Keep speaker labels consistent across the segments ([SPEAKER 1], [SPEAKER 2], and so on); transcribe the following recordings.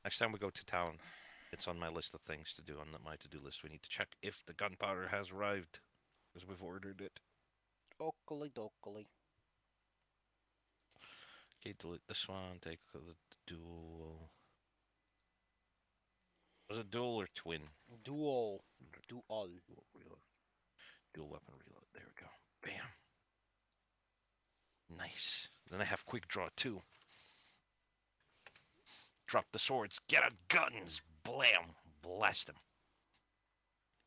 [SPEAKER 1] Next time we go to town, it's on my list of things to do on my to-do list. We need to check if the gunpowder has arrived because we've ordered it.
[SPEAKER 2] Oakley dokley.
[SPEAKER 1] Okay, delete this one. Take the dual. Was it dual or twin?
[SPEAKER 2] Dual. Dual.
[SPEAKER 1] Dual reload. Dual weapon reload. There we go. Bam. Nice. Then I have quick draw too. Drop the swords. Get out guns. Blam. Blast them.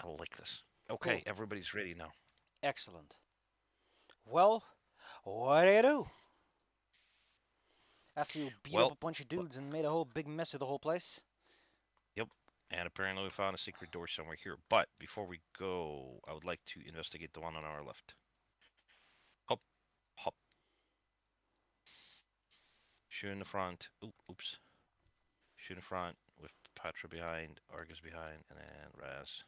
[SPEAKER 1] I like this.
[SPEAKER 2] Cool.
[SPEAKER 1] Okay, everybody's ready now.
[SPEAKER 2] Excellent. Well, what do you do? After you beat up a
[SPEAKER 1] Well,
[SPEAKER 2] bunch of dudes and made a whole big mess of the whole place?
[SPEAKER 1] yep. And apparently we found a secret door somewhere here. But before we go, I would like to investigate the one on our left. Hop, hop. Shoot in the front. Oops. Shoot in front with Patra behind, Argus behind, and then Raz.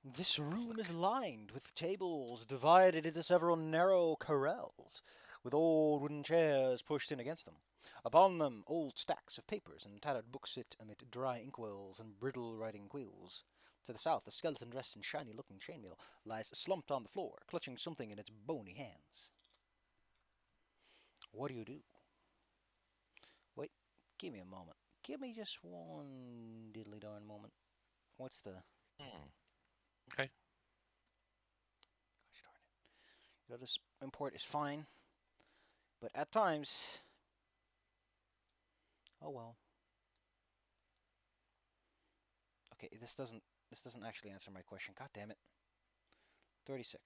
[SPEAKER 2] This room is
[SPEAKER 1] Click.
[SPEAKER 2] lined with tables divided into several narrow corrals, with old wooden chairs pushed in against them. Upon them, old stacks of papers and tattered books sit amid dry inkwells and brittle writing quills. To the south, a skeleton dressed in shiny-looking chainmail lies slumped on the floor, clutching something in its bony hands. What do you do? Wait, give me a moment. Give me just one diddly darn moment. What's the...
[SPEAKER 1] Hmm. Okay.
[SPEAKER 2] Gosh darn it. This import is fine, but at times... Oh well. Okay, this doesn't actually answer my question. God damn it. 36.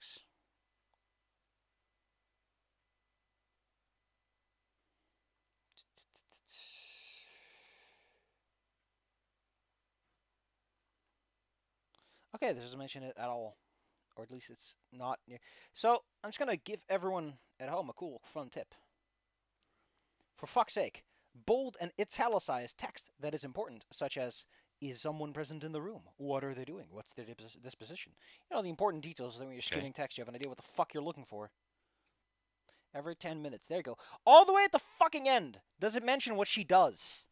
[SPEAKER 2] Okay, this doesn't mention it at all. Or at least it's not near. So, I'm just gonna give everyone at home a cool, fun tip. For fuck's sake, bold and italicized text that is important, such as is someone present in the room? What are they doing? What's their disposition? You know, the important details so that when you're
[SPEAKER 1] Okay.
[SPEAKER 2] skimming text, you have an idea what the fuck you're looking for. Every 10 minutes. There you go. All the way at the fucking end. Does it mention what she does?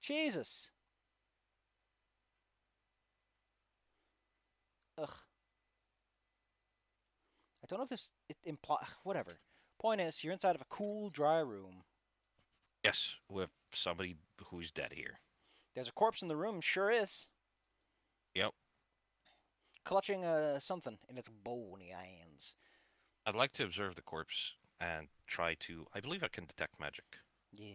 [SPEAKER 2] Jesus. Ugh. I don't know if this it implies. Whatever. Point is, you're inside of a cool, dry room.
[SPEAKER 1] Yes, with somebody who's dead here.
[SPEAKER 2] There's a corpse in the room. Sure is.
[SPEAKER 1] Yep.
[SPEAKER 2] Clutching something in its bony hands.
[SPEAKER 1] I'd like to observe the corpse and try to. I believe I can detect magic.
[SPEAKER 2] Yeah.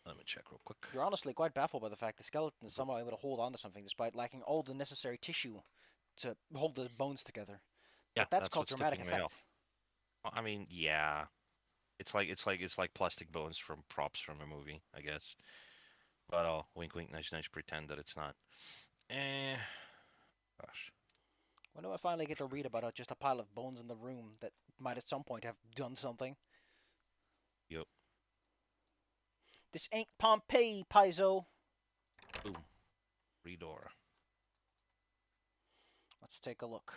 [SPEAKER 1] Let me check real quick.
[SPEAKER 2] You're honestly quite baffled by the fact the skeleton is somehow able to hold on to something despite lacking all the necessary tissue to hold the bones together.
[SPEAKER 1] Yeah,
[SPEAKER 2] But that's
[SPEAKER 1] that's
[SPEAKER 2] called
[SPEAKER 1] what's
[SPEAKER 2] dramatic
[SPEAKER 1] tipping me
[SPEAKER 2] effect.
[SPEAKER 1] off. Well, I mean, yeah. It's like plastic bones from props from a movie, I guess. But wink, wink, nice, nice. Pretend that it's not. Eh, gosh.
[SPEAKER 2] When do I finally get to read about just a pile of bones in the room that might at some point have done something?
[SPEAKER 1] Yep.
[SPEAKER 2] This ain't Pompeii, Paizo.
[SPEAKER 1] Boom. Redora.
[SPEAKER 2] Let's take a look.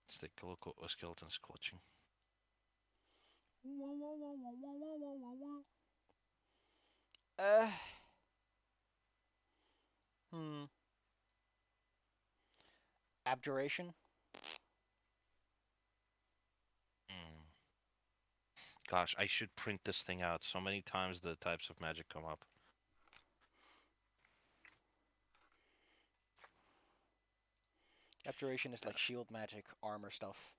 [SPEAKER 1] Let's take a look at what skeleton's clutching.
[SPEAKER 2] Uh, hmm. Abjuration?
[SPEAKER 1] Mm. Gosh, I should print this thing out. So many times the types of magic come up.
[SPEAKER 2] Abjuration is like
[SPEAKER 1] Uh,
[SPEAKER 2] shield magic, armor stuff.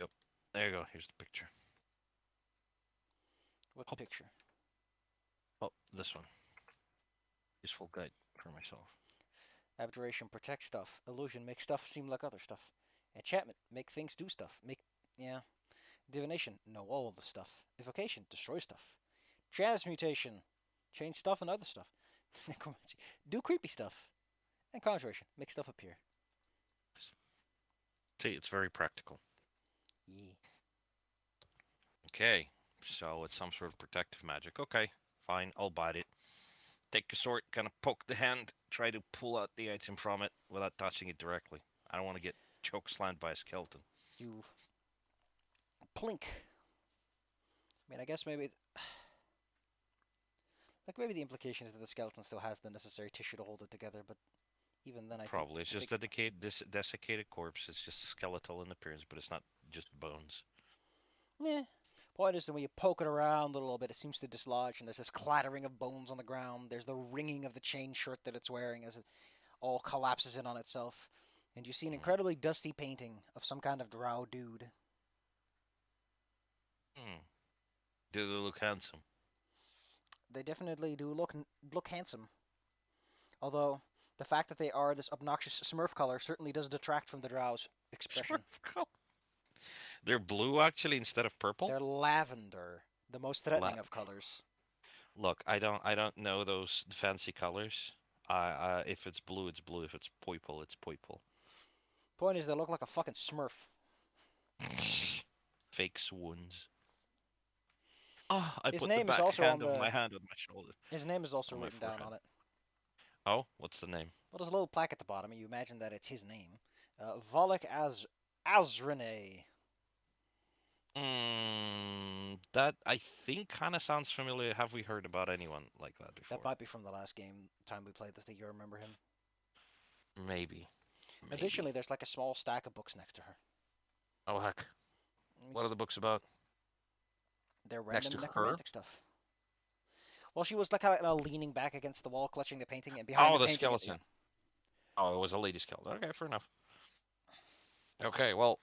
[SPEAKER 1] Yep. There you go. Here's the picture.
[SPEAKER 2] What
[SPEAKER 1] Oh,
[SPEAKER 2] picture?
[SPEAKER 1] this one. Useful guide for myself.
[SPEAKER 2] Abjuration protect stuff. Illusion make stuff seem like other stuff. Enchantment make things do stuff. Yeah. Divination know all of the stuff. Evocation destroy stuff. Transmutation change stuff and other stuff. Necromancy do creepy stuff. And conjuration make stuff appear.
[SPEAKER 1] See, it's very practical.
[SPEAKER 2] Yeah.
[SPEAKER 1] Okay, so it's some sort of protective magic. Okay, fine, I'll bite it. Take a sword, kind of poke the hand, try to pull out the item from it without touching it directly. I don't want to get choke slammed by a skeleton.
[SPEAKER 2] You plink. I mean, I guess maybe like maybe the implication is that the skeleton still has the necessary tissue to hold it together, but even then,
[SPEAKER 1] Probably. It's
[SPEAKER 2] I
[SPEAKER 1] just
[SPEAKER 2] think,
[SPEAKER 1] dedicated this desiccated corpse. It's just skeletal in appearance, but it's not just bones.
[SPEAKER 2] yeah. Point is that when you poke it around a little bit, it seems to dislodge, and there's this clattering of bones on the ground. There's the ringing of the chain shirt that it's wearing as it all collapses in on itself, and you see an
[SPEAKER 1] Mm.
[SPEAKER 2] incredibly dusty painting of some kind of drow dude.
[SPEAKER 1] Mm. Do they look handsome?
[SPEAKER 2] They definitely do look handsome, although the fact that they are this obnoxious Smurf color certainly does detract from the drow's expression.
[SPEAKER 1] Smurf color. They're blue actually instead of purple.
[SPEAKER 2] They're lavender, the most threatening of colors.
[SPEAKER 1] Look, I don't know those fancy colors. If it's blue, it's blue. If it's purple, it's purple.
[SPEAKER 2] Point is, they look like a fucking Smurf.
[SPEAKER 1] Fake swoons. Ah, I
[SPEAKER 2] His
[SPEAKER 1] put the
[SPEAKER 2] name is
[SPEAKER 1] back
[SPEAKER 2] also on
[SPEAKER 1] hand of my
[SPEAKER 2] the.
[SPEAKER 1] hand on my shoulder,
[SPEAKER 2] His name is also
[SPEAKER 1] on my
[SPEAKER 2] written down
[SPEAKER 1] forehead.
[SPEAKER 2] on it.
[SPEAKER 1] Oh, what's the name?
[SPEAKER 2] Well, there's a little plaque at the bottom, and you imagine that it's his name. Volek Azrene.
[SPEAKER 1] That I think kind of sounds familiar. Have we heard about anyone like that
[SPEAKER 2] That
[SPEAKER 1] before?
[SPEAKER 2] might be from the last game time we played this. That you remember him.
[SPEAKER 1] Maybe,
[SPEAKER 2] Additionally,
[SPEAKER 1] maybe.
[SPEAKER 2] there's like a small stack of books next to her.
[SPEAKER 1] Oh heck,
[SPEAKER 2] It's
[SPEAKER 1] what are
[SPEAKER 2] just
[SPEAKER 1] the books about?
[SPEAKER 2] they're
[SPEAKER 1] Next
[SPEAKER 2] random
[SPEAKER 1] to her?
[SPEAKER 2] necromantic stuff. Well, she was like kind of leaning back against the wall, clutching the painting, and behind
[SPEAKER 1] Oh,
[SPEAKER 2] the
[SPEAKER 1] the
[SPEAKER 2] painting, yeah.
[SPEAKER 1] skeleton. Oh, it was a lady skeleton. Okay, fair enough. Okay, well,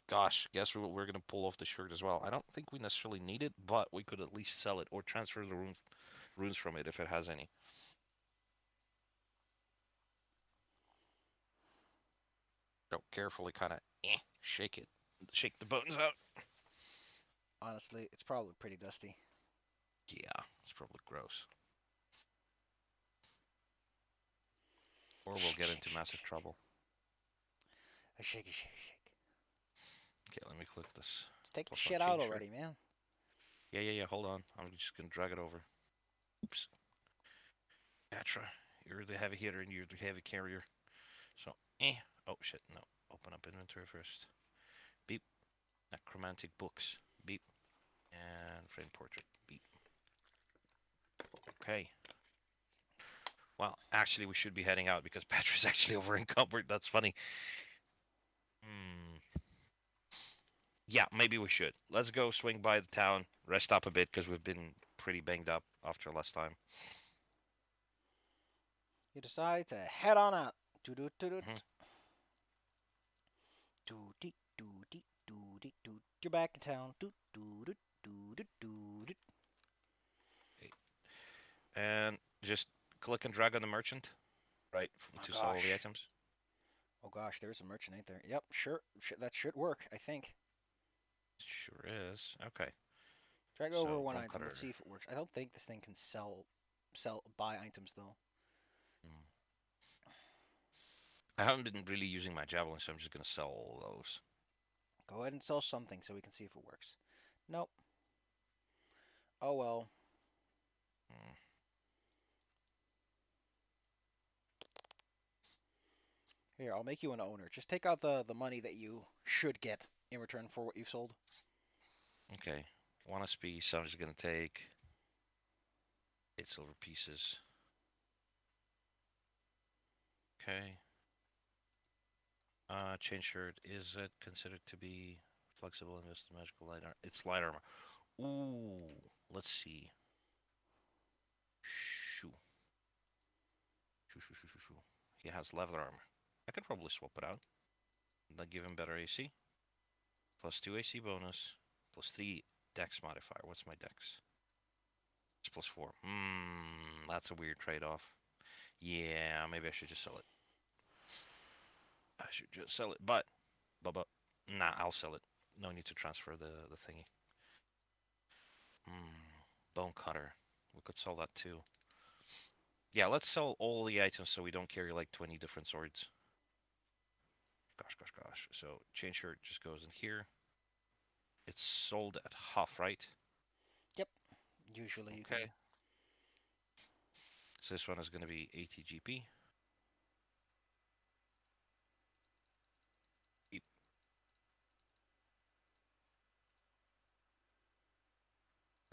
[SPEAKER 1] gosh, guess we're gonna pull off the shirt as well. I don't think we necessarily need it, but we could at least sell it or transfer the runes from it if it has any. So carefully, kind of shake it, shake the bones out.
[SPEAKER 2] Honestly, it's probably pretty dusty.
[SPEAKER 1] Yeah, it's probably gross, or we'll
[SPEAKER 2] Shake,
[SPEAKER 1] get
[SPEAKER 2] shake,
[SPEAKER 1] into
[SPEAKER 2] shake,
[SPEAKER 1] massive
[SPEAKER 2] shake.
[SPEAKER 1] trouble.
[SPEAKER 2] Shake, shake, shake.
[SPEAKER 1] Okay, let me click this.
[SPEAKER 2] Let's take the
[SPEAKER 1] Plus one
[SPEAKER 2] shit
[SPEAKER 1] chain
[SPEAKER 2] out
[SPEAKER 1] shirt.
[SPEAKER 2] already, man.
[SPEAKER 1] Yeah. Hold on. I'm just gonna drag it over. Oops. Patra, you're the heavy hitter and you're the heavy carrier. So, Oh shit, no. Open up inventory first. Beep. Necromantic books. Beep. And frame portrait. Beep. Okay. Well, actually, we should be heading out because Patra's actually over encumbered. That's funny. Hmm. Yeah, maybe we should. Let's go swing by the town, rest up a bit because we've been pretty banged up after last time.
[SPEAKER 2] You decide to head on out. Do do do
[SPEAKER 1] Hmm.
[SPEAKER 2] do do do do do do do. You're back in town. Do do do do do do.
[SPEAKER 1] Okay. And just click and drag on the merchant, right,
[SPEAKER 2] Oh
[SPEAKER 1] to sell all the
[SPEAKER 2] gosh.
[SPEAKER 1] items.
[SPEAKER 2] Oh gosh, there's a merchant, ain't there? Yep, sure. That should work, I think.
[SPEAKER 1] Sure is. Okay.
[SPEAKER 2] Drag over
[SPEAKER 1] So
[SPEAKER 2] one
[SPEAKER 1] bone
[SPEAKER 2] item. Let's see
[SPEAKER 1] cutter.
[SPEAKER 2] if it works. I don't think this thing can buy items though.
[SPEAKER 1] Hmm. I haven't been really using my javelin, so I'm just gonna sell all those.
[SPEAKER 2] Go ahead and sell something so we can see if it works. Nope. Oh well.
[SPEAKER 1] Hmm.
[SPEAKER 2] Here, I'll make you an owner. Just take out the money that you should get in return for what you've sold.
[SPEAKER 1] Okay. One SP, so I'm just gonna take 8 silver pieces. Okay. Chain shirt. Is it considered to be flexible, invested magical light armor? It's light armor. Ooh. Let's see. Shoo. Shoo. He has leather armor. I could probably swap it out. That give him better AC. Plus 2 AC bonus. Plus 3 dex modifier. What's my dex? It's plus 4. That's a weird trade-off. Yeah, maybe I should just sell it. I should just sell it. But, nah, I'll sell it. No need to transfer the thingy. Bone cutter. We could sell that too. Yeah, let's sell all the items so we don't carry like 20 different swords. Gosh. So chain shirt just goes in here. It's sold at half, right?
[SPEAKER 2] Yep. Usually you
[SPEAKER 1] Okay.
[SPEAKER 2] can.
[SPEAKER 1] So this one is going to be 80 GP.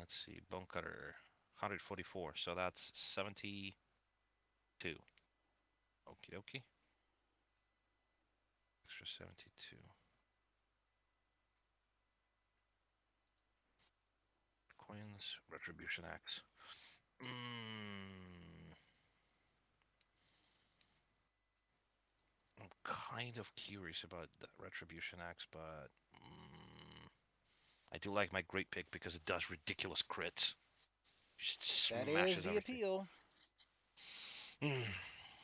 [SPEAKER 1] Let's see, bone cutter, 144. So that's 72. Okie dokie. Extra 72. Coins, retribution axe. Mm, I'm kind of curious about the retribution axe, but I do like my great pick because it does ridiculous crits. Just
[SPEAKER 2] That is
[SPEAKER 1] smashes
[SPEAKER 2] the
[SPEAKER 1] everything.
[SPEAKER 2] appeal.
[SPEAKER 1] Mm.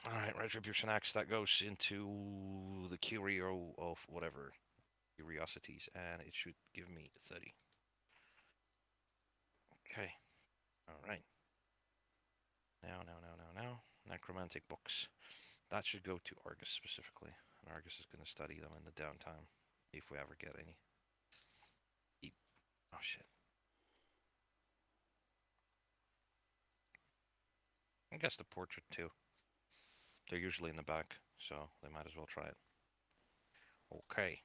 [SPEAKER 1] All right, retribution axe that goes into the curio of whatever curiosities, and it should give me 30. Okay. All right. Now. Necromantic books. That should go to Argus specifically. And Argus is going to study them in the downtime, if we ever get any. Oh shit. I guess the portrait too. They're usually in the back, so they might as well try it. Okay.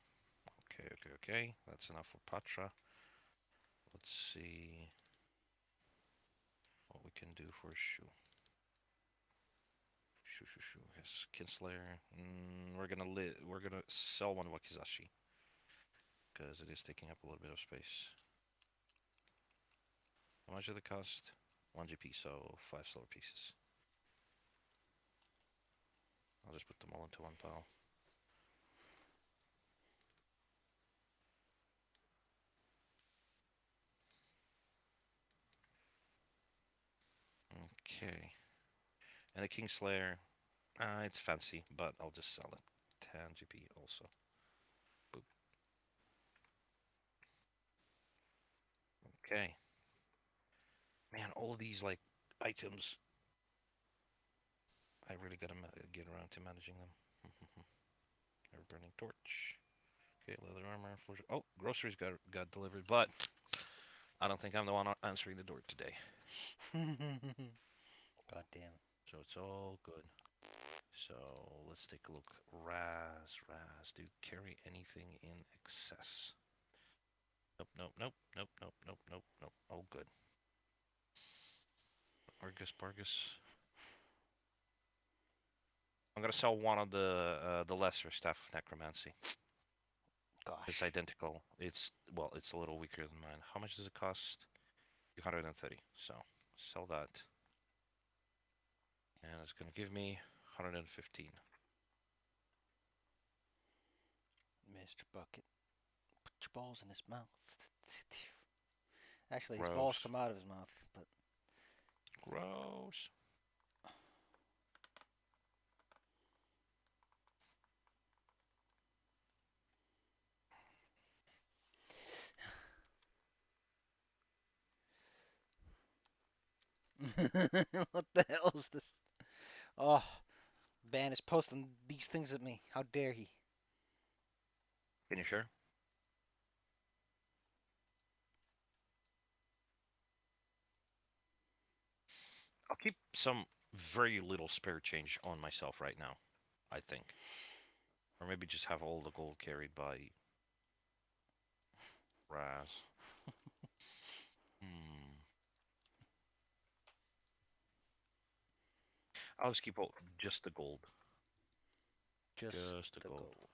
[SPEAKER 1] Okay. That's enough for Patra. Let's see what we can do for Shu. Shu. Yes, Kinslayer. We're gonna sell one Wakizashi because it is taking up a little bit of space. How much did it cost? 1 GP, so 5 silver pieces. I'll just put them all into one pile. Okay. And the Kingslayer, it's fancy, but I'll just sell it. 10 GP also. Boop. Okay. Man, all these like items, I really gotta get around to managing them. Ever burning torch. Okay, leather armor. Oh, groceries got delivered, but I don't think I'm the one answering the door today.
[SPEAKER 2] God damn.
[SPEAKER 1] So it's all good. So let's take a look. Raz. Do carry anything in excess? Nope. All good. Bargus. I'm gonna sell one of the lesser staff of necromancy. It's
[SPEAKER 2] Gosh.
[SPEAKER 1] identical. It's a little weaker than mine. How much does it cost? 230. So sell that, and it's gonna give me 115.
[SPEAKER 2] Mr. Bucket, put your balls in his mouth. Actually, his balls
[SPEAKER 1] Gross.
[SPEAKER 2] come out of his mouth, but
[SPEAKER 1] Gross.
[SPEAKER 2] what the hell is this? Oh, Ban is posting these things at me. How dare he?
[SPEAKER 1] Can you share? I'll keep some very little spare change on myself right now, I think. Or maybe just have all the gold carried by Raz. Hmm. I'll just keep just the gold.
[SPEAKER 2] Just
[SPEAKER 1] Just the
[SPEAKER 2] the
[SPEAKER 1] gold.
[SPEAKER 2] gold.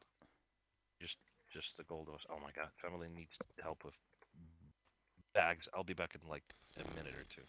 [SPEAKER 1] Just just the gold. Oh my god, family needs help with bags. I'll be back in like a minute or two.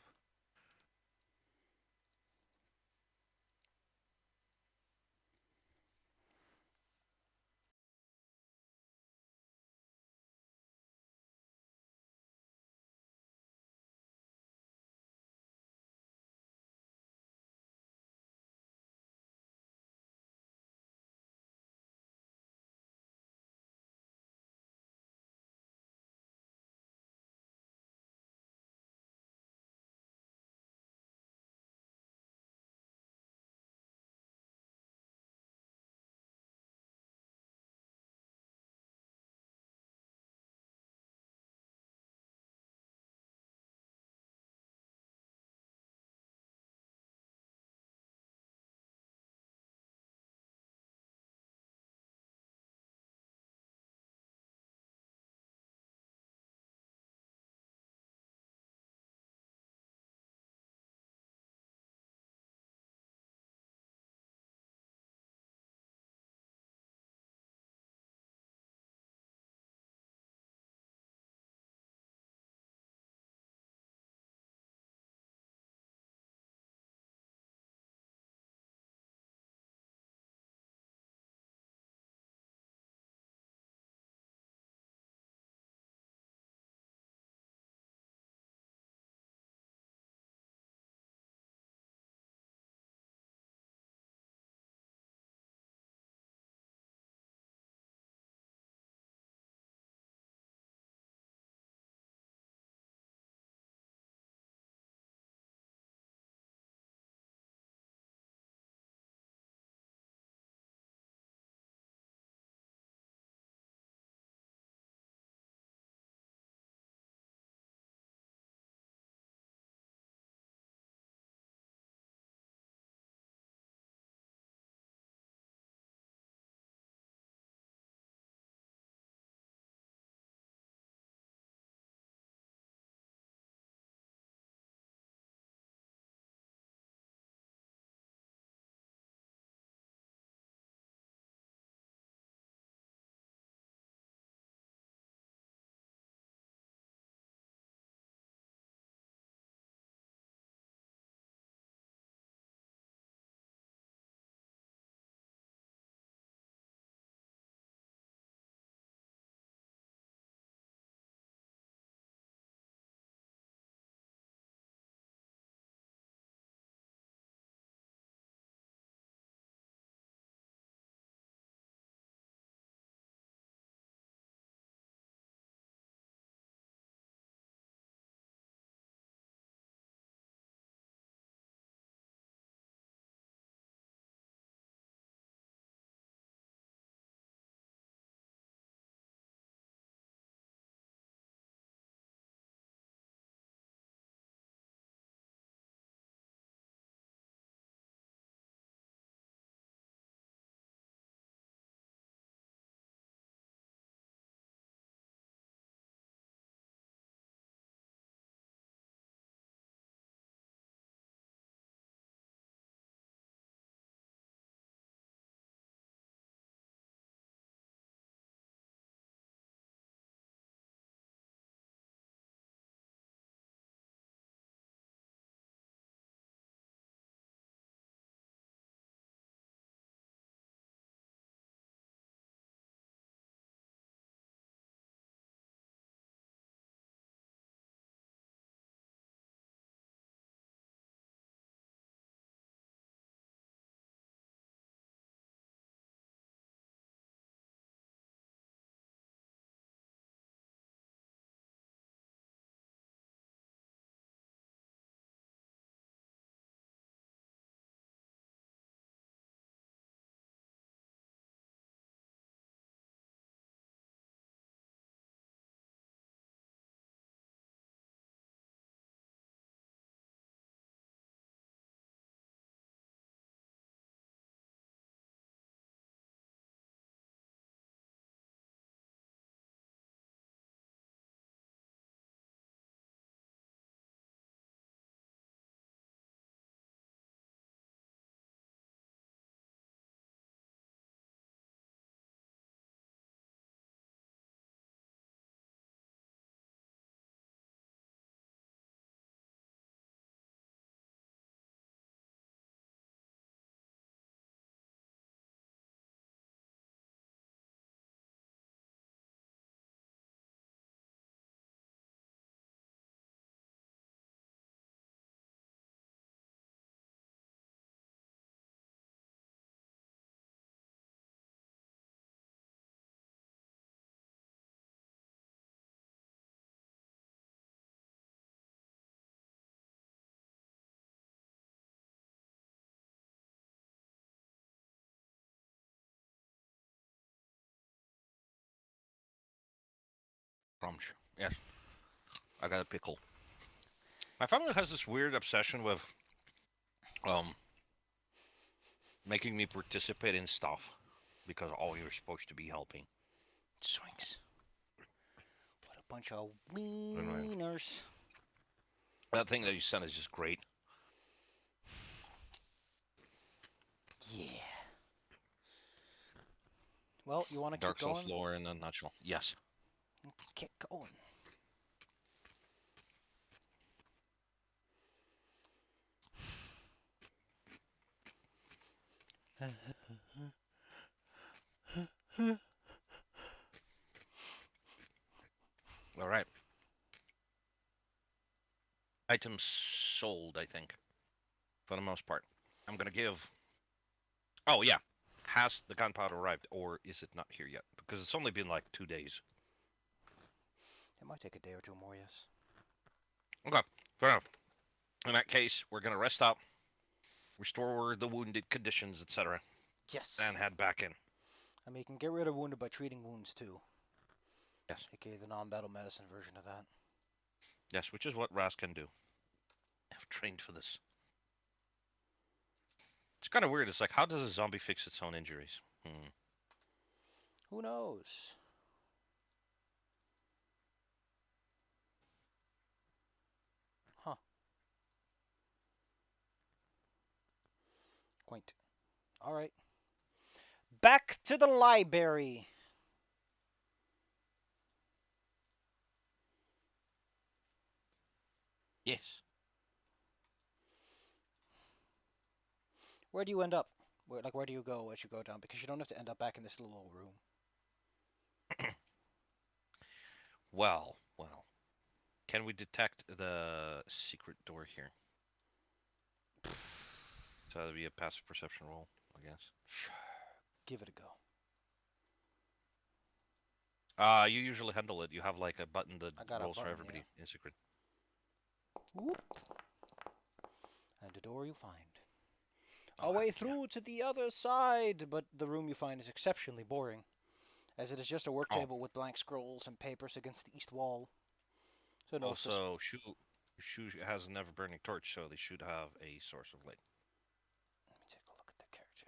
[SPEAKER 1] Crunch. Yes, I got a pickle. My family has this weird obsession with um making me participate in stuff because oh, you're supposed to be helping.
[SPEAKER 2] Swings. What a bunch of
[SPEAKER 1] Anyway,
[SPEAKER 2] wieners.
[SPEAKER 1] that thing that you sent is just great.
[SPEAKER 2] Yeah. Well, you want to keep
[SPEAKER 1] Dark Souls
[SPEAKER 2] going?
[SPEAKER 1] lore in a nutshell. Yes.
[SPEAKER 2] Keep going.
[SPEAKER 1] All right. Items sold, I think, for the most part. I'm gonna give. Oh yeah. Has the gunpowder arrived, or is it not here yet? Because it's only been like 2 days.
[SPEAKER 2] It might take a day or two more, yes.
[SPEAKER 1] Okay, fair enough. In that case, we're gonna rest up, restore the wounded conditions, etc.,
[SPEAKER 2] Yes.
[SPEAKER 1] and head back in.
[SPEAKER 2] I mean, you can get rid of wounded by treating wounds too,
[SPEAKER 1] Yes,
[SPEAKER 2] aka the non-battle medicine version of that.
[SPEAKER 1] yes, which is what Raz can do. I've trained for this. It's kind of weird. It's like, how does a zombie fix its own injuries?
[SPEAKER 2] Who knows? Huh. Quaint. All right. Back to the library.
[SPEAKER 1] Yes.
[SPEAKER 2] Where do you end up? Where do you go as you go down? Because you don't have to end up back in this little old room.
[SPEAKER 1] Well. Can we detect the secret door here? So that'd be a passive perception roll, I guess.
[SPEAKER 2] Sure. Give it a go.
[SPEAKER 1] You usually handle it. You have like a button that
[SPEAKER 2] I got a
[SPEAKER 1] rolls for
[SPEAKER 2] button, yeah.
[SPEAKER 1] everybody in secret.
[SPEAKER 2] Whoop. And a door you find.
[SPEAKER 1] Oh,
[SPEAKER 2] A way
[SPEAKER 1] heck yeah.
[SPEAKER 2] through to the other side, but the room you find is exceptionally boring, as it is just a work
[SPEAKER 1] Oh,
[SPEAKER 2] table with blank scrolls and papers against the east wall. So no,
[SPEAKER 1] also, Shu has a never burning torch, so they should have a source of light.
[SPEAKER 2] let me take a look at the character.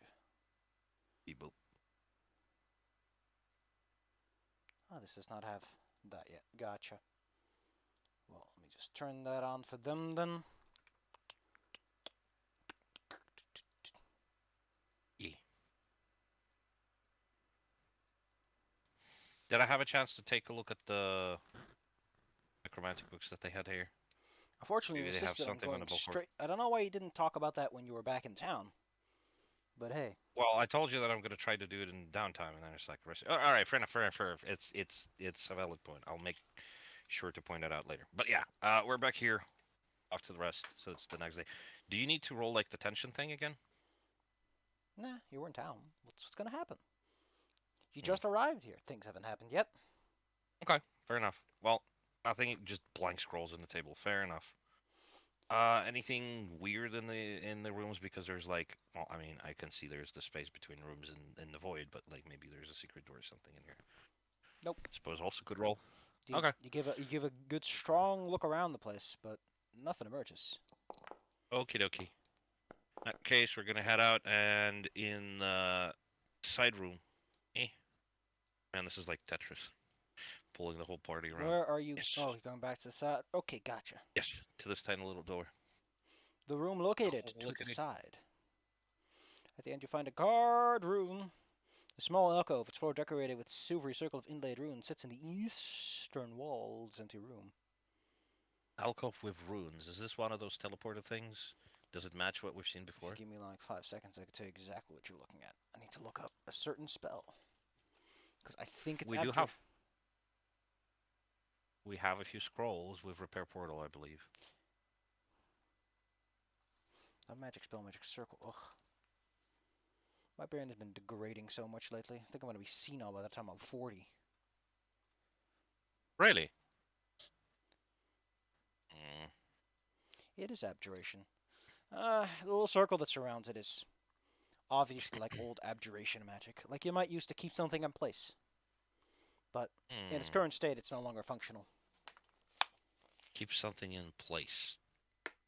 [SPEAKER 1] Beep boop.
[SPEAKER 2] Oh, this does not have that yet. Gotcha. Well, let me just turn that on for them then.
[SPEAKER 1] Yeah. Did I have a chance to take a look at the necromantic books that they had here?
[SPEAKER 2] Unfortunately, you
[SPEAKER 1] Maybe they have
[SPEAKER 2] insisted on
[SPEAKER 1] something on
[SPEAKER 2] going
[SPEAKER 1] the book.
[SPEAKER 2] straight. I don't know why you didn't talk about that when you were back in town. But hey,
[SPEAKER 1] Well, I told you that I'm gonna try to do it in downtime, and then it's like, all right, fair enough. It's a valid point. I'll make sure to point that out later. But yeah, we're back here, off to the rest. So it's the next day. Do you need to roll like the tension thing again?
[SPEAKER 2] nah, you were in town. What's gonna happen? You
[SPEAKER 1] Hmm.
[SPEAKER 2] just arrived here. Things haven't happened yet.
[SPEAKER 1] Okay, fair enough. Well, nothing. Just blank scrolls on the table. Fair enough. Anything weird in the rooms because there's like, well, I mean, I can see there's the space between rooms and the void, but like maybe there's a secret door or something in here.
[SPEAKER 2] Nope.
[SPEAKER 1] Suppose also could roll.
[SPEAKER 2] You,
[SPEAKER 1] Okay.
[SPEAKER 2] you give a good strong look around the place, but nothing emerges.
[SPEAKER 1] Okie dokie. In that case, we're gonna head out and in the side room. Eh. Man, this is like Tetris. Pulling the whole party around.
[SPEAKER 2] Where are you?
[SPEAKER 1] Yes.
[SPEAKER 2] Oh, you're going back to the side. Okay, gotcha.
[SPEAKER 1] Yes. To this tiny little door.
[SPEAKER 2] The room located
[SPEAKER 1] Oh,
[SPEAKER 2] to
[SPEAKER 1] look
[SPEAKER 2] the
[SPEAKER 1] at it.
[SPEAKER 2] side. At the end, you find a guard room. A small alcove, its floor decorated with silvery circle of inlaid runes, sits in the eastern wall of this empty room.
[SPEAKER 1] Alcove with runes. Is this one of those teleporter things? Does it match what we've seen
[SPEAKER 2] If you
[SPEAKER 1] before?
[SPEAKER 2] give me like 5 seconds, I can tell you exactly what you're looking at. I need to look up a certain spell. Because I think it's
[SPEAKER 1] We do
[SPEAKER 2] abjure.
[SPEAKER 1] have. We have a few scrolls with repair portal, I believe.
[SPEAKER 2] A magic spell, magic circle. Ugh. My brain has been degrading so much lately. I think I'm going to be senile by the time I'm 40.
[SPEAKER 1] Really? Mm.
[SPEAKER 2] It is abjuration. The little circle that surrounds it is obviously like old abjuration magic. Like you might use to keep something in place. but in its
[SPEAKER 1] Hmm.
[SPEAKER 2] current state, it's no longer functional.
[SPEAKER 1] Keep something in place.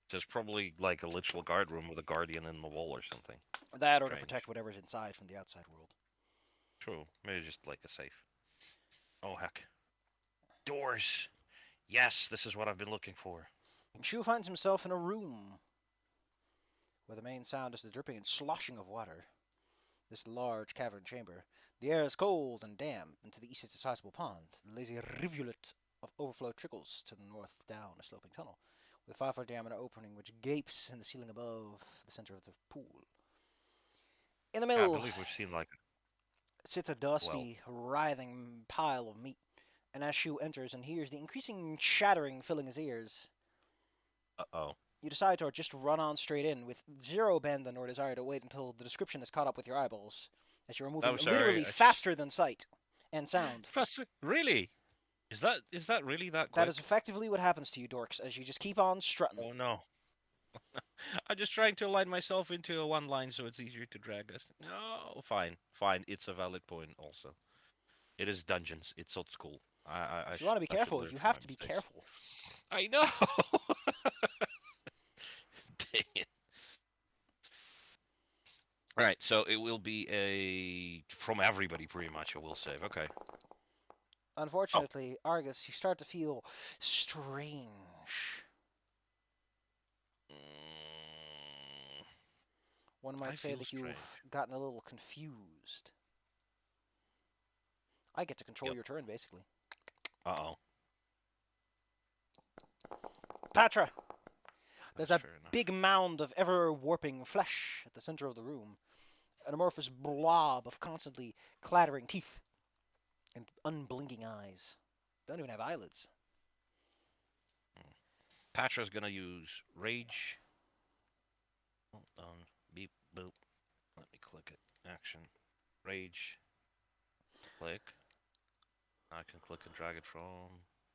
[SPEAKER 1] There's probably like a literal guard room with a guardian in the wall or something.
[SPEAKER 2] That or to
[SPEAKER 1] Strange.
[SPEAKER 2] protect whatever's inside from the outside world.
[SPEAKER 1] True. Maybe just like a safe. Oh heck. Doors. Yes, this is what I've been looking for.
[SPEAKER 2] Shu finds himself in a room where the main sound is the dripping and sloshing of water. This large cavern chamber. The air is cold and damp, and to the east is a sizable pond. The lazy rivulet of overflow trickles to the north down a sloping tunnel, with a 5-foot diameter opening which gapes in the ceiling above the center of the pool. In the
[SPEAKER 1] Yeah, I
[SPEAKER 2] middle
[SPEAKER 1] believe we've seen like
[SPEAKER 2] sits a
[SPEAKER 1] well.
[SPEAKER 2] dusty, writhing pile of meat, and as Shu enters and hears the increasing shattering filling his ears,
[SPEAKER 1] Uh-oh.
[SPEAKER 2] you decide to just run on straight in with zero abandon or desire to wait until the description is caught up with your eyeballs, as you are moving
[SPEAKER 1] I'm sorry.
[SPEAKER 2] literally faster than sight and sound.
[SPEAKER 1] Really? Is that really that
[SPEAKER 2] That is
[SPEAKER 1] quick?
[SPEAKER 2] effectively what happens to you, dorks, as you just keep on strutting.
[SPEAKER 1] Oh no. I'm just trying to align myself into a one line so it's easier to drag us. No, fine, fine. It's a valid point. Also, it is dungeons. It's old school.
[SPEAKER 2] If you want to be
[SPEAKER 1] I should
[SPEAKER 2] careful,
[SPEAKER 1] learn
[SPEAKER 2] you
[SPEAKER 1] from
[SPEAKER 2] have
[SPEAKER 1] my
[SPEAKER 2] to be
[SPEAKER 1] mistakes.
[SPEAKER 2] careful.
[SPEAKER 1] I know. Dang it. All right, so it will be a from everybody pretty much. A will save. Okay. Oh.
[SPEAKER 2] Unfortunately, Argus, you start to feel strange.
[SPEAKER 1] Mm,
[SPEAKER 2] One might
[SPEAKER 1] I
[SPEAKER 2] say
[SPEAKER 1] feel
[SPEAKER 2] that
[SPEAKER 1] strange.
[SPEAKER 2] you've gotten a little confused. I get to control
[SPEAKER 1] Yep.
[SPEAKER 2] your turn, basically.
[SPEAKER 1] Uh-oh.
[SPEAKER 2] Patra! There's
[SPEAKER 1] That's
[SPEAKER 2] a
[SPEAKER 1] fair enough.
[SPEAKER 2] big mound of ever warping flesh at the center of the room, an amorphous blob of constantly clattering teeth and unblinking eyes. Don't even have eyelids.
[SPEAKER 1] Hmm. Patra's gonna use rage. Hold on. Beep boop. Let me click it. Action. Rage. Click. I can click and drag it from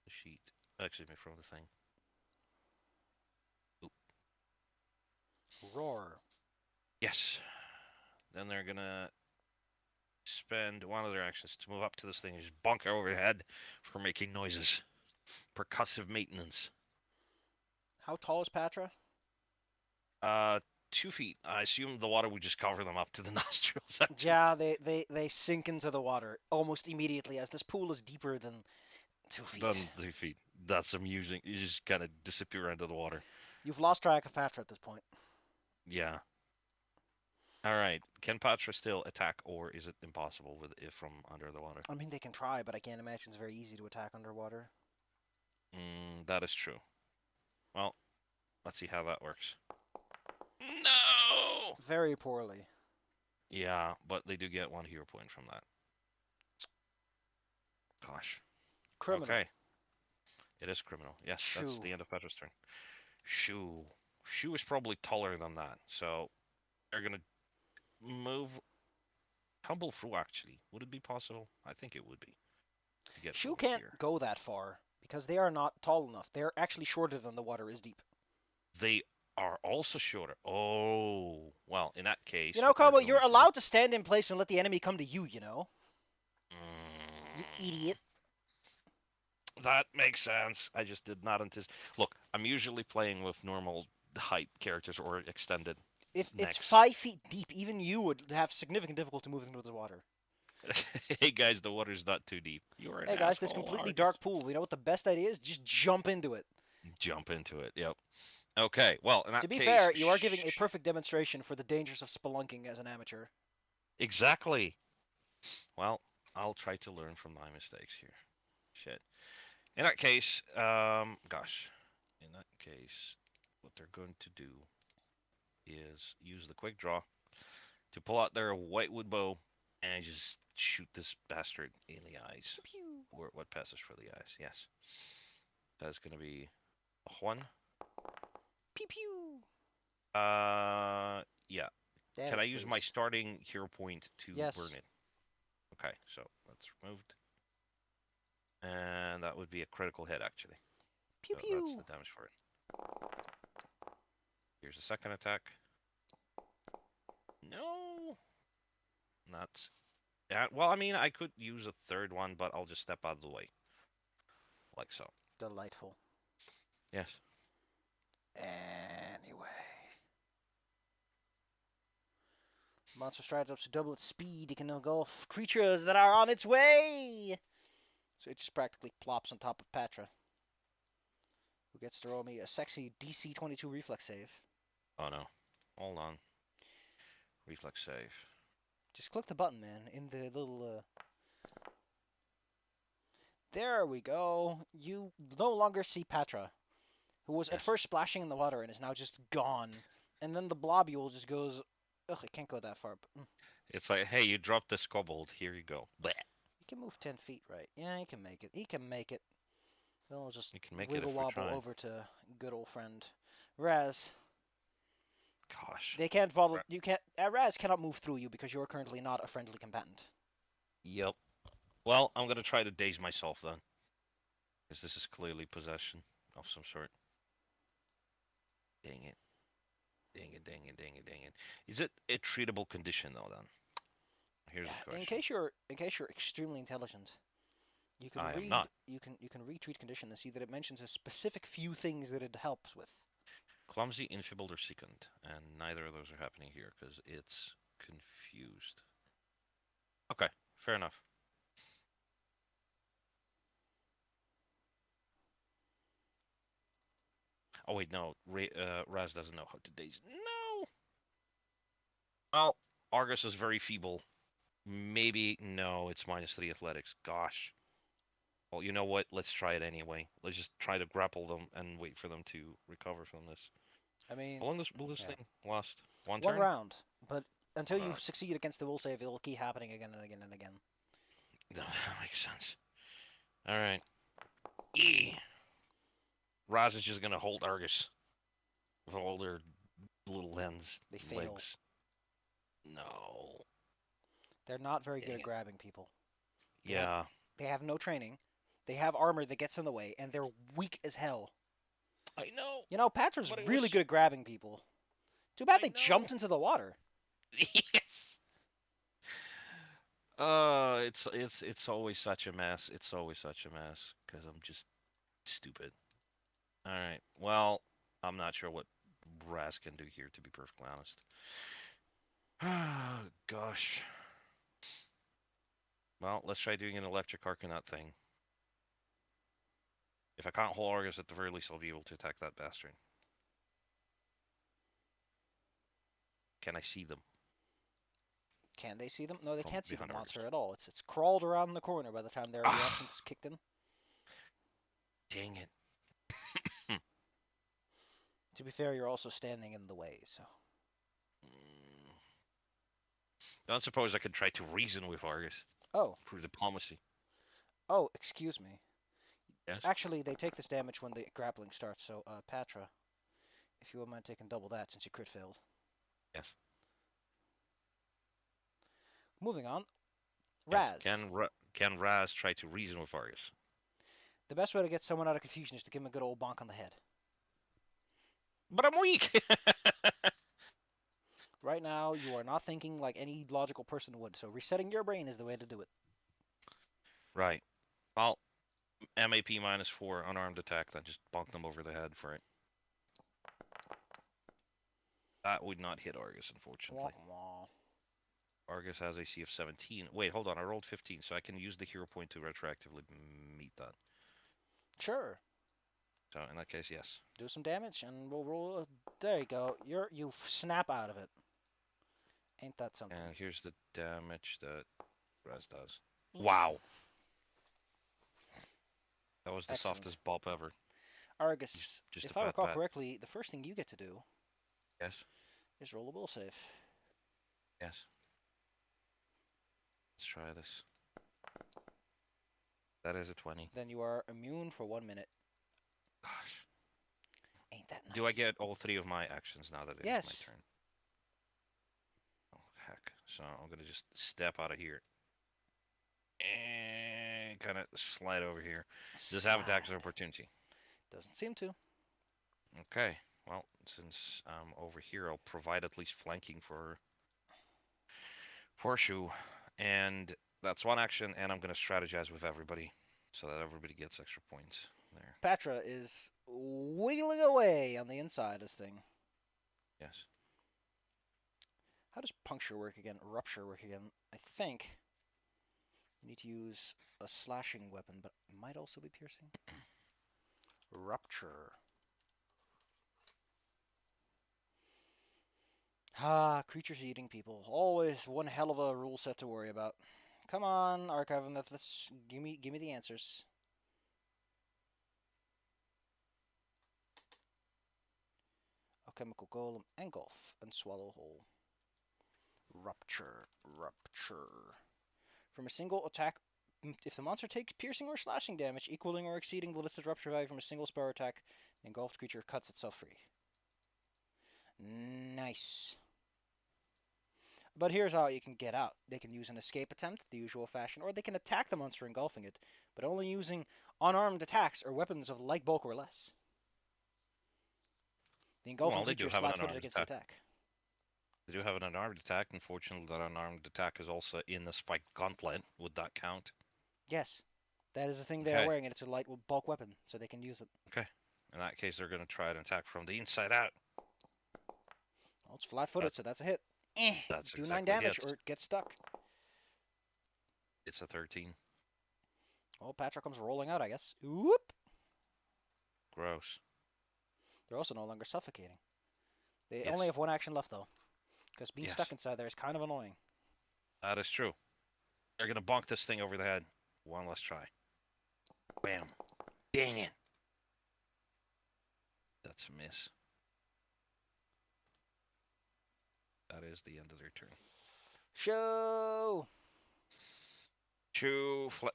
[SPEAKER 1] the sheet. Excuse me, from the thing. Oop.
[SPEAKER 2] Roar.
[SPEAKER 1] Yes. Then they're gonna spend one of their actions to move up to this thing and just bonk it over the head for making noises. Percussive maintenance.
[SPEAKER 2] How tall is Patra?
[SPEAKER 1] Uh, 2 feet. I assume the water would just cover them up to the nostrils, actually.
[SPEAKER 2] Yeah, they sink into the water almost immediately as this pool is deeper than 2 feet.
[SPEAKER 1] Then 3 feet. That's amusing. You just kind of disappear under the water.
[SPEAKER 2] You've lost track of Patra at this point.
[SPEAKER 1] Yeah. All right. Can Patra still attack, or is it impossible with it from under the water?
[SPEAKER 2] I mean, they can try, but I can't imagine it's very easy to attack underwater.
[SPEAKER 1] That is true. Well, let's see how that works. No!
[SPEAKER 2] Very poorly.
[SPEAKER 1] Yeah, but they do get 1 hero point from that. Gosh.
[SPEAKER 2] Criminal.
[SPEAKER 1] Okay. It is criminal. Yes, that's
[SPEAKER 2] Shoo.
[SPEAKER 1] the end of Petra's turn. Shu. Shu is probably taller than that, so they're gonna move, tumble through. Actually, would it be possible? I think it would be to get
[SPEAKER 2] Shu
[SPEAKER 1] over
[SPEAKER 2] can't
[SPEAKER 1] here.
[SPEAKER 2] go that far because they are not tall enough. They're actually shorter than the water is deep.
[SPEAKER 1] They are also shorter. Oh, well, in that
[SPEAKER 2] You
[SPEAKER 1] case,
[SPEAKER 2] know,
[SPEAKER 1] what they're
[SPEAKER 2] Komo, you're
[SPEAKER 1] going to do.
[SPEAKER 2] allowed to stand in place and let the enemy come to you, you know? You
[SPEAKER 1] Mm,
[SPEAKER 2] idiot.
[SPEAKER 1] that makes sense. I just did not anticipate. Look, I'm usually playing with normal height characters or extended
[SPEAKER 2] If it's
[SPEAKER 1] necks.
[SPEAKER 2] 5 feet deep, even you would have significant difficulty moving through the water.
[SPEAKER 1] Hey guys, the water's not too deep. You're an
[SPEAKER 2] Hey guys, this
[SPEAKER 1] asshole,
[SPEAKER 2] completely
[SPEAKER 1] Argus.
[SPEAKER 2] dark pool, you know what the best idea is? Just jump into it.
[SPEAKER 1] Jump into it. Yep. Okay. Well, in
[SPEAKER 2] To
[SPEAKER 1] that
[SPEAKER 2] be
[SPEAKER 1] case,
[SPEAKER 2] fair, you are giving a perfect demonstration for the dangers of spelunking as an amateur.
[SPEAKER 1] exactly. Well, I'll try to learn from my mistakes here. Shit. In that case, gosh, in that case, what they're going to do is use the quick draw to pull out their whitewood bow and just shoot this bastard in the eyes.
[SPEAKER 2] Pew pew.
[SPEAKER 1] Or what passes for the eyes? Yes, that's going to be a one.
[SPEAKER 2] Pew pew.
[SPEAKER 1] Yeah. Can I
[SPEAKER 2] Damage,
[SPEAKER 1] use my
[SPEAKER 2] please.
[SPEAKER 1] starting hero point to burn
[SPEAKER 2] Yes.
[SPEAKER 1] it? Okay, so that's removed. And that would be a critical hit, actually.
[SPEAKER 2] Pew
[SPEAKER 1] So that's the
[SPEAKER 2] pew.
[SPEAKER 1] damage for it. Here's a second attack. No! That's Well, I mean, I could use a third one, but I'll just step out of the way, like so.
[SPEAKER 2] Delightful.
[SPEAKER 1] Yes.
[SPEAKER 2] Anyway. Monster strides up to double its speed. It can engulf creatures that are on its way. So it just practically plops on top of Patra, who gets to roll me a sexy DC 22 reflex save.
[SPEAKER 1] Oh no. Hold on. Reflex save.
[SPEAKER 2] Just click the button, man, in the little. There we go. You no longer see Patra, who was at
[SPEAKER 1] Yes.
[SPEAKER 2] first splashing in the water and is now just gone. And then the blobule just goes. Ugh, it can't go that far. But,
[SPEAKER 1] It's like, hey, you dropped this kobold. Here you go. Bleh.
[SPEAKER 2] he can move 10 feet, right? Yeah, he can make it. He can make it. Then we'll just
[SPEAKER 1] You can make it
[SPEAKER 2] wiggle
[SPEAKER 1] if we
[SPEAKER 2] wobble
[SPEAKER 1] try.
[SPEAKER 2] over to good old friend Raz.
[SPEAKER 1] Gosh.
[SPEAKER 2] They can't follow. You can't. Raz cannot move through you because you are currently not a friendly combatant.
[SPEAKER 1] Yep. Well, I'm gonna try to daze myself then, because this is clearly possession of some sort. Dang it. Dang it, dang it, dang it, dang it. Is it a treatable condition though then? Here's the
[SPEAKER 2] In
[SPEAKER 1] question.
[SPEAKER 2] case you're extremely intelligent, you can
[SPEAKER 1] I am
[SPEAKER 2] read.
[SPEAKER 1] not.
[SPEAKER 2] You can read treat condition and see that it mentions a specific few things that it helps with.
[SPEAKER 1] Clumsy, enfeebled, or sickened. And neither of those are happening here because it's confused. Okay, fair enough. Oh wait, no. Raz doesn't know how to daze. No! Well, Argus is very feeble. Maybe, no, it's -3 athletics. Gosh. Well, you know what? Let's try it anyway. Let's just try to grapple them and wait for them to recover from this.
[SPEAKER 2] I
[SPEAKER 1] How
[SPEAKER 2] mean,
[SPEAKER 1] long will this
[SPEAKER 2] yeah,
[SPEAKER 1] thing last? One
[SPEAKER 2] one
[SPEAKER 1] turn?
[SPEAKER 2] round, but until
[SPEAKER 1] One
[SPEAKER 2] you
[SPEAKER 1] round.
[SPEAKER 2] succeed against the will save, it'll keep happening again and again and again.
[SPEAKER 1] No, that makes sense. All right. E. Raz is just gonna hold Argus with all their little
[SPEAKER 2] They fail.
[SPEAKER 1] legs. No.
[SPEAKER 2] They're not very good
[SPEAKER 1] Dang
[SPEAKER 2] at
[SPEAKER 1] it.
[SPEAKER 2] grabbing people. They have
[SPEAKER 1] Yeah,
[SPEAKER 2] they have no training. They have armor that gets in the way, and they're weak as hell.
[SPEAKER 1] I know,
[SPEAKER 2] You know, Patra's
[SPEAKER 1] but it
[SPEAKER 2] really
[SPEAKER 1] was.
[SPEAKER 2] good at grabbing people. Too bad
[SPEAKER 1] I
[SPEAKER 2] they
[SPEAKER 1] know.
[SPEAKER 2] jumped into the water.
[SPEAKER 1] Yes. It's always such a mess. It's always such a mess because I'm just stupid. All right. Well, I'm not sure what Raz can do here, to be perfectly honest. Gosh. Well, let's try doing an electric Arcanaut thing. If I can't hold Argus, at the very least, I'll be able to attack that bastard. Can I see them
[SPEAKER 2] Can they see them? No, they
[SPEAKER 1] from
[SPEAKER 2] can't see the
[SPEAKER 1] behind Argus?
[SPEAKER 2] monster at all. It's crawled around the corner by the time their
[SPEAKER 1] Ah,
[SPEAKER 2] reactions kicked in.
[SPEAKER 1] dang it.
[SPEAKER 2] To be fair, you're also standing in the way, so.
[SPEAKER 1] Mm. Don't suppose I could try to reason with Argus
[SPEAKER 2] Oh,
[SPEAKER 1] through diplomacy.
[SPEAKER 2] oh, excuse me.
[SPEAKER 1] Yes?
[SPEAKER 2] Actually, they take this damage when the grappling starts, so, Patra, if you wouldn't mind taking double that since you crit failed.
[SPEAKER 1] Yes.
[SPEAKER 2] Moving on.
[SPEAKER 1] Yes.
[SPEAKER 2] Raz.
[SPEAKER 1] Can Raz try to reason with Argus?
[SPEAKER 2] The best way to get someone out of confusion is to give him a good old bonk on the head.
[SPEAKER 1] But I'm weak!
[SPEAKER 2] Right now, you are not thinking like any logical person would, so resetting your brain is the way to do it.
[SPEAKER 1] Right. I'll MAP -4 unarmed attack, then just bonk them over the head for it. That would not hit Argus,
[SPEAKER 2] Wah,
[SPEAKER 1] unfortunately.
[SPEAKER 2] wah.
[SPEAKER 1] Argus has AC of 17. Wait, hold on. I rolled 15, so I can use the hero point to retroactively meet that.
[SPEAKER 2] Sure.
[SPEAKER 1] So in that case, yes.
[SPEAKER 2] Do some damage, and we'll roll. There you go. You snap out of it. Ain't that something?
[SPEAKER 1] And here's the damage that Raz does.
[SPEAKER 2] Eek.
[SPEAKER 1] Wow. That was the
[SPEAKER 2] Excellent.
[SPEAKER 1] softest bop ever.
[SPEAKER 2] Argus,
[SPEAKER 1] Just a
[SPEAKER 2] if I
[SPEAKER 1] pat
[SPEAKER 2] recall
[SPEAKER 1] pat.
[SPEAKER 2] correctly, the first thing you get to do
[SPEAKER 1] Yes.
[SPEAKER 2] is roll a will save.
[SPEAKER 1] Yes. Let's try this. That is a 20.
[SPEAKER 2] Then you are immune for 1 minute.
[SPEAKER 1] Gosh.
[SPEAKER 2] Ain't that
[SPEAKER 1] Do I
[SPEAKER 2] nice?
[SPEAKER 1] get all 3 of my actions now that it is my
[SPEAKER 2] Yes.
[SPEAKER 1] turn? Oh, heck. So I'm going to just step out of here. And kind of slide over here. Does have attack of
[SPEAKER 2] Slide.
[SPEAKER 1] opportunity?
[SPEAKER 2] Doesn't seem to.
[SPEAKER 1] Okay. Well, since I'm over here, I'll provide at least flanking for Horseshoe. And That's one action, and I'm gonna strategize with everybody so that everybody gets extra points. There.
[SPEAKER 2] Patra is wiggling away on the inside of this thing.
[SPEAKER 1] Yes.
[SPEAKER 2] How does puncture work again? Rupture work again? I think you need to use a slashing weapon, but it might also be piercing. Rupture. Ah, creatures eating people. Always one hell of a rule set to worry about. Come on, archiving this. Give me the answers. Alchemical golem, engulf, and swallow whole. Rupture, rupture. From a single attack, if the monster takes piercing or slashing damage equaling or exceeding the listed rupture value from a single spell attack, the engulfed creature cuts itself free. Nice. But here's how you can get out. They can use an escape attempt, the usual fashion, or they can attack the monster engulfing it, but only using unarmed attacks or weapons of like bulk or less. The engulfing
[SPEAKER 1] Well, they
[SPEAKER 2] creature
[SPEAKER 1] do
[SPEAKER 2] is
[SPEAKER 1] have an
[SPEAKER 2] flat-footed
[SPEAKER 1] unarmed
[SPEAKER 2] against the
[SPEAKER 1] attack.
[SPEAKER 2] attack.
[SPEAKER 1] They do have an unarmed attack. Unfortunately, that unarmed attack is also in the spiked gauntlet. Would that count?
[SPEAKER 2] Yes, that is the thing they are
[SPEAKER 1] Okay.
[SPEAKER 2] wearing, and it's a light bulk weapon, so they can use it.
[SPEAKER 1] Okay. In that case, they're going to try and attack from the inside out.
[SPEAKER 2] Well, it's flat-footed,
[SPEAKER 1] That,
[SPEAKER 2] so that's a hit.
[SPEAKER 1] that's
[SPEAKER 2] Do 9
[SPEAKER 1] exactly
[SPEAKER 2] damage,
[SPEAKER 1] hits.
[SPEAKER 2] or it gets stuck.
[SPEAKER 1] It's a 13.
[SPEAKER 2] Well, Patra comes rolling out, I guess. Whoop!
[SPEAKER 1] Gross.
[SPEAKER 2] They're also no longer suffocating. They
[SPEAKER 1] Yes.
[SPEAKER 2] only have one action left, though, because being
[SPEAKER 1] Yes.
[SPEAKER 2] stuck inside there is kind of annoying.
[SPEAKER 1] That is true. They're going to bonk this thing over the head. One last try. Bam. Dang it. That's a miss. That is the end of their turn.
[SPEAKER 2] Show!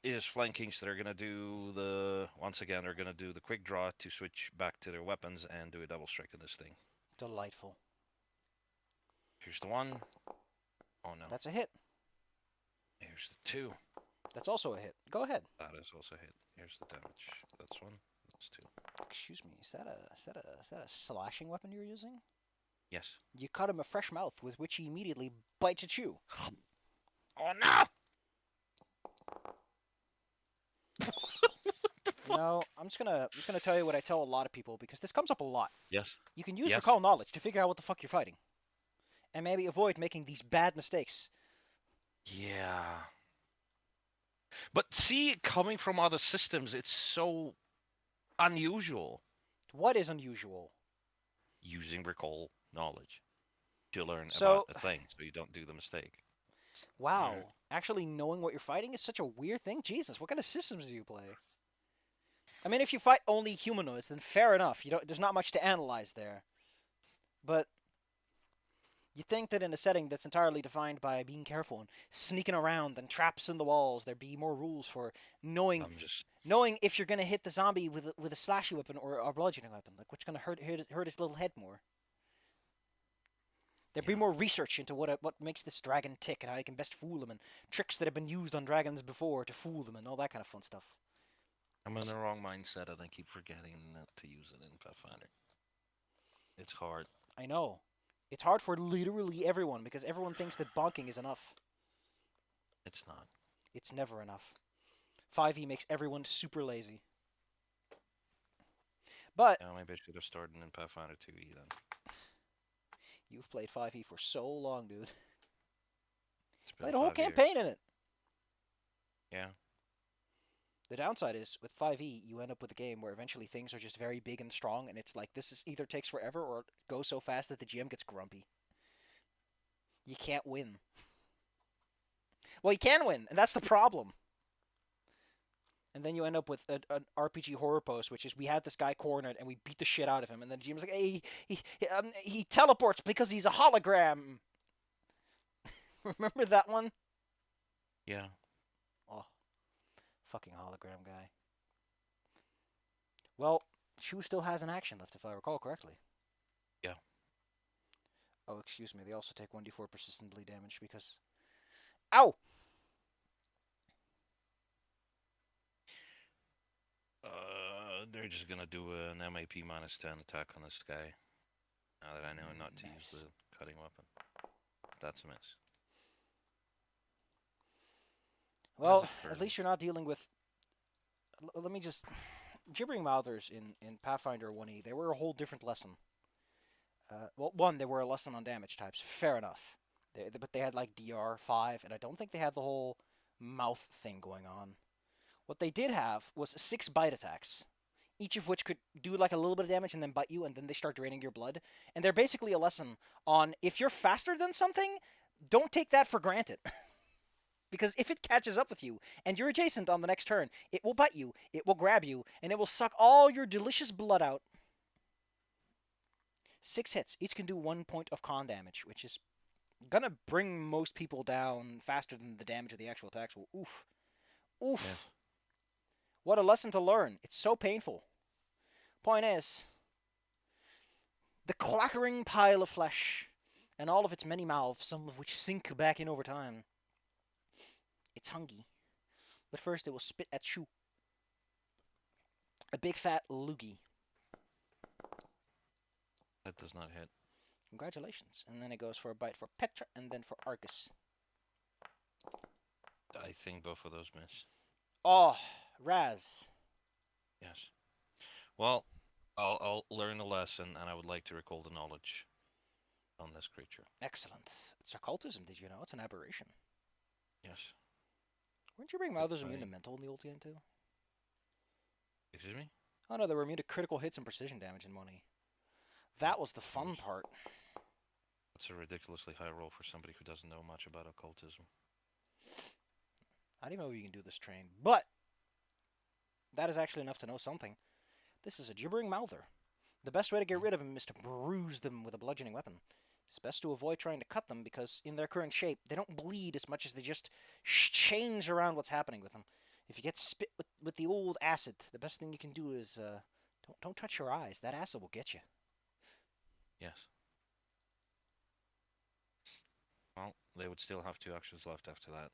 [SPEAKER 1] Is flanking, so they're gonna do once again. They're gonna do the quick draw to switch back to their weapons and do a double strike on this thing.
[SPEAKER 2] Delightful.
[SPEAKER 1] Here's the one. Oh no.
[SPEAKER 2] That's a hit.
[SPEAKER 1] Here's the two.
[SPEAKER 2] That's also a hit. Go ahead.
[SPEAKER 1] That is also a hit. Here's the damage. That's one. That's two.
[SPEAKER 2] Excuse me. Is that a slashing weapon you're using?
[SPEAKER 1] Yes.
[SPEAKER 2] You cut him a fresh mouth with which he immediately bites at you.
[SPEAKER 1] Oh no!
[SPEAKER 2] I'm just gonna tell you what I tell a lot of people because this comes up a lot.
[SPEAKER 1] Yes.
[SPEAKER 2] You can use
[SPEAKER 1] Yes.
[SPEAKER 2] recall knowledge to figure out what the fuck you're fighting, and maybe avoid making these bad mistakes.
[SPEAKER 1] Yeah. But see, coming from other systems, it's so unusual.
[SPEAKER 2] What is unusual?
[SPEAKER 1] Using recall knowledge to learn
[SPEAKER 2] So,
[SPEAKER 1] about a thing, so you don't do the mistake.
[SPEAKER 2] wow, actually knowing what you're fighting is such a weird thing. Jesus, what kind of systems do you play? I mean, if you fight only humanoids, then fair enough. There's not much to analyze there. But you think that in a setting that's entirely defined by being careful and sneaking around and traps in the walls, there'd be more rules for knowing if you're gonna hit the zombie with a slashy weapon or a bludgeoning weapon, like what's gonna hurt his little head more. There'd be more research into what makes this dragon tick and how you can best fool them, and tricks that have been used on dragons before to fool them, and all that kind of fun stuff.
[SPEAKER 1] I'm in the wrong mindset and I keep forgetting to use it in Pathfinder. It's hard.
[SPEAKER 2] I know. It's hard for literally everyone because everyone thinks that bonking is enough.
[SPEAKER 1] It's not.
[SPEAKER 2] It's never enough. 5e makes everyone super lazy. But
[SPEAKER 1] Yeah, maybe I should have started in Pathfinder 2e then.
[SPEAKER 2] you've played 5e for so long, dude.
[SPEAKER 1] It's been
[SPEAKER 2] Played a whole
[SPEAKER 1] 5 years.
[SPEAKER 2] campaign in it.
[SPEAKER 1] Yeah.
[SPEAKER 2] The downside is with 5e, you end up with a game where eventually things are just very big and strong, and it's like this is either takes forever or it goes so fast that the GM gets grumpy. You can't win. Well, you can win, and that's the problem. And then you end up with an RPG horror post, which is we had this guy cornered and we beat the shit out of him, and then the GM's like, hey, he teleports because he's a hologram. Remember that one?
[SPEAKER 1] Yeah.
[SPEAKER 2] Oh, fucking hologram guy. Well, Shu still has an action left, if I recall correctly.
[SPEAKER 1] Yeah.
[SPEAKER 2] Oh, excuse me. They also take 1d4 persistent bleed damage because... Ow!
[SPEAKER 1] They're just gonna do an MAP minus 10 attack on this guy. Now that I know not to use the cutting weapon. That's a miss. What has
[SPEAKER 2] Well, at
[SPEAKER 1] occurred?
[SPEAKER 2] least you're not dealing with. Let me just. Gibbering Mouthers in Pathfinder 1e, they were a whole different lesson. Well, one, they were a lesson on damage types. Fair enough. But they had like DR5, and I don't think they had the whole mouth thing going on. What they did have was 6 bite attacks, each of which could do like a little bit of damage and then bite you, and then they start draining your blood. And they're basically a lesson on if you're faster than something, don't take that for granted. Because if it catches up with you and you're adjacent on the next turn, it will bite you, it will grab you, and it will suck all your delicious blood out. 6 hits. Each can do 1 point of con damage, which is gonna bring most people down faster than the damage of the actual attacks will. Oof.
[SPEAKER 1] Yes.
[SPEAKER 2] Oof. What a lesson to learn. It's so painful. Point is, the clackering pile of flesh and all of its many mouths, some of which sink back in over time. It's hungry. But first it will spit at you. A big fat loogie.
[SPEAKER 1] That does not hit.
[SPEAKER 2] Congratulations. And then it goes for a bite for Petra and then for Argus.
[SPEAKER 1] I think both of those miss.
[SPEAKER 2] Oh, Raz.
[SPEAKER 1] Yes. Well, I'll learn a lesson, and I would like to recall the knowledge on this creature.
[SPEAKER 2] Excellent. It's occultism, did you know? It's an aberration.
[SPEAKER 1] Yes.
[SPEAKER 2] Weren't you bring
[SPEAKER 1] Good
[SPEAKER 2] Mouthers immune to
[SPEAKER 1] play.
[SPEAKER 2] mental in the old game too?
[SPEAKER 1] Excuse me?
[SPEAKER 2] Oh no, they were immune to critical hits and precision damage in money. That was the fun part.
[SPEAKER 1] That's a ridiculously high roll for somebody who doesn't know much about occultism.
[SPEAKER 2] I don't even know if you can do this train, but that is actually enough to know something. This is a gibbering mouther. The best way to get rid of him is to bruise them with a bludgeoning weapon. It's best to avoid trying to cut them because in their current shape, they don't bleed as much as they just change around what's happening with them. If you get spit with the old acid, the best thing you can do is don't touch your eyes. That acid will get you.
[SPEAKER 1] Yes. Well, they would still have 2 actions left after that.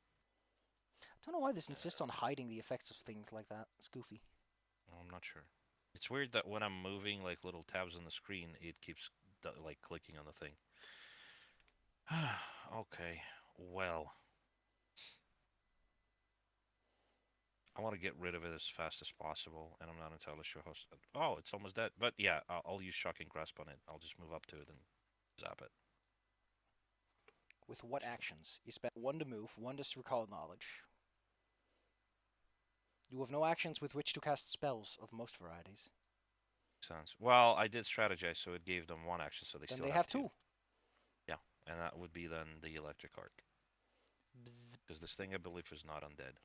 [SPEAKER 2] I don't know why this insists on hiding the effects of things like that. It's goofy.
[SPEAKER 1] I'm not sure. It's weird that when I'm moving like little tabs on the screen, it keeps like clicking on the thing. Okay. Well, I want to get rid of it as fast as possible, and I'm not entirely sure how. Oh, it's almost dead. But yeah, I'll use shocking grasp on it. I'll just move up to it and zap it.
[SPEAKER 2] With what actions? You spend 1 to move, 1 to recall knowledge. You have no actions with which to cast spells of most varieties.
[SPEAKER 1] Sounds well. I did strategize, so it gave them 1 action, so they
[SPEAKER 2] Then
[SPEAKER 1] still
[SPEAKER 2] they
[SPEAKER 1] have
[SPEAKER 2] have
[SPEAKER 1] two.
[SPEAKER 2] 2.
[SPEAKER 1] Yeah, and that would be then the electric arc,
[SPEAKER 2] Bzz.
[SPEAKER 1] because this thing I believe is not undead.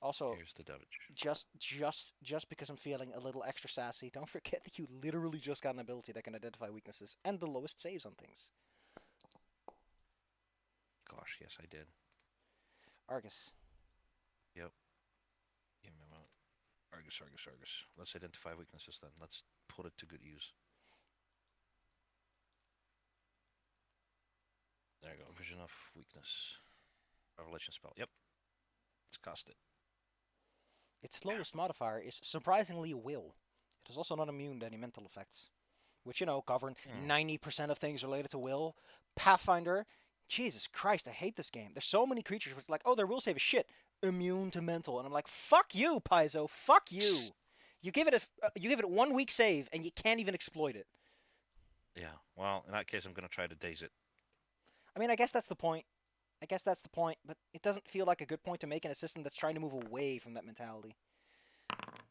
[SPEAKER 2] Also,
[SPEAKER 1] Here's the damage.
[SPEAKER 2] just because I'm feeling a little extra sassy, don't forget that you literally just got an ability that can identify weaknesses and the lowest saves on things.
[SPEAKER 1] Gosh, yes, I did.
[SPEAKER 2] Argus.
[SPEAKER 1] Yep. Give me a moment. Argus, Argus, Argus. Let's identify weaknesses then. Let's put it to good use. There you go. Vision of weakness. Revelation spell. Yep. Let's cast it.
[SPEAKER 2] Its lowest modifier is surprisingly will. It is also not immune to any mental effects, which, govern 90% of things related to will. Pathfinder, Jesus Christ, I hate this game. There's so many creatures where it's like, oh, their will save is shit. Immune to mental. And I'm like, fuck you, Paizo. Fuck you. You give it 1 week save, and you can't even exploit it.
[SPEAKER 1] Yeah. Well, in that case, I'm gonna try to daze it.
[SPEAKER 2] I mean, I guess that's the point. But it doesn't feel like a good point to make in a system that's trying to move away from that mentality.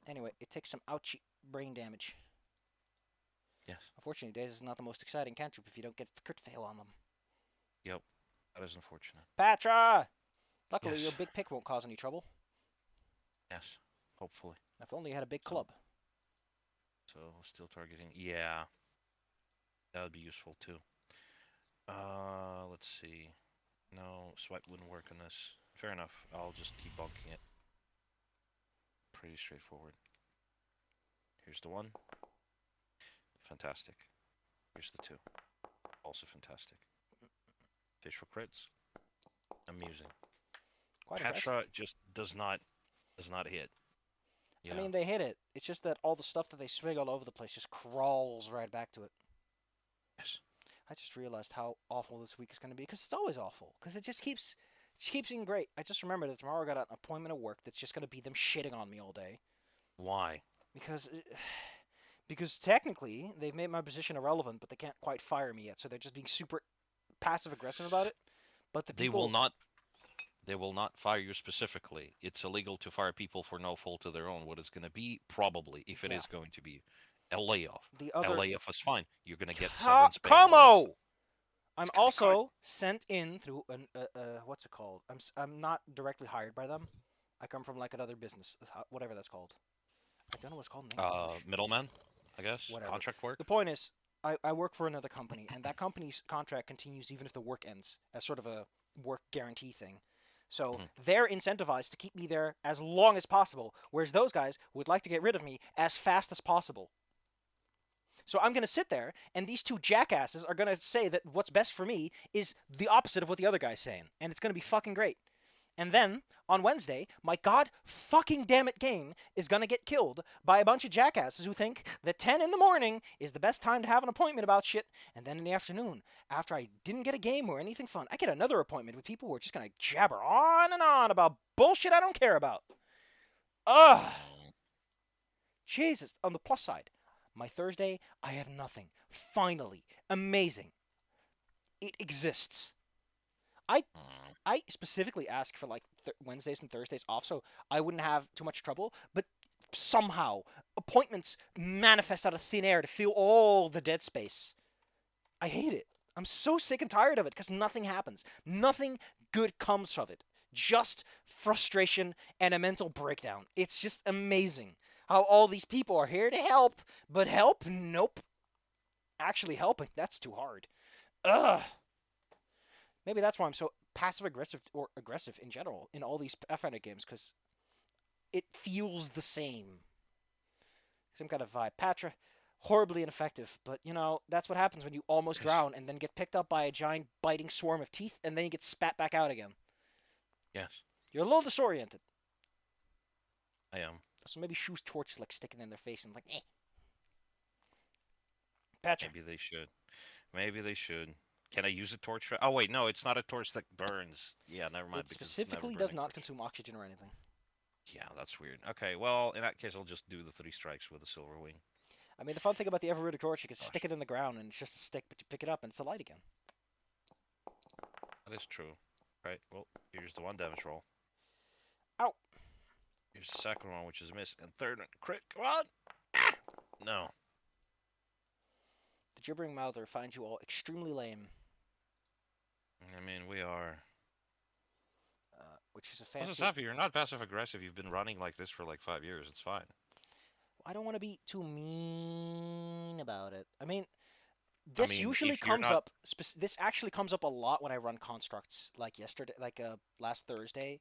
[SPEAKER 2] Anyway, it takes some ouchie brain damage.
[SPEAKER 1] Yes.
[SPEAKER 2] Unfortunately, Daze is not the most exciting cantrip if you don't get the crit fail on them.
[SPEAKER 1] Yep. That is unfortunate.
[SPEAKER 2] Patra! Luckily,
[SPEAKER 1] Yes.
[SPEAKER 2] your big pick won't cause any trouble.
[SPEAKER 1] Yes. Hopefully.
[SPEAKER 2] If only you had a big club.
[SPEAKER 1] So still targeting. Yeah. That would be useful too. Let's see. No, swipe wouldn't work on this. Fair enough. I'll just keep bonking it. Pretty straightforward. Here's the 1. Fantastic. Here's the 2. Also fantastic. Fish for crits. Amusing.
[SPEAKER 2] Quite
[SPEAKER 1] Petra
[SPEAKER 2] aggressive.
[SPEAKER 1] just does not hit.
[SPEAKER 2] I
[SPEAKER 1] Yeah.
[SPEAKER 2] mean, they hit it. It's just that all the stuff that they swing all over the place just crawls right back to it.
[SPEAKER 1] Yes.
[SPEAKER 2] I just realized how awful this week is going to be because it's always awful. Because it just keeps She keeps being great. I just remember that tomorrow I got an appointment at work that's just gonna be them shitting on me all day
[SPEAKER 1] Why?
[SPEAKER 2] because because technically they've made my position irrelevant, but they can't quite fire me yet, so they're just being super passive aggressive about it. But the
[SPEAKER 1] They will
[SPEAKER 2] people,
[SPEAKER 1] not. They will not fire you specifically. It's illegal to fire people for no fault of their own. What it's going to be, probably, if it
[SPEAKER 2] yeah,
[SPEAKER 1] is going to be, a layoff.
[SPEAKER 2] the
[SPEAKER 1] A
[SPEAKER 2] other
[SPEAKER 1] layoff is fine. You're going to get severance pay and all that stuff.
[SPEAKER 2] Komo.
[SPEAKER 1] It's
[SPEAKER 2] I'm
[SPEAKER 1] going to be good.
[SPEAKER 2] also sent in through an what's it called? I'm not directly hired by them. I come from like another business, whatever that's called. I don't know what's called in English.
[SPEAKER 1] Middleman, I guess.
[SPEAKER 2] Whatever.
[SPEAKER 1] Contract work.
[SPEAKER 2] The point is, I work for another company, and that company's contract continues even if the work ends, as sort of a work guarantee thing. So
[SPEAKER 1] Hmm.
[SPEAKER 2] they're incentivized to keep me there as long as possible, whereas those guys would like to get rid of me as fast as possible. So I'm going to sit there, and these two jackasses are going to say that what's best for me is the opposite of what the other guy's saying, and it's going to be fucking great. And then on Wednesday, my god fucking damn it game is gonna get killed by a bunch of jackasses who think that 10 in the morning is the best time to have an appointment about shit. And then in the afternoon, after I didn't get a game or anything fun, I get another appointment with people who are just gonna jabber on and on about bullshit I don't care about. Ugh.
[SPEAKER 1] Mm,
[SPEAKER 2] Jesus. On the plus side, my Thursday, I have nothing. Finally. Amazing. It exists. I
[SPEAKER 1] mm,
[SPEAKER 2] I specifically asked for like Wednesdays and Thursdays off so I wouldn't have too much trouble, but somehow appointments manifest out of thin air to fill all the dead space. I hate it. I'm so sick and tired of it because nothing happens. Nothing good comes of it. Just frustration and a mental breakdown. It's just amazing how all these people are here to help, but help? Nope. Actually helping, that's too hard. Ugh. Maybe that's why I'm so passive aggressive or aggressive in general in all these Pathfinder games because it feels the same. Some kind of vibe. Patra, horribly ineffective, but you know, that's what happens when you almost
[SPEAKER 1] yes.
[SPEAKER 2] drown and then get picked up by a giant biting swarm of teeth and then you get spat back out again.
[SPEAKER 1] Yes.
[SPEAKER 2] You're a little disoriented.
[SPEAKER 1] I am.
[SPEAKER 2] So maybe shoot torches like sticking in their face and like, eh. Patra.
[SPEAKER 1] Maybe they should. Maybe they should. Can I use a torch for? Oh wait, no, it's not a torch that burns. Yeah, never mind
[SPEAKER 2] It
[SPEAKER 1] because it's never
[SPEAKER 2] specifically does
[SPEAKER 1] burning
[SPEAKER 2] not
[SPEAKER 1] torch.
[SPEAKER 2] consume oxygen or anything.
[SPEAKER 1] Yeah, that's weird. Okay, well, in that case, I'll just do the three strikes with a silver wing.
[SPEAKER 2] I mean, the fun thing about the Everrooted torch, you can stick
[SPEAKER 1] Gosh,
[SPEAKER 2] it in the ground and it's just a stick, but you pick it up and it's a light again.
[SPEAKER 1] that is true. Right. Well, here's the one damage roll.
[SPEAKER 2] Ow.
[SPEAKER 1] Here's the second one, which is a miss, and third one, crit. Come on. No.
[SPEAKER 2] The gibbering mouther finds you all extremely lame,
[SPEAKER 1] I mean, we are.
[SPEAKER 2] which is a
[SPEAKER 1] Plus, it's
[SPEAKER 2] fancy.
[SPEAKER 1] happy. You're not passive aggressive. You've been running like this for like 5 years. It's fine.
[SPEAKER 2] I don't want to be too mean about it. I mean,
[SPEAKER 1] I
[SPEAKER 2] this
[SPEAKER 1] mean,
[SPEAKER 2] usually
[SPEAKER 1] if you're
[SPEAKER 2] comes
[SPEAKER 1] not.
[SPEAKER 2] up. This actually comes up a lot when I run constructs. Like yesterday, like last Thursday,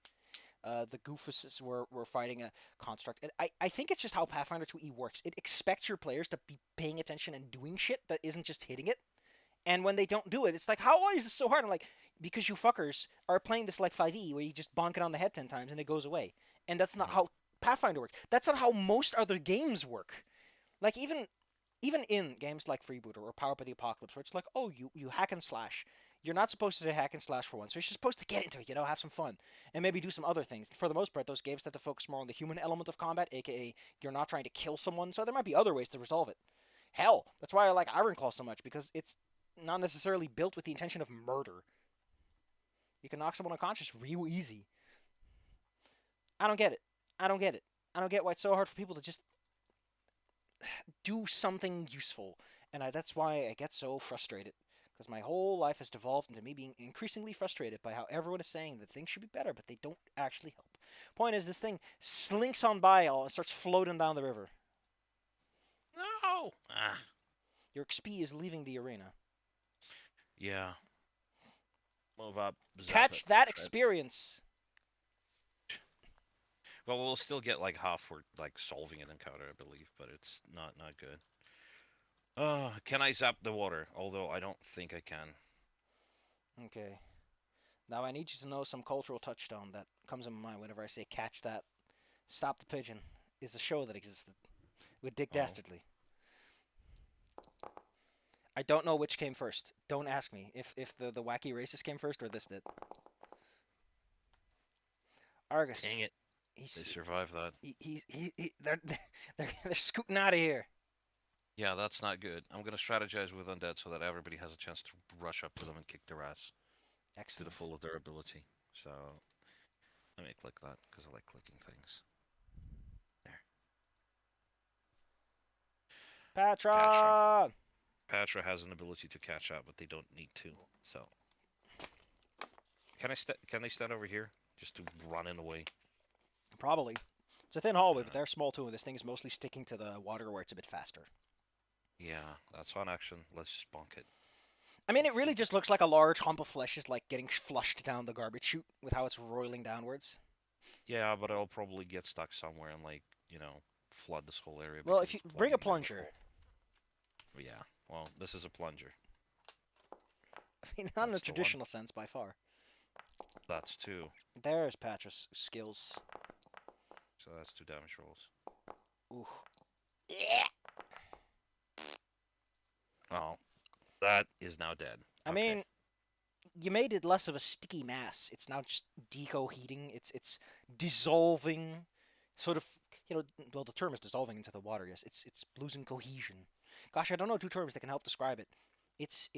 [SPEAKER 2] the Goofuses were fighting a construct. And I think it's just how Pathfinder 2e works. It expects your players to be paying attention and doing shit that isn't just hitting it. And when they don't do it, it's like, how is this so hard? I'm like, because you fuckers are playing this like 5e, where you just bonk it on the head 10 times and it goes away. And that's not
[SPEAKER 1] Mhm.
[SPEAKER 2] how Pathfinder works. That's not how most other games work. Like, even in games like Freebooter or Power Up the Apocalypse, where it's like, oh, you hack and slash. You're not supposed to say hack and slash for once. So you're just supposed to get into it, have some fun, and maybe do some other things. For the most part, those games tend to focus more on the human element of combat, aka you're not trying to kill someone. So there might be other ways to resolve it. Hell, that's why I like Ironclaw so much because it's not necessarily built with the intention of murder. You can knock someone unconscious real easy. I don't get it. I don't get it. I don't get why it's so hard for people to just do something useful. And that's why I get so frustrated. Because my whole life has devolved into me being increasingly frustrated by how everyone is saying that things should be better, but they don't actually help. Point is, this thing slinks on by all and starts floating down the river.
[SPEAKER 1] No. Ah.
[SPEAKER 2] Your XP is leaving the arena.
[SPEAKER 1] Yeah. Move up. Zap it.
[SPEAKER 2] Catch that
[SPEAKER 1] Shred.
[SPEAKER 2] experience.
[SPEAKER 1] Well, we'll still get like half for like solving an encounter, I believe, but it's not good. Can I zap the water? Although I don't think I can.
[SPEAKER 2] Okay. Now I need you to know some cultural touchstone that comes in my mind whenever I say catch that. Stop the Pigeon is a show that existed with Dick
[SPEAKER 1] Oh.
[SPEAKER 2] Dastardly. I don't know which came first. Don't ask me if the wacky racist came first or this did. Argus.
[SPEAKER 1] Dang it. They
[SPEAKER 2] He's
[SPEAKER 1] survived that.
[SPEAKER 2] they're they're scooting out of here.
[SPEAKER 1] Yeah, that's not good. I'm gonna strategize with undead so that everybody has a chance to rush up to them and kick their ass to the
[SPEAKER 2] Excellent.
[SPEAKER 1] full of their ability. So let me click that because I like clicking things. There. Patra.
[SPEAKER 2] Patra.
[SPEAKER 1] Patra has an ability to catch up, but they don't need to. So can they stand over here just to run in the way?
[SPEAKER 2] Probably. It's a thin hallway, but
[SPEAKER 1] Uh,
[SPEAKER 2] they're small too, and this thing is mostly sticking to the water where it's a bit faster.
[SPEAKER 1] yeah, that's on action. Let's just bonk it.
[SPEAKER 2] I mean, it really just looks like a large hump of flesh is like getting flushed down the garbage chute with how it's roiling downwards.
[SPEAKER 1] Yeah, but it'll probably get stuck somewhere and flood this whole area
[SPEAKER 2] Well,
[SPEAKER 1] because
[SPEAKER 2] if you
[SPEAKER 1] it's
[SPEAKER 2] bring a
[SPEAKER 1] plunging down the
[SPEAKER 2] plunger,
[SPEAKER 1] hole. But yeah, well, this is a plunger.
[SPEAKER 2] I mean, not in the
[SPEAKER 1] That's the one.
[SPEAKER 2] traditional sense by far.
[SPEAKER 1] That's two.
[SPEAKER 2] There's Patra's skills.
[SPEAKER 1] So that's 2 damage rolls.
[SPEAKER 2] Ooh. Yeah.
[SPEAKER 1] Oh, that is now dead.
[SPEAKER 2] I
[SPEAKER 1] Okay.
[SPEAKER 2] mean, you made it less of a sticky mass. It's now just decoheating. It's dissolving, sort of. Well, the term is dissolving into the water. Yes, it's losing cohesion. Gosh, I don't know two terms that can help describe it. It's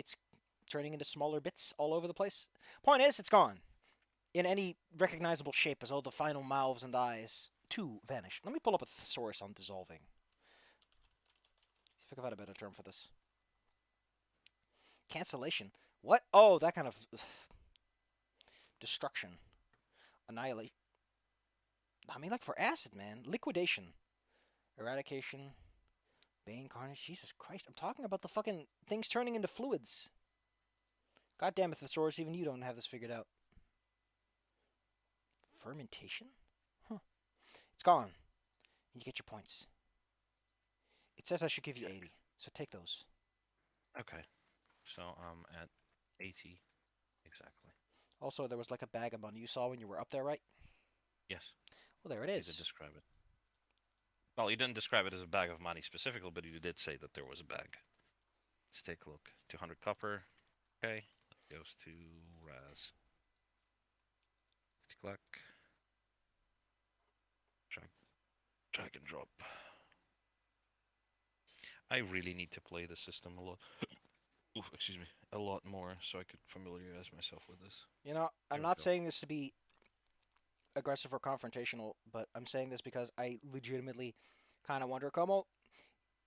[SPEAKER 2] turning into smaller bits all over the place. Point is, it's gone in any recognizable shape as all the final mouths and eyes too vanish. Let me pull up a thesaurus on dissolving. See if I can find a better term for this. Cancellation. What? Oh, that kind of destruction, annihilate. I mean, like for acid, man. Liquidation, eradication, bane, carnage. Jesus Christ! I'm talking about the fucking things turning into fluids. God damn it, thesaurus! Even you don't have this figured out. Fermentation? Huh. It's gone. You get your points. It says I should give you 80, so take those.
[SPEAKER 1] Okay. So I'm at 80 exactly.
[SPEAKER 2] Also, there was like a bag of money you saw when you were up there, right?
[SPEAKER 1] Yes,
[SPEAKER 2] Well, there it
[SPEAKER 1] he did
[SPEAKER 2] is.
[SPEAKER 1] describe it. Well, he didn't describe it as a bag of money specifically, but he did say that there was a bag. Let's take a look. 200 copper. Okay. That goes to Raz. Click. Drag, drag and drop. I really need to play the system a lot. Ooh, excuse me, a lot more so I could familiarize myself with this.
[SPEAKER 2] I'm
[SPEAKER 1] There we
[SPEAKER 2] not
[SPEAKER 1] go.
[SPEAKER 2] saying this to be aggressive or confrontational, but I'm saying this because I legitimately kind of wonder, Komo,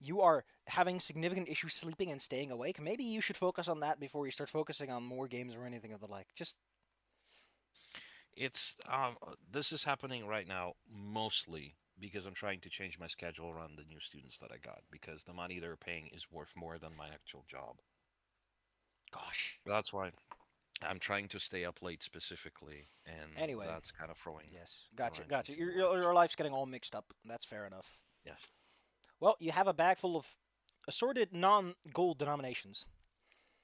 [SPEAKER 2] you are having significant issues sleeping and staying awake. Maybe you should focus on that before you start focusing on more games or anything of the like. Just
[SPEAKER 1] It's this is happening right now mostly because I'm trying to change my schedule around the new students that I got because the money they're paying is worth more than my actual job.
[SPEAKER 2] gosh.
[SPEAKER 1] That's why I'm trying to stay up late specifically, and
[SPEAKER 2] Anyway,
[SPEAKER 1] that's kind of throwing
[SPEAKER 2] yes,
[SPEAKER 1] a
[SPEAKER 2] gotcha,
[SPEAKER 1] wrench
[SPEAKER 2] gotcha.
[SPEAKER 1] into the
[SPEAKER 2] Your
[SPEAKER 1] works.
[SPEAKER 2] life's getting all mixed up. That's fair enough.
[SPEAKER 1] Yes.
[SPEAKER 2] Well, you have a bag full of assorted non-gold denominations.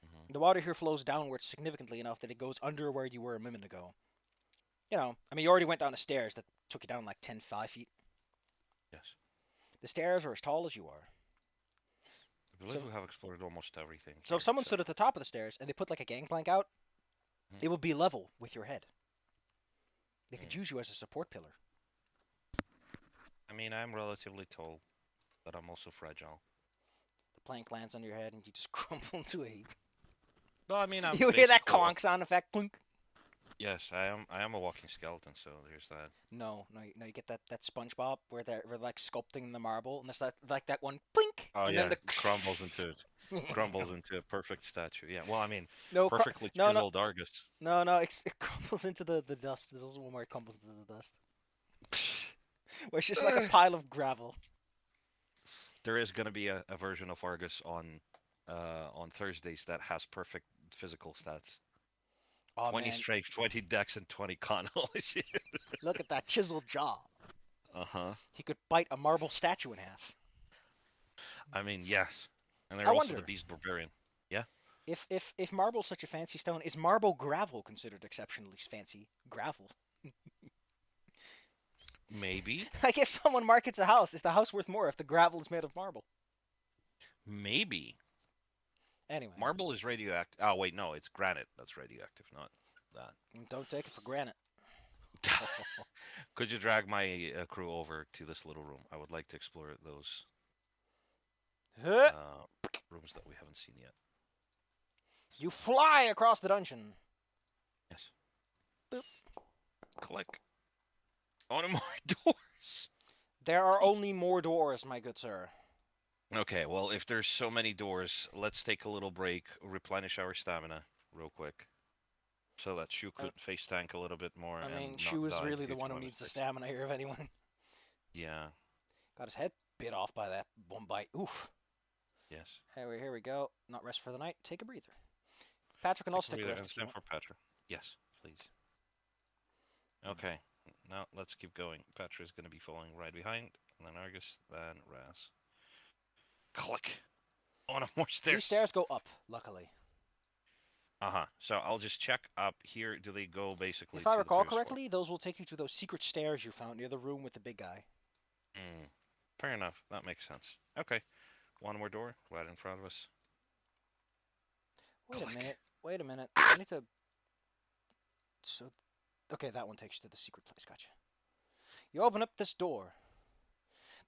[SPEAKER 1] Hmm.
[SPEAKER 2] The water here flows downwards significantly enough that it goes under where you were a minute ago. I mean, you already went down the stairs that took you down like 5 feet.
[SPEAKER 1] Yes.
[SPEAKER 2] The stairs are as tall as you are.
[SPEAKER 1] I believe
[SPEAKER 2] So,
[SPEAKER 1] we have explored almost everything
[SPEAKER 2] so if
[SPEAKER 1] here.
[SPEAKER 2] someone
[SPEAKER 1] So.
[SPEAKER 2] stood at the top of the stairs and they put like a gangplank out,
[SPEAKER 1] Mm,
[SPEAKER 2] it would be level with your head. They could
[SPEAKER 1] mm.
[SPEAKER 2] use you as a support pillar.
[SPEAKER 1] I mean, I'm relatively tall, but I'm also fragile.
[SPEAKER 2] The plank lands on your head and you just crumble into a heap.
[SPEAKER 1] Well, I mean, I'm
[SPEAKER 2] You hear that
[SPEAKER 1] basically
[SPEAKER 2] conk sound effect? Clunk.
[SPEAKER 1] yes, I am. I am a walking skeleton, so there's that.
[SPEAKER 2] No, no, no. You get that SpongeBob where they're like sculpting the marble, and there's that like that one blink,
[SPEAKER 1] Oh
[SPEAKER 2] and then
[SPEAKER 1] yeah,
[SPEAKER 2] the
[SPEAKER 1] crumbles into it. Crumbles into a perfect statue. Yeah. Well, I mean,
[SPEAKER 2] no,
[SPEAKER 1] perfectly
[SPEAKER 2] no, no,
[SPEAKER 1] chiseled Argus.
[SPEAKER 2] no, no. It crumbles into the dust. There's also one where it crumbles into the dust, where it's just like a pile of gravel.
[SPEAKER 1] There is gonna be a version of Argus on Thursdays that has perfect physical stats.
[SPEAKER 2] Oh
[SPEAKER 1] 20
[SPEAKER 2] man,
[SPEAKER 1] strength, 20 dex, and 20 con. Holy shit.
[SPEAKER 2] look at that chiseled jaw.
[SPEAKER 1] Uh huh.
[SPEAKER 2] He could bite a marble statue in half.
[SPEAKER 1] I mean, yes. And
[SPEAKER 2] I
[SPEAKER 1] they're also the
[SPEAKER 2] wonder
[SPEAKER 1] Beast Barbarian. Yeah.
[SPEAKER 2] if marble's such a fancy stone, is marble gravel considered exceptionally fancy gravel?
[SPEAKER 1] Maybe.
[SPEAKER 2] Like if someone markets a house, is the house worth more if the gravel is made of marble?
[SPEAKER 1] Maybe.
[SPEAKER 2] Anyway,
[SPEAKER 1] Marble is radioactive. Oh wait, no, it's granite that's radioactive, not that.
[SPEAKER 2] don't take it for granted.
[SPEAKER 1] Could you drag my crew over to this little room? I would like to explore those
[SPEAKER 2] Huh.
[SPEAKER 1] uh, rooms that we haven't seen yet.
[SPEAKER 2] You fly across the dungeon.
[SPEAKER 1] Yes.
[SPEAKER 2] Boop.
[SPEAKER 1] Click. I want more doors.
[SPEAKER 2] There are
[SPEAKER 1] Please.
[SPEAKER 2] only more doors, my good sir.
[SPEAKER 1] Okay, well, if there's so many doors, let's take a little break, replenish our stamina real quick, so that Shu
[SPEAKER 2] I,
[SPEAKER 1] could face tank a little bit more
[SPEAKER 2] I mean,
[SPEAKER 1] and not
[SPEAKER 2] Shu is
[SPEAKER 1] die
[SPEAKER 2] really the
[SPEAKER 1] due to
[SPEAKER 2] one who
[SPEAKER 1] my
[SPEAKER 2] needs the
[SPEAKER 1] mistakes.
[SPEAKER 2] stamina here, of anyone.
[SPEAKER 1] Yeah,
[SPEAKER 2] Got his head bit off by that one bite. Oof.
[SPEAKER 1] yes.
[SPEAKER 2] Here we go. Not rest for the night. Take a breather. Patrick and I'll
[SPEAKER 1] Take a
[SPEAKER 2] stick
[SPEAKER 1] breather
[SPEAKER 2] rest
[SPEAKER 1] and
[SPEAKER 2] if you
[SPEAKER 1] stand
[SPEAKER 2] want.
[SPEAKER 1] for Petra. Yes, please. Okay, now let's keep going. Petra's gonna be following right behind, and then Argus, then Raz. Click. I want more
[SPEAKER 2] These
[SPEAKER 1] stairs.
[SPEAKER 2] stairs go up, luckily.
[SPEAKER 1] Uh-huh. So I'll just check up here. Do they go basically
[SPEAKER 2] If I
[SPEAKER 1] to the
[SPEAKER 2] recall
[SPEAKER 1] previous floor?
[SPEAKER 2] correctly, those will take you to those secret stairs you found near the room with the big guy.
[SPEAKER 1] Mm, fair enough. That makes sense. Okay. One more door right in front of us.
[SPEAKER 2] Wait a
[SPEAKER 1] Click.
[SPEAKER 2] minute. Wait a minute. I
[SPEAKER 1] Ah!
[SPEAKER 2] need to. So, okay, that one takes you to the secret place. Gotcha. You open up this door.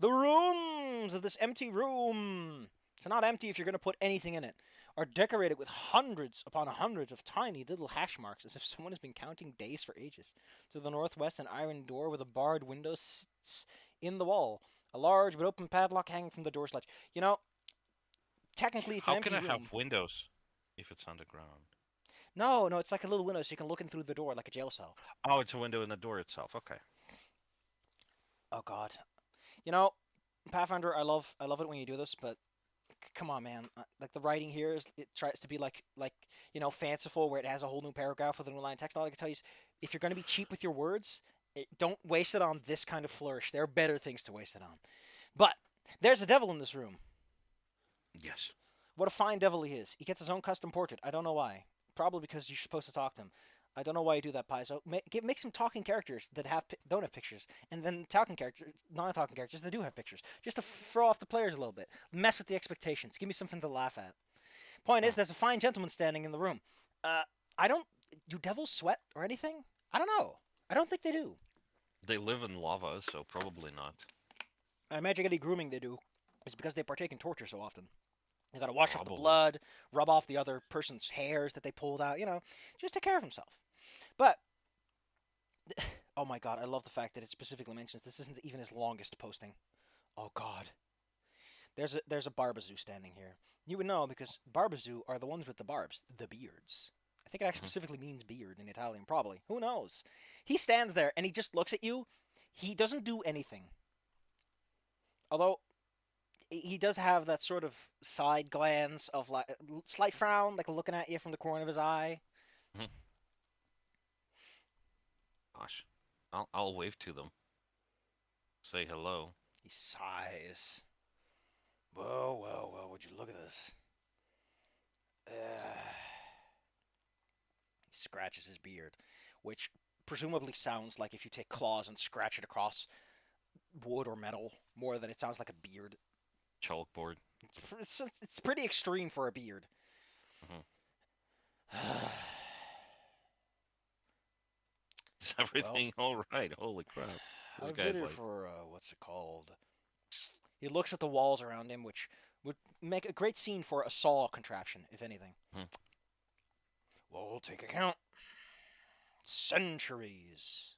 [SPEAKER 2] The rooms of this empty room. It's not empty if you're going to put anything in it. Are decorated with hundreds upon hundreds of tiny little hash marks, as if someone has been counting days for ages. To the northwest, an iron door with a barred window sits in the wall. A large but open padlock hanging from the door sledge. You know, technically it's an
[SPEAKER 1] How can
[SPEAKER 2] empty
[SPEAKER 1] I have
[SPEAKER 2] room.
[SPEAKER 1] windows if it's underground?
[SPEAKER 2] No, it's like a little window so you can look in through the door like a jail cell.
[SPEAKER 1] Oh, it's a window in the door itself. Okay.
[SPEAKER 2] Oh God. You know, Pathfinder, I love it when you do this, but come on, man. Like the writing here is it tries to be like fanciful, where it has a whole new paragraph with a new line of text. All I can tell you is, if you're going to be cheap with your words, don't waste it on this kind of flourish. There are better things to waste it on. But there's a devil in this room.
[SPEAKER 1] Yes.
[SPEAKER 2] What a fine devil he is. He gets his own custom portrait. I don't know why. Probably because you're supposed to talk to him. I don't know why you do that, Pi. So make some talking characters that don't have pictures, and then talking characters, non-talking characters that do have pictures, just to throw off the players a little bit, mess with the expectations, give me something to laugh at. Point is,
[SPEAKER 1] Hmm.
[SPEAKER 2] there's a fine gentleman standing in the room. Uh, I don't. Do devils sweat or anything? I don't know. I don't think they do.
[SPEAKER 1] They live in lava, so probably not.
[SPEAKER 2] I imagine any grooming they do is because they partake in torture so often. They gotta wash off the
[SPEAKER 1] Probably.
[SPEAKER 2] blood, rub off the other person's hairs that they pulled out, just take care of himself. But oh my god, I love the fact that it specifically mentions this isn't even his longest posting. Oh god. There's a Barbazoo standing here. You would know because Barbazoo are the ones with the barbs, the beards. I think it actually
[SPEAKER 1] Hmm.
[SPEAKER 2] specifically means beard in Italian, probably. Who knows? He stands there and he just looks at you. He doesn't do anything. Although he does have that sort of side glance of like slight frown, like looking at you from the corner of his eye.
[SPEAKER 1] Hmm. Gosh. I'll wave to them. Say hello.
[SPEAKER 2] He sighs. Well, would you look at this? Uh, he scratches his beard, which presumably sounds like if you take claws and scratch it across wood or metal, more than it sounds like a beard.
[SPEAKER 1] Chalkboard.
[SPEAKER 2] It's pretty extreme for a beard.
[SPEAKER 1] Hmm.
[SPEAKER 2] Well,
[SPEAKER 1] Is everything all right? Holy crap. This
[SPEAKER 2] I've been
[SPEAKER 1] guy's
[SPEAKER 2] here
[SPEAKER 1] like,
[SPEAKER 2] for, what's it called? He looks at the walls around him, which would make a great scene for a saw contraption, if anything.
[SPEAKER 1] hmm.
[SPEAKER 2] Well, we'll take account. Centuries.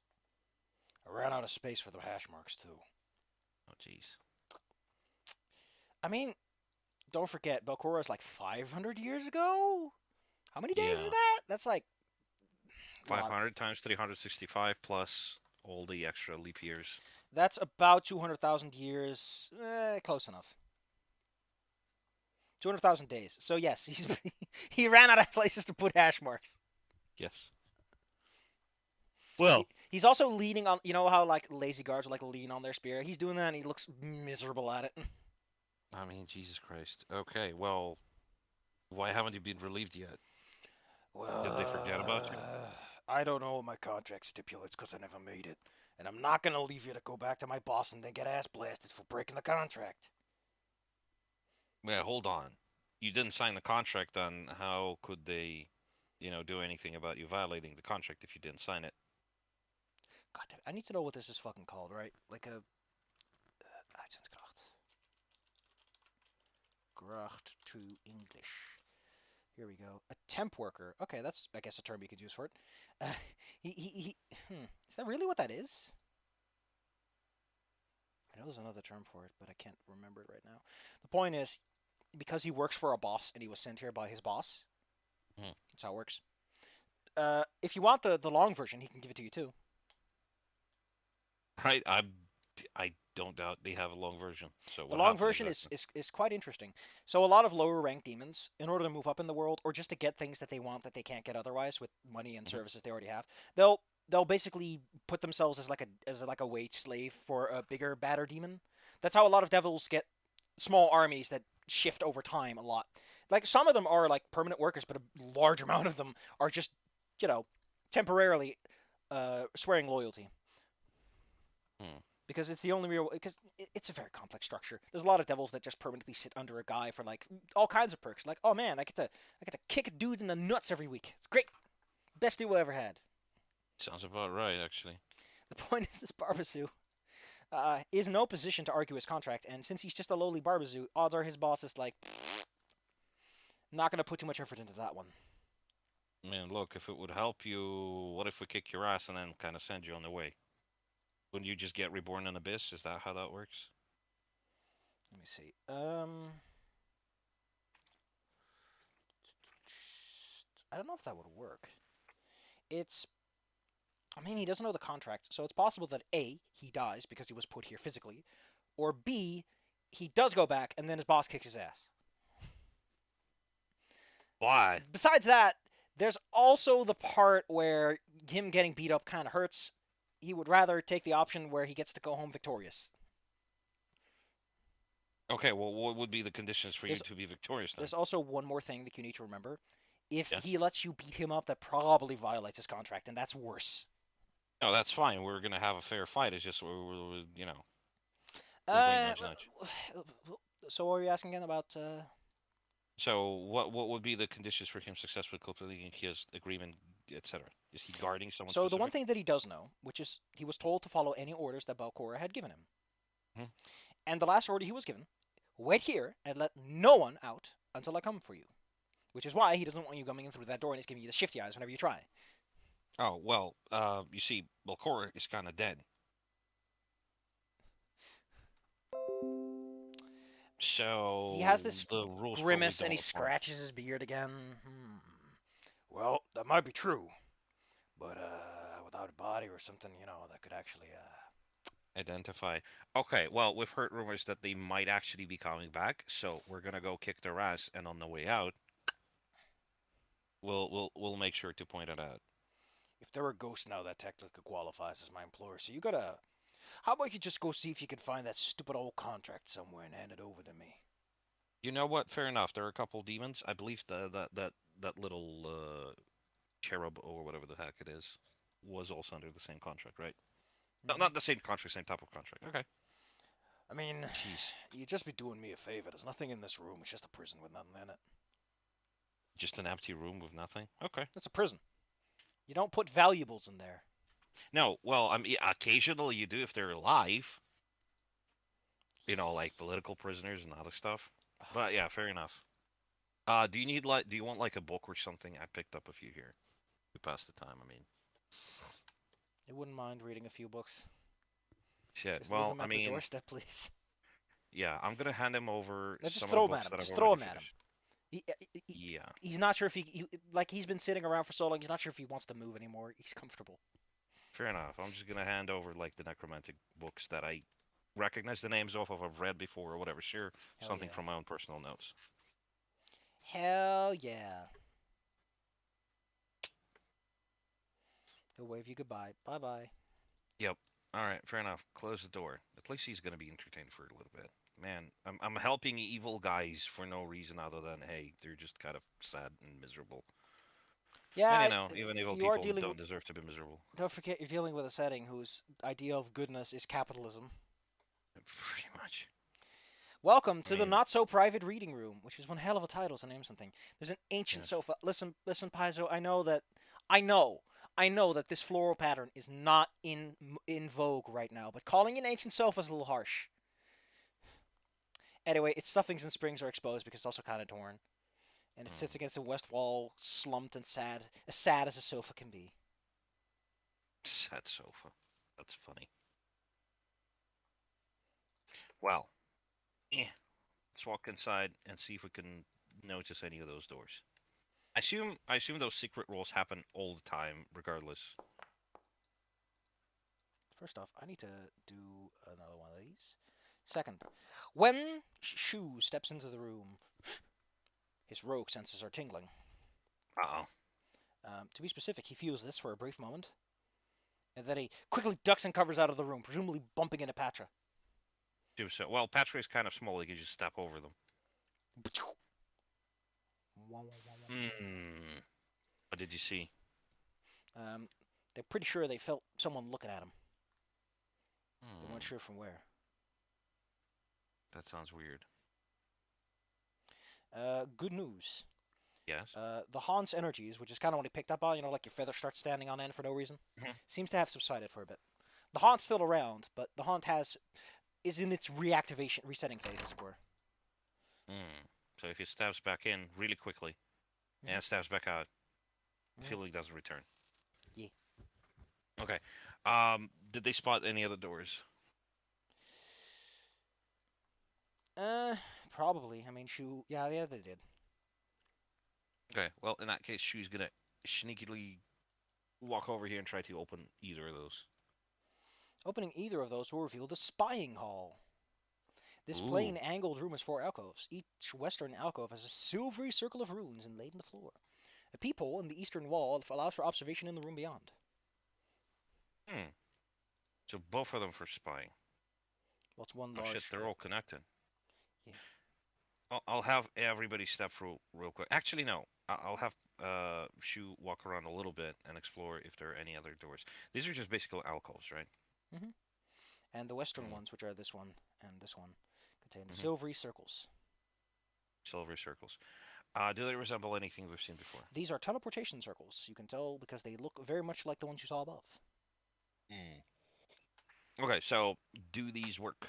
[SPEAKER 2] I ran out of space for the hash marks, too.
[SPEAKER 1] Oh, jeez.
[SPEAKER 2] I mean, don't forget, Belcora is like 500 years ago? How many days is
[SPEAKER 1] Yeah.
[SPEAKER 2] that? That's like a lot.
[SPEAKER 1] 500 times 365 plus all the extra leap years.
[SPEAKER 2] That's about 200,000 years. Close enough. 200,000 days. So, yes, he ran out of places to put hash marks.
[SPEAKER 1] Yes. Well,
[SPEAKER 2] He's also leaning on, you know how like lazy guards like lean on their spear? He's doing that and he looks miserable at it.
[SPEAKER 1] I mean, Jesus Christ. Okay, well, why haven't you been relieved yet? Did they forget about you?
[SPEAKER 2] I don't know what my contract stipulates because I never made it. And I'm not going to leave you to go back to my boss and then get ass blasted for breaking the contract.
[SPEAKER 1] Yeah, hold on. You didn't sign the contract, then how could they, do anything about you violating the contract if you didn't sign it?
[SPEAKER 2] God damn, I need to know what this is fucking called, right? Like a Uitzendkracht. Gracht to English. Here we go. A temp worker. Okay, that's I guess a term you could use for it. Uh, Is that really what that is? I know there's another term for it, but I can't remember it right now. The point is, because he works for a boss and he was sent here by his boss.
[SPEAKER 1] Hmm.
[SPEAKER 2] That's how it works. If you want the long version, he can give it to you too.
[SPEAKER 1] Right. I don't doubt they have a long version. So
[SPEAKER 2] The
[SPEAKER 1] what
[SPEAKER 2] long
[SPEAKER 1] happened
[SPEAKER 2] version
[SPEAKER 1] exactly?
[SPEAKER 2] is quite interesting. So a lot of lower ranked demons, in order to move up in the world, or just to get things that they want that they can't get otherwise with money and
[SPEAKER 1] Hmm.
[SPEAKER 2] services they already have, they'll basically put themselves as like a wage slave for a bigger, badder demon. That's how a lot of devils get small armies that shift over time a lot. Like some of them are like permanent workers, but a large amount of them are just, you know, temporarily swearing loyalty
[SPEAKER 1] Hmm.
[SPEAKER 2] because it's the only real because it's a very complex structure. There's a lot of devils that just permanently sit under a guy for like all kinds of perks. Like, oh man, I get to kick a dude in the nuts every week. It's great, best deal I ever had.
[SPEAKER 1] Sounds about right, actually.
[SPEAKER 2] The point is, this Barbazoo is in no position to argue his contract, and since he's just a lowly Barbazoo, odds are his boss is like not gonna put too much effort into that one.
[SPEAKER 1] I mean, look, if it would help you, what if we kick your ass and then kind of send you on the way? Wouldn't you just get reborn in Abyss? Is that how that works?
[SPEAKER 2] Let me see. I don't know if that would work. It's I mean, he doesn't know the contract, so it's possible that A, he dies because he was put here physically, or B, he does go back and then his boss kicks his ass.
[SPEAKER 1] Why?
[SPEAKER 2] Besides that, there's also the part where him getting beat up kind of hurts. He would rather take the option where he gets to go home victorious.
[SPEAKER 1] Okay, well, what would be the conditions for you
[SPEAKER 2] There's
[SPEAKER 1] to be victorious then?
[SPEAKER 2] there's also one more thing that you need to remember. If
[SPEAKER 1] Yes?
[SPEAKER 2] he lets you beat him up, that probably violates his contract, and that's worse.
[SPEAKER 1] No, that's fine. We're gonna have a fair fight. It's just you know, wink, wink,
[SPEAKER 2] Uh,
[SPEAKER 1] nudge, nudge.
[SPEAKER 2] so what were you asking again about?
[SPEAKER 1] So, what would be the conditions for him successfully completing his agreement, etc.? Is he guarding someone
[SPEAKER 2] So the one
[SPEAKER 1] specific?
[SPEAKER 2] thing that he does know, which is he was told to follow any orders that Balcora had given him.
[SPEAKER 1] Hmm?
[SPEAKER 2] And the last order he was given, wait here and let no one out until I come for you. Which is why he doesn't want you coming in through that door and he's giving you the shifty eyes whenever you try.
[SPEAKER 1] Oh well, you see, Belcora is kind of dead.
[SPEAKER 2] He has
[SPEAKER 1] So
[SPEAKER 2] this
[SPEAKER 1] the rules probably
[SPEAKER 2] grimace and he
[SPEAKER 1] don't apply.
[SPEAKER 2] scratches his beard again. Well, that might be true, but without a body or something, that could actually
[SPEAKER 1] Identify. Okay, well, we've heard rumors that they might actually be coming back, so we're gonna go kick their ass, and on the way out, we'll make sure to point it out.
[SPEAKER 2] if there were ghosts now, that technically qualifies as my employer. So you gotta. How about you just go see if you can find that stupid old contract somewhere and hand it over to me?
[SPEAKER 1] You know what? Fair enough. There are a couple demons. I believe that little cherub or whatever the heck it is was also under the same contract, right? No,
[SPEAKER 2] Mm-hmm.
[SPEAKER 1] not the same contract, same type of contract. Okay.
[SPEAKER 2] I mean,
[SPEAKER 1] Jeez,
[SPEAKER 2] you'd just be doing me a favor. There's nothing in this room. It's just a prison with nothing in it.
[SPEAKER 1] just an empty room with nothing. Okay.
[SPEAKER 2] It's a prison. You don't put valuables in there.
[SPEAKER 1] No, well, I mean, occasionally you do if they're alive. You know, like political prisoners and other stuff. But yeah, fair enough. Do you want like a book or something? I picked up a few here. We passed the time. I mean,
[SPEAKER 2] I wouldn't mind reading a few books.
[SPEAKER 1] shit.
[SPEAKER 2] Just leave
[SPEAKER 1] Well,
[SPEAKER 2] them
[SPEAKER 1] I
[SPEAKER 2] at the
[SPEAKER 1] mean,
[SPEAKER 2] doorstep, please.
[SPEAKER 1] yeah, I'm gonna hand him over
[SPEAKER 2] Now just
[SPEAKER 1] some of the
[SPEAKER 2] throw them at
[SPEAKER 1] books
[SPEAKER 2] him.
[SPEAKER 1] that I've
[SPEAKER 2] Just throw
[SPEAKER 1] already
[SPEAKER 2] them at him.
[SPEAKER 1] finished. Yeah,
[SPEAKER 2] He's not sure if like he's been sitting around for so long. He's not sure if he wants to move anymore. He's comfortable.
[SPEAKER 1] fair enough. I'm just gonna hand over like the necromantic books that I recognize the names of, I've read before or whatever. Share
[SPEAKER 2] Hell
[SPEAKER 1] something
[SPEAKER 2] yeah.
[SPEAKER 1] from my own personal notes.
[SPEAKER 2] Hell yeah. He'll wave you goodbye. Bye bye.
[SPEAKER 1] Yep. All right, fair enough. Close the door. At least he's gonna be entertained for a little bit. Man, I'm helping evil guys for no reason other than hey, they're just kind of sad and miserable. And
[SPEAKER 2] Yeah,
[SPEAKER 1] even evil
[SPEAKER 2] you are
[SPEAKER 1] people
[SPEAKER 2] dealing.
[SPEAKER 1] don't deserve to be miserable.
[SPEAKER 2] Don't forget, you're dealing with a setting whose idea of goodness is capitalism.
[SPEAKER 1] Pretty much.
[SPEAKER 2] Welcome
[SPEAKER 1] I
[SPEAKER 2] to the
[SPEAKER 1] mean,
[SPEAKER 2] not so private reading room, which is one hell of a title to name something. There's an ancient
[SPEAKER 1] yes.
[SPEAKER 2] sofa. Listen, Paizo. I know. I know that this floral pattern is not in vogue right now, but calling it ancient sofa is a little harsh. Anyway, its stuffings and springs are exposed because it's also kind of torn, and it sits
[SPEAKER 1] Hmm.
[SPEAKER 2] against the west wall, slumped and sad as a sofa can be.
[SPEAKER 1] Sad sofa. That's funny. Well, let's walk inside and see if we can notice any of those doors. I assume those secret rolls happen all the time, regardless.
[SPEAKER 2] First off, I need to do another one of these. Second, when Shu steps into the room, his rogue senses are tingling.
[SPEAKER 1] Uh-oh.
[SPEAKER 2] To be specific, he feels this for a brief moment, and then he quickly ducks and covers out of the room, presumably bumping into Patra.
[SPEAKER 1] Do so. Well, Patrick's kind of small. He can just step over them. Hmm. What did you see?
[SPEAKER 2] Um, they're pretty sure they felt someone looking at them. They weren't
[SPEAKER 1] Hmm.
[SPEAKER 2] sure from where.
[SPEAKER 1] That sounds weird.
[SPEAKER 2] Good news.
[SPEAKER 1] Yes.
[SPEAKER 2] The Han's energies, which is kind of what he picked up on, like your feather starts standing on end for no reason,
[SPEAKER 1] Mhm.
[SPEAKER 2] seems to have subsided for a bit. The Haunt's still around, but the Haunt is in its resetting phase, as it were.
[SPEAKER 1] Hmm. So if he stabs back in really quickly
[SPEAKER 2] Mm-hmm.
[SPEAKER 1] and stabs back out, the
[SPEAKER 2] Mm-hmm.
[SPEAKER 1] feeling doesn't return.
[SPEAKER 2] Yeah.
[SPEAKER 1] Okay. Did they spot any other doors?
[SPEAKER 2] Uh, Probably. I mean, yeah, they did.
[SPEAKER 1] Okay. Well, in that case, she's gonna sneakily walk over here and try to open either of those.
[SPEAKER 2] Opening either of those will reveal the spying hall. This
[SPEAKER 1] Ooh.
[SPEAKER 2] plain angled room has four alcoves. Each western alcove has a silvery circle of runes inlaid in the floor. A peephole in the eastern wall allows for observation in the room beyond.
[SPEAKER 1] Hmm. So both of them for spying.
[SPEAKER 2] Well, it's one
[SPEAKER 1] Oh shit,
[SPEAKER 2] large.
[SPEAKER 1] they're all connected.
[SPEAKER 2] Yeah.
[SPEAKER 1] I'll have everybody step through real quick. Actually, no. I'll have Shu walk around a little bit and explore if there are any other doors. These are just basically alcoves, right?
[SPEAKER 2] hmm And the western
[SPEAKER 1] Mm.
[SPEAKER 2] ones, which are this one and this one, contain
[SPEAKER 1] Mm-hmm.
[SPEAKER 2] silvery circles.
[SPEAKER 1] Silver circles. Do they resemble anything we've seen before?
[SPEAKER 2] These are teleportation circles. You can tell because they look very much like the ones you saw above.
[SPEAKER 1] Mm. Okay, so do these work?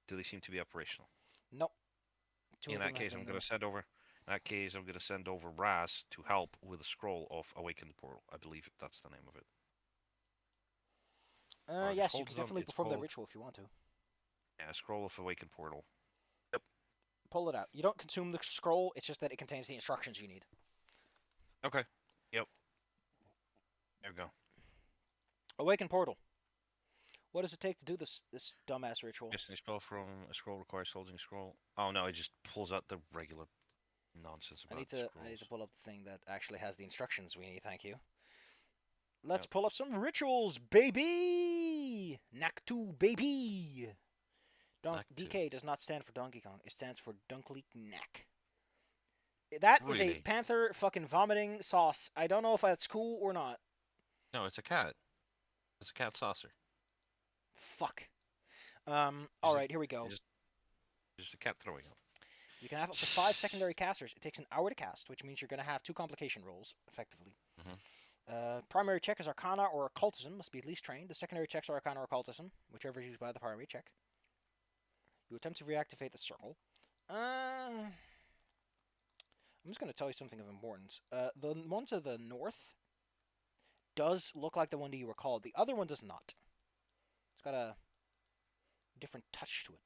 [SPEAKER 1] Do they seem to be operational?
[SPEAKER 2] Nope. Two
[SPEAKER 1] In
[SPEAKER 2] of
[SPEAKER 1] that
[SPEAKER 2] them have
[SPEAKER 1] case,
[SPEAKER 2] been.
[SPEAKER 1] I'm gonna send over Raz to help with the scroll of Awaken the Portal. I believe that's the name of it. Just
[SPEAKER 2] Yes, you
[SPEAKER 1] hold
[SPEAKER 2] can
[SPEAKER 1] them.
[SPEAKER 2] definitely
[SPEAKER 1] It's
[SPEAKER 2] perform that
[SPEAKER 1] called,
[SPEAKER 2] ritual if you want to.
[SPEAKER 1] yeah, Scroll of Awaken Portal. Yep.
[SPEAKER 2] Pull it out. You don't consume the scroll. It's just that it contains the instructions you need.
[SPEAKER 1] Okay. Yep. There we go.
[SPEAKER 2] Awaken portal. What does it take to do this dumbass ritual?
[SPEAKER 1] Casting a spell from a scroll requires holding a scroll. Oh no, it just pulls out the regular nonsense
[SPEAKER 2] I
[SPEAKER 1] about
[SPEAKER 2] need to I need to
[SPEAKER 1] scrolls.
[SPEAKER 2] pull up the thing that actually has the instructions we need. Thank you. Let's
[SPEAKER 1] Yep.
[SPEAKER 2] pull up some rituals, baby. Naktu, baby.
[SPEAKER 1] Back to
[SPEAKER 2] DK does not stand for Donkey Kong. It stands for Dunkleek Knack. That is a
[SPEAKER 1] really.
[SPEAKER 2] panther fucking vomiting sauce. I don't know if that's cool or not.
[SPEAKER 1] No, it's a cat. It's a cat saucer.
[SPEAKER 2] Fuck. All
[SPEAKER 1] Just a,
[SPEAKER 2] right, here we go.
[SPEAKER 1] just just a cat throwing up.
[SPEAKER 2] You can have up to 5 secondary casters. It takes an hour to cast, which means you're going to have 2 complication rolls, effectively.
[SPEAKER 1] Hmm.
[SPEAKER 2] Primary check is Arcana or Occultism, must be at least trained. The secondary checks are Arcana or Occultism, whichever is used by the primary check. You attempt to reactivate the circle. I'm just going to tell you something of importance. The one to the north does look like the one that you recall. The other one does not. It's got a different touch to it.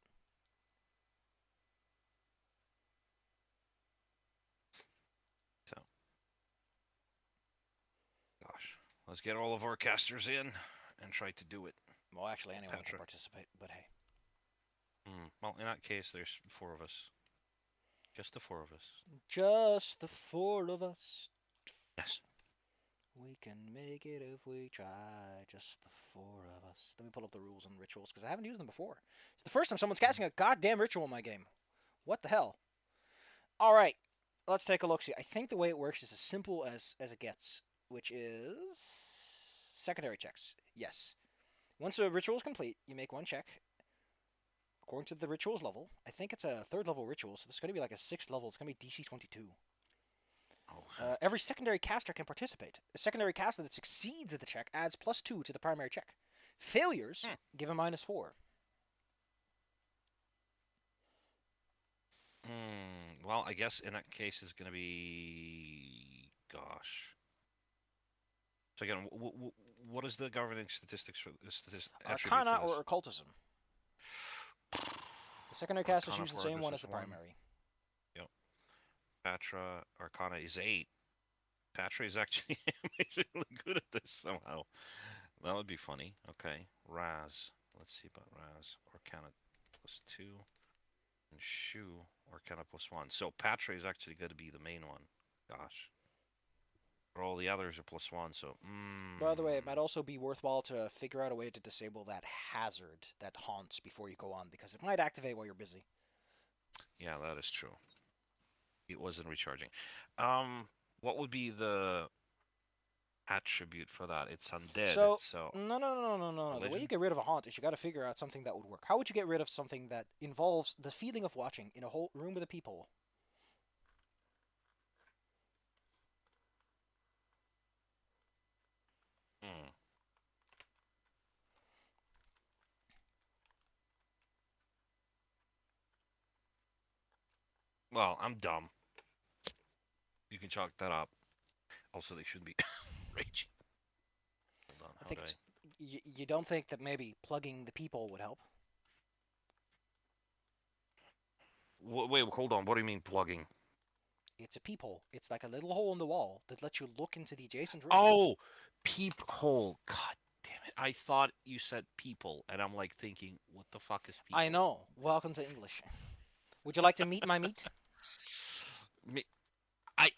[SPEAKER 1] So, gosh, let's get all of our casters in and try to do it.
[SPEAKER 2] Well, actually, anyone can
[SPEAKER 1] Petra.
[SPEAKER 2] participate, but hey.
[SPEAKER 1] Well, in that case, there's four of us. Just the four of us.
[SPEAKER 2] Just the four of us.
[SPEAKER 1] Yes.
[SPEAKER 2] We can make it if we try, just the four of us. Let me pull up the rules and rituals, because I haven't used them before. It's the first time someone's casting a goddamn ritual in my game. What the hell? Alright, let's take a look. See, I think the way it works is as simple as it gets, which is secondary checks. Yes. Once a ritual is complete, you make one check according to the ritual's level. I think it's a third level ritual, so this is going to be like a sixth level. It's going to be DC 22.
[SPEAKER 1] Oh, heck.
[SPEAKER 2] Every secondary caster can participate. A secondary caster that succeeds at the check adds +2 to the primary check. Failures
[SPEAKER 1] Hmm.
[SPEAKER 2] give a -4.
[SPEAKER 1] Well, I guess in that case it's gonna be. Gosh. So again, what is the governing statistics for the attribute
[SPEAKER 2] Arcana
[SPEAKER 1] for
[SPEAKER 2] or
[SPEAKER 1] this?
[SPEAKER 2] occultism. The secondary casters
[SPEAKER 1] Arcana
[SPEAKER 2] use the
[SPEAKER 1] for
[SPEAKER 2] same
[SPEAKER 1] Argus
[SPEAKER 2] one as
[SPEAKER 1] is
[SPEAKER 2] the
[SPEAKER 1] one.
[SPEAKER 2] primary.
[SPEAKER 1] Yep. Patra Arcana is 8. Patra is actually amazingly good at this somehow. That would be funny. Okay. Raz. Let's see about Raz. Arcana +2. And Shu Arcana +1. So Patra is actually going to be the main one. Gosh. But all the others are +1, so
[SPEAKER 2] By the way, it might also be worthwhile to figure out a way to disable that hazard that haunts before you go on, because it might activate while you're busy.
[SPEAKER 1] yeah, that is true. It wasn't recharging. Um, what would be the attribute for that? It's undead,
[SPEAKER 2] So,
[SPEAKER 1] so
[SPEAKER 2] no. The way you
[SPEAKER 1] religion?
[SPEAKER 2] get rid of a haunt is you got to figure out something that would work. How would you get rid of something that involves the feeling of watching in a whole room with a peephole?
[SPEAKER 1] Hmm. Well, I'm dumb. You can chalk that up. Also, they shouldn't be raging. Hold on,
[SPEAKER 2] I
[SPEAKER 1] how
[SPEAKER 2] think
[SPEAKER 1] do I?
[SPEAKER 2] it's. You don't think that maybe plugging the peephole would help?
[SPEAKER 1] Wait, hold on. What do you mean plugging?
[SPEAKER 2] It's a peephole. It's like a little hole in the wall that lets you look into the adjacent room.
[SPEAKER 1] Oh, peephole. God damn it! I thought you said people, and I'm like thinking, what the fuck is
[SPEAKER 2] I
[SPEAKER 1] people?
[SPEAKER 2] know. Welcome to English. Would you like to meet my meat?
[SPEAKER 1] Me,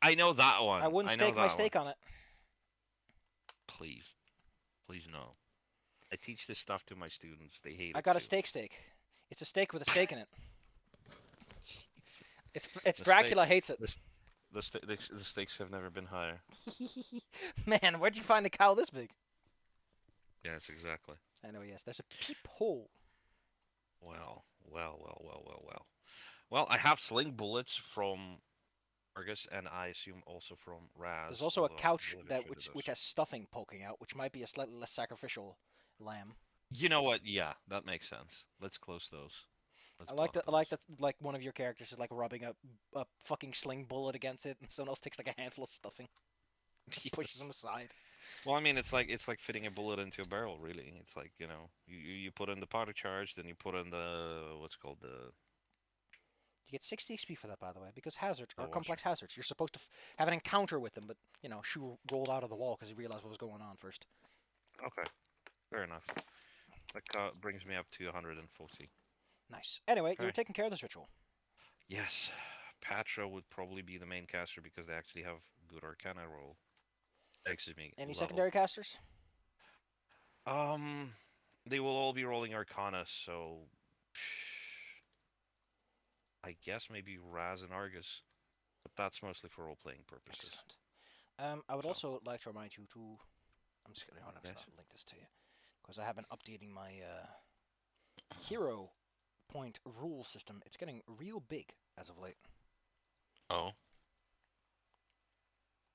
[SPEAKER 1] I know that
[SPEAKER 2] I
[SPEAKER 1] one.
[SPEAKER 2] wouldn't
[SPEAKER 1] I know
[SPEAKER 2] stake my
[SPEAKER 1] that one.
[SPEAKER 2] steak on it.
[SPEAKER 1] Please, please no. I teach this stuff to my students. They hate
[SPEAKER 2] I
[SPEAKER 1] it
[SPEAKER 2] got a
[SPEAKER 1] too.
[SPEAKER 2] steak. It's a steak with a steak in it.
[SPEAKER 1] Jesus.
[SPEAKER 2] It's
[SPEAKER 1] The
[SPEAKER 2] Dracula
[SPEAKER 1] stakes,
[SPEAKER 2] hates it.
[SPEAKER 1] the stakes have never been higher.
[SPEAKER 2] Man, where'd you find a cow this big?
[SPEAKER 1] Yes, exactly.
[SPEAKER 2] I know, yes. There's a peephole.
[SPEAKER 1] Well. Well, I have sling bullets from Argus, and I assume also from
[SPEAKER 2] There's
[SPEAKER 1] Raz,
[SPEAKER 2] also a
[SPEAKER 1] although I'm
[SPEAKER 2] couch
[SPEAKER 1] really not
[SPEAKER 2] that
[SPEAKER 1] sure that
[SPEAKER 2] which
[SPEAKER 1] does.
[SPEAKER 2] has stuffing poking out, which might be a slightly less sacrificial lamb.
[SPEAKER 1] You know what? Yeah, that makes sense. Let's close those. Let's block
[SPEAKER 2] I like
[SPEAKER 1] those.
[SPEAKER 2] that. Like one of your characters is like rubbing a fucking sling bullet against it, and someone else takes like a handful of stuffing, pushes
[SPEAKER 1] Yes.
[SPEAKER 2] them aside.
[SPEAKER 1] Well, I mean, it's like fitting a bullet into a barrel, really. It's like you put in the powder charge, then you put in the what's called
[SPEAKER 2] You get 60 XP for that, by the way, because hazards
[SPEAKER 1] the
[SPEAKER 2] are
[SPEAKER 1] washer.
[SPEAKER 2] complex hazards. You're supposed to have an encounter with them, but Shu rolled out of the wall because he realized what was going on first.
[SPEAKER 1] Okay, fair enough. That brings me up to 140.
[SPEAKER 2] Nice. Anyway, you were
[SPEAKER 1] Okay.
[SPEAKER 2] taking care of this ritual.
[SPEAKER 1] Yes, Patra would probably be the main caster because they actually have good Arcana roll. Excuse me,
[SPEAKER 2] Any
[SPEAKER 1] level.
[SPEAKER 2] secondary casters?
[SPEAKER 1] Um, they will all be rolling Arcana, so I guess maybe Raz and Argus, but that's mostly for role-playing purposes.
[SPEAKER 2] Excellent. I would
[SPEAKER 1] So,
[SPEAKER 2] also like to remind you to. I'm just gonna
[SPEAKER 1] yes.
[SPEAKER 2] link this to you because I have been updating my hero point rule system. It's getting real big as of late.
[SPEAKER 1] Oh.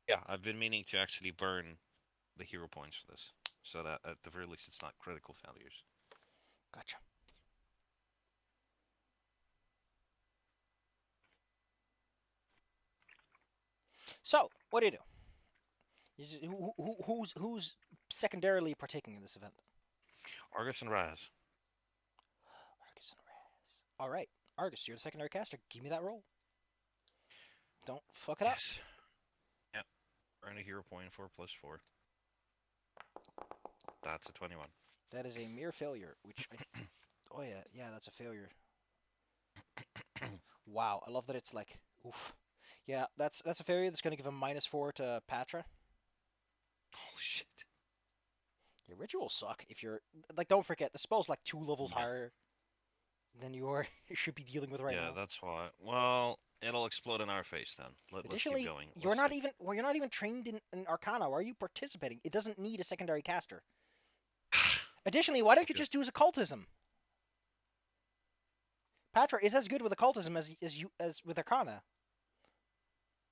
[SPEAKER 1] Yeah, I've been meaning to actually burn the hero points for this, so that at the very least it's not critical failures.
[SPEAKER 2] Gotcha. So, what do you do? Who's secondarily partaking in this event?
[SPEAKER 1] Argus and Raz.
[SPEAKER 2] Argus and Raz. All right, Argus, you're the secondary caster. Give me that roll. Don't fuck it up.
[SPEAKER 1] Yes. Yep. Earn a hero point for +4. That's a 21.
[SPEAKER 2] That is a mere failure, which oh yeah, that's a failure. Wow, I love that it's like, oof. Yeah, that's a failure that's going to give a -4 to Patra.
[SPEAKER 1] Holy shit.
[SPEAKER 2] Your rituals suck if you're like. Don't forget the spell's like 2 levels
[SPEAKER 1] Yeah.
[SPEAKER 2] higher than you are you should be dealing with right
[SPEAKER 1] Yeah,
[SPEAKER 2] now.
[SPEAKER 1] that's why. Well, it'll explode in our face then. Let's keep
[SPEAKER 2] Additionally,
[SPEAKER 1] going. Let's see.
[SPEAKER 2] you're not even trained in Arcana. Why are you participating? It doesn't need a secondary caster. Additionally, why don't you
[SPEAKER 1] Because
[SPEAKER 2] just use occultism? Patra is as good with occultism as with Arcana.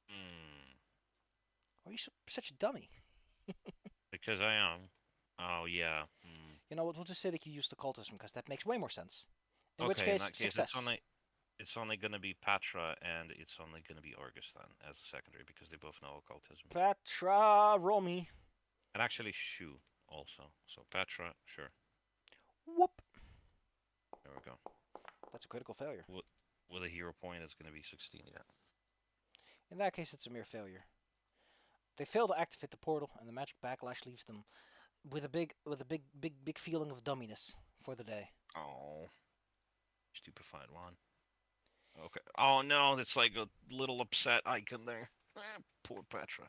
[SPEAKER 1] hmm.
[SPEAKER 2] Why are you such a dummy?
[SPEAKER 1] Because I am. Oh yeah.
[SPEAKER 2] You know what? We'll just say that you used occultism because that makes way more sense. In which
[SPEAKER 1] Okay, in
[SPEAKER 2] case,
[SPEAKER 1] that case,
[SPEAKER 2] success.
[SPEAKER 1] it's only gonna be Patra and it's only gonna be Orgus then as a secondary because they both know occultism.
[SPEAKER 2] Petra, roll me.
[SPEAKER 1] And actually Shu also. So Patra, sure.
[SPEAKER 2] Whoop.
[SPEAKER 1] There we go.
[SPEAKER 2] That's a critical failure.
[SPEAKER 1] With, with a hero point, it's gonna be 16. Yeah.
[SPEAKER 2] In that case, it's a mere failure. They fail to activate the portal, and the magic backlash leaves them with a big feeling of dumminess for the day.
[SPEAKER 1] Oh, stupefied one. Okay. Oh no, it's like a little upset icon there. Poor Petra.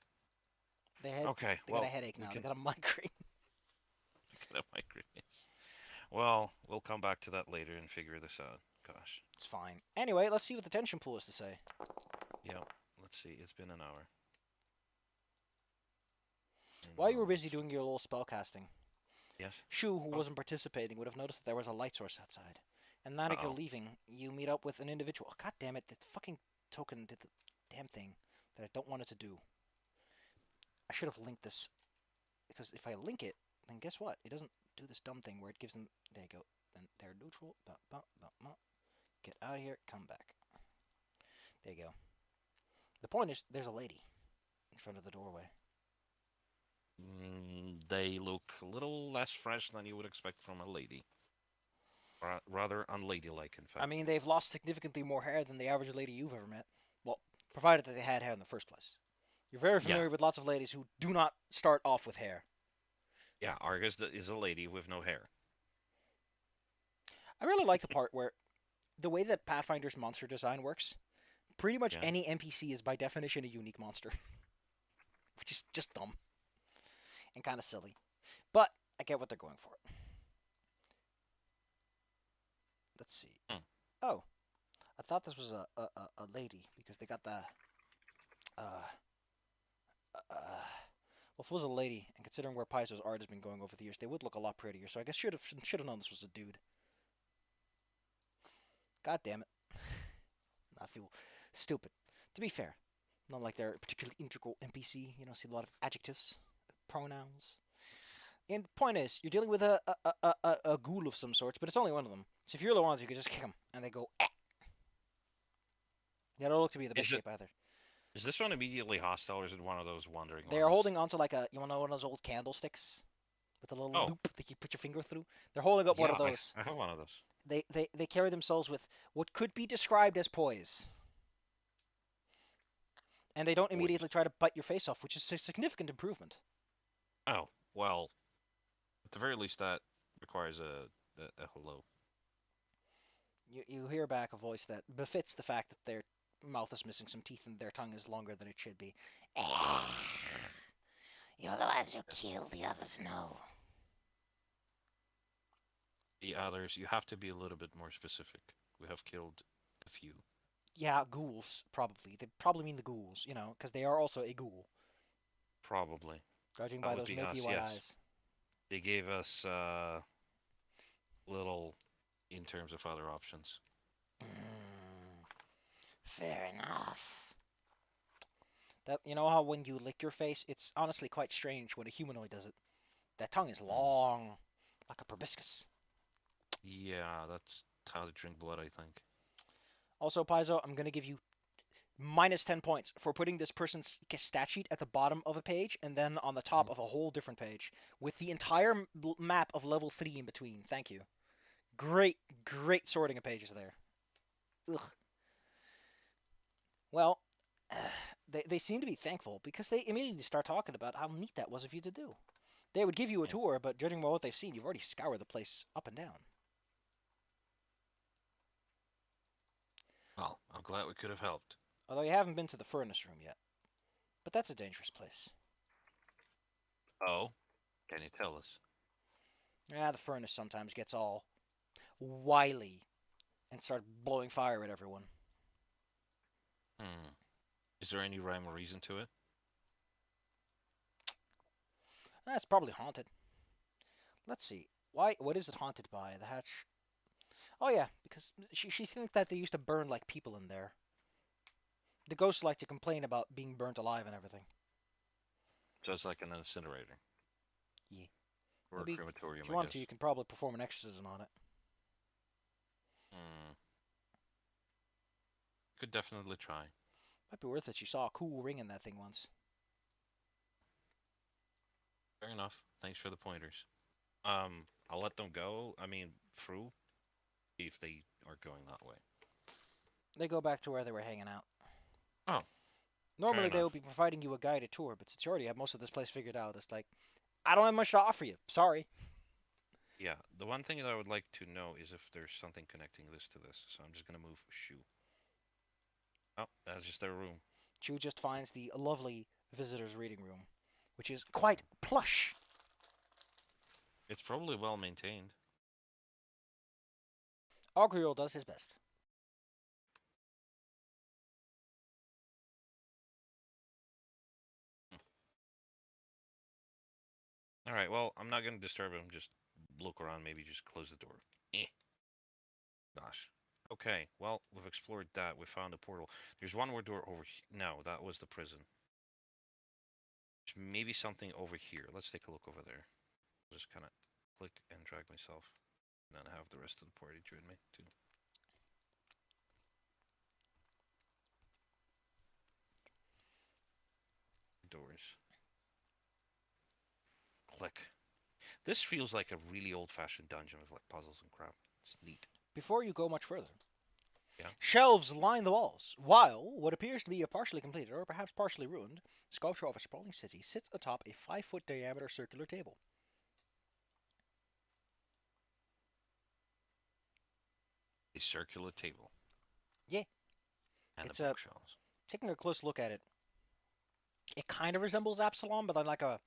[SPEAKER 2] They had
[SPEAKER 1] Okay,
[SPEAKER 2] they got a
[SPEAKER 1] well,
[SPEAKER 2] headache
[SPEAKER 1] we
[SPEAKER 2] now. They
[SPEAKER 1] can
[SPEAKER 2] got a migraine.
[SPEAKER 1] get a migraines. Well, we'll come back to that later and figure this out. Gosh.
[SPEAKER 2] It's fine. Anyway, let's see what the tension pool has to say.
[SPEAKER 1] Yep. Let's see. It's been an hour.
[SPEAKER 2] While you were busy
[SPEAKER 1] Let's see.
[SPEAKER 2] doing your little spell casting,
[SPEAKER 1] Yes.
[SPEAKER 2] Shu, who
[SPEAKER 1] Oh.
[SPEAKER 2] wasn't participating, would have noticed that there was a light source outside. And now that you're
[SPEAKER 1] Uh-oh.
[SPEAKER 2] leaving, you meet up with an individual. God damn it! The fucking token did the damn thing that I don't want it to do. I should have linked this because if I link it, then guess what? It doesn't do this dumb thing where it gives them. There you go. Then they're neutral. Get out of here. Come back. There you go. The point is, there's a lady in front of the doorway.
[SPEAKER 1] They look a little less fresh than you would expect from a lady. Rather unladylike, in
[SPEAKER 2] I
[SPEAKER 1] fact.
[SPEAKER 2] mean, they've lost significantly more hair than the average lady you've ever met. Well, provided that they had hair in the first place. You're very
[SPEAKER 1] Yeah.
[SPEAKER 2] familiar with lots of ladies who do not start off with hair.
[SPEAKER 1] Yeah, Argus is a lady with no hair.
[SPEAKER 2] I really like the part where the way that Pathfinder's monster design works, pretty much
[SPEAKER 1] Yeah.
[SPEAKER 2] any NPC is by definition a unique monster, which is just dumb and kind of silly. But I get what they're going for. Let's see.
[SPEAKER 1] Hmm.
[SPEAKER 2] Oh, I thought this was a lady because they got the uh, well, if it was a lady, and considering where Paizo's art has been going over the years, they would look a lot prettier. So I guess should have known this was a dude. God damn it! I feel stupid. To be fair, not like they're a particularly integral NPC. You know, see a lot of adjectives, pronouns. And the point is, you're dealing with a ghoul of some sorts, but it's only one of them. So if you're the ones, you can just kick them, and they go. Eh. They don't look to be the best
[SPEAKER 1] Is it?
[SPEAKER 2] shape either.
[SPEAKER 1] Is this one immediately hostile, or is it one of those wandering
[SPEAKER 2] They are
[SPEAKER 1] ones?
[SPEAKER 2] holding onto like a, you know, one of those old candlesticks with a little
[SPEAKER 1] Oh,
[SPEAKER 2] loop that you put your finger through. They're holding up one
[SPEAKER 1] yeah,
[SPEAKER 2] of those.
[SPEAKER 1] I have one of those.
[SPEAKER 2] They carry themselves with what could be described as poise. And they don't immediately
[SPEAKER 1] Boys.
[SPEAKER 2] try to bite your face off, which is a significant improvement.
[SPEAKER 1] Oh, well, at the very least, that requires a hello.
[SPEAKER 2] You hear back a voice that befits the fact that their mouth is missing some teeth and their tongue is longer than it should be. You're the ones who killed the others, no.
[SPEAKER 1] The others, you have to be a little bit more specific. We have killed a few.
[SPEAKER 2] Yeah, ghouls, probably. They probably mean the ghouls, you know, because they are also a ghoul,
[SPEAKER 1] Probably.
[SPEAKER 2] judging
[SPEAKER 1] That
[SPEAKER 2] by
[SPEAKER 1] would
[SPEAKER 2] those
[SPEAKER 1] be
[SPEAKER 2] milky
[SPEAKER 1] us,
[SPEAKER 2] white
[SPEAKER 1] yes.
[SPEAKER 2] eyes.
[SPEAKER 1] They gave us little in terms of other options.
[SPEAKER 2] Fair enough. That, you know how when you lick your face, it's honestly quite strange when a humanoid does it. That tongue is long, like a proboscis.
[SPEAKER 1] Yeah, that's how they drink blood, I think.
[SPEAKER 2] Also, Paizo, I'm gonna give you minus 10 points for putting this person's stat sheet at the bottom of a page and then on the top of a whole different page with the entire map of level 3 in between. Thank you. Great, great sorting of pages there. Ugh. Well, they seem to be thankful because they immediately start talking about how neat that was of you to do. They would give you a
[SPEAKER 1] Yeah.
[SPEAKER 2] tour, but judging by what they've seen, you've already scoured the place up and down.
[SPEAKER 1] Well, I'm glad we could have helped.
[SPEAKER 2] Although you haven't been to the furnace room yet. But that's a dangerous place.
[SPEAKER 1] Oh, can you tell us?
[SPEAKER 2] Yeah, the furnace sometimes gets all wily and start blowing fire at everyone.
[SPEAKER 1] Hmm. Is there any rhyme or reason to it?
[SPEAKER 2] That's probably haunted. Let's see. Why? What is it haunted by? The hatch. Oh yeah, because she thinks that they used to burn like people in there. The ghosts like to complain about being burnt alive and everything.
[SPEAKER 1] So it's like an incinerator
[SPEAKER 2] Yeah.
[SPEAKER 1] or a
[SPEAKER 2] Maybe
[SPEAKER 1] crematorium,
[SPEAKER 2] if you
[SPEAKER 1] I
[SPEAKER 2] want to,
[SPEAKER 1] guess.
[SPEAKER 2] you can probably perform an exorcism on it.
[SPEAKER 1] Hmm. Could definitely try.
[SPEAKER 2] Might be worth it. You saw a cool ring in that thing once.
[SPEAKER 1] Fair enough. Thanks for the pointers. I'll let them go. I mean, through if they are going that way.
[SPEAKER 2] They go back to where they were hanging out.
[SPEAKER 1] Oh, fair
[SPEAKER 2] Normally they
[SPEAKER 1] enough.
[SPEAKER 2] would be providing you a guided tour, but since you already have most of this place figured out, it's like, I don't have much to offer you. Sorry.
[SPEAKER 1] Yeah, the one thing that I would like to know is if there's something connecting this to this. So I'm just gonna move shoe. Oh, that's just their room.
[SPEAKER 2] Chu just finds the lovely visitor's reading room, which is quite plush.
[SPEAKER 1] It's probably well maintained.
[SPEAKER 2] Auguriel does his best.
[SPEAKER 1] All right. Well, I'm not gonna disturb him. Just look around. Maybe just close the door. Eh. Gosh. Okay. Well, we've explored that. We found a portal. There's one more door over here. No, that was the prison. There's maybe something over here. Let's take a look over there. Just kind of click and drag myself, and then have the rest of the party join me too. Doors. Click. This feels like a really old-fashioned dungeon with like puzzles and crap. It's neat.
[SPEAKER 2] Before you go much further,
[SPEAKER 1] Yeah.
[SPEAKER 2] shelves line the walls, while what appears to be a partially completed or perhaps partially ruined sculpture of a sprawling city sits atop a 5-foot diameter circular table.
[SPEAKER 1] A circular table
[SPEAKER 2] Yeah,
[SPEAKER 1] and the
[SPEAKER 2] it's a
[SPEAKER 1] bookshelves.
[SPEAKER 2] taking a close look at it. It kind of resembles Absalom, but on like a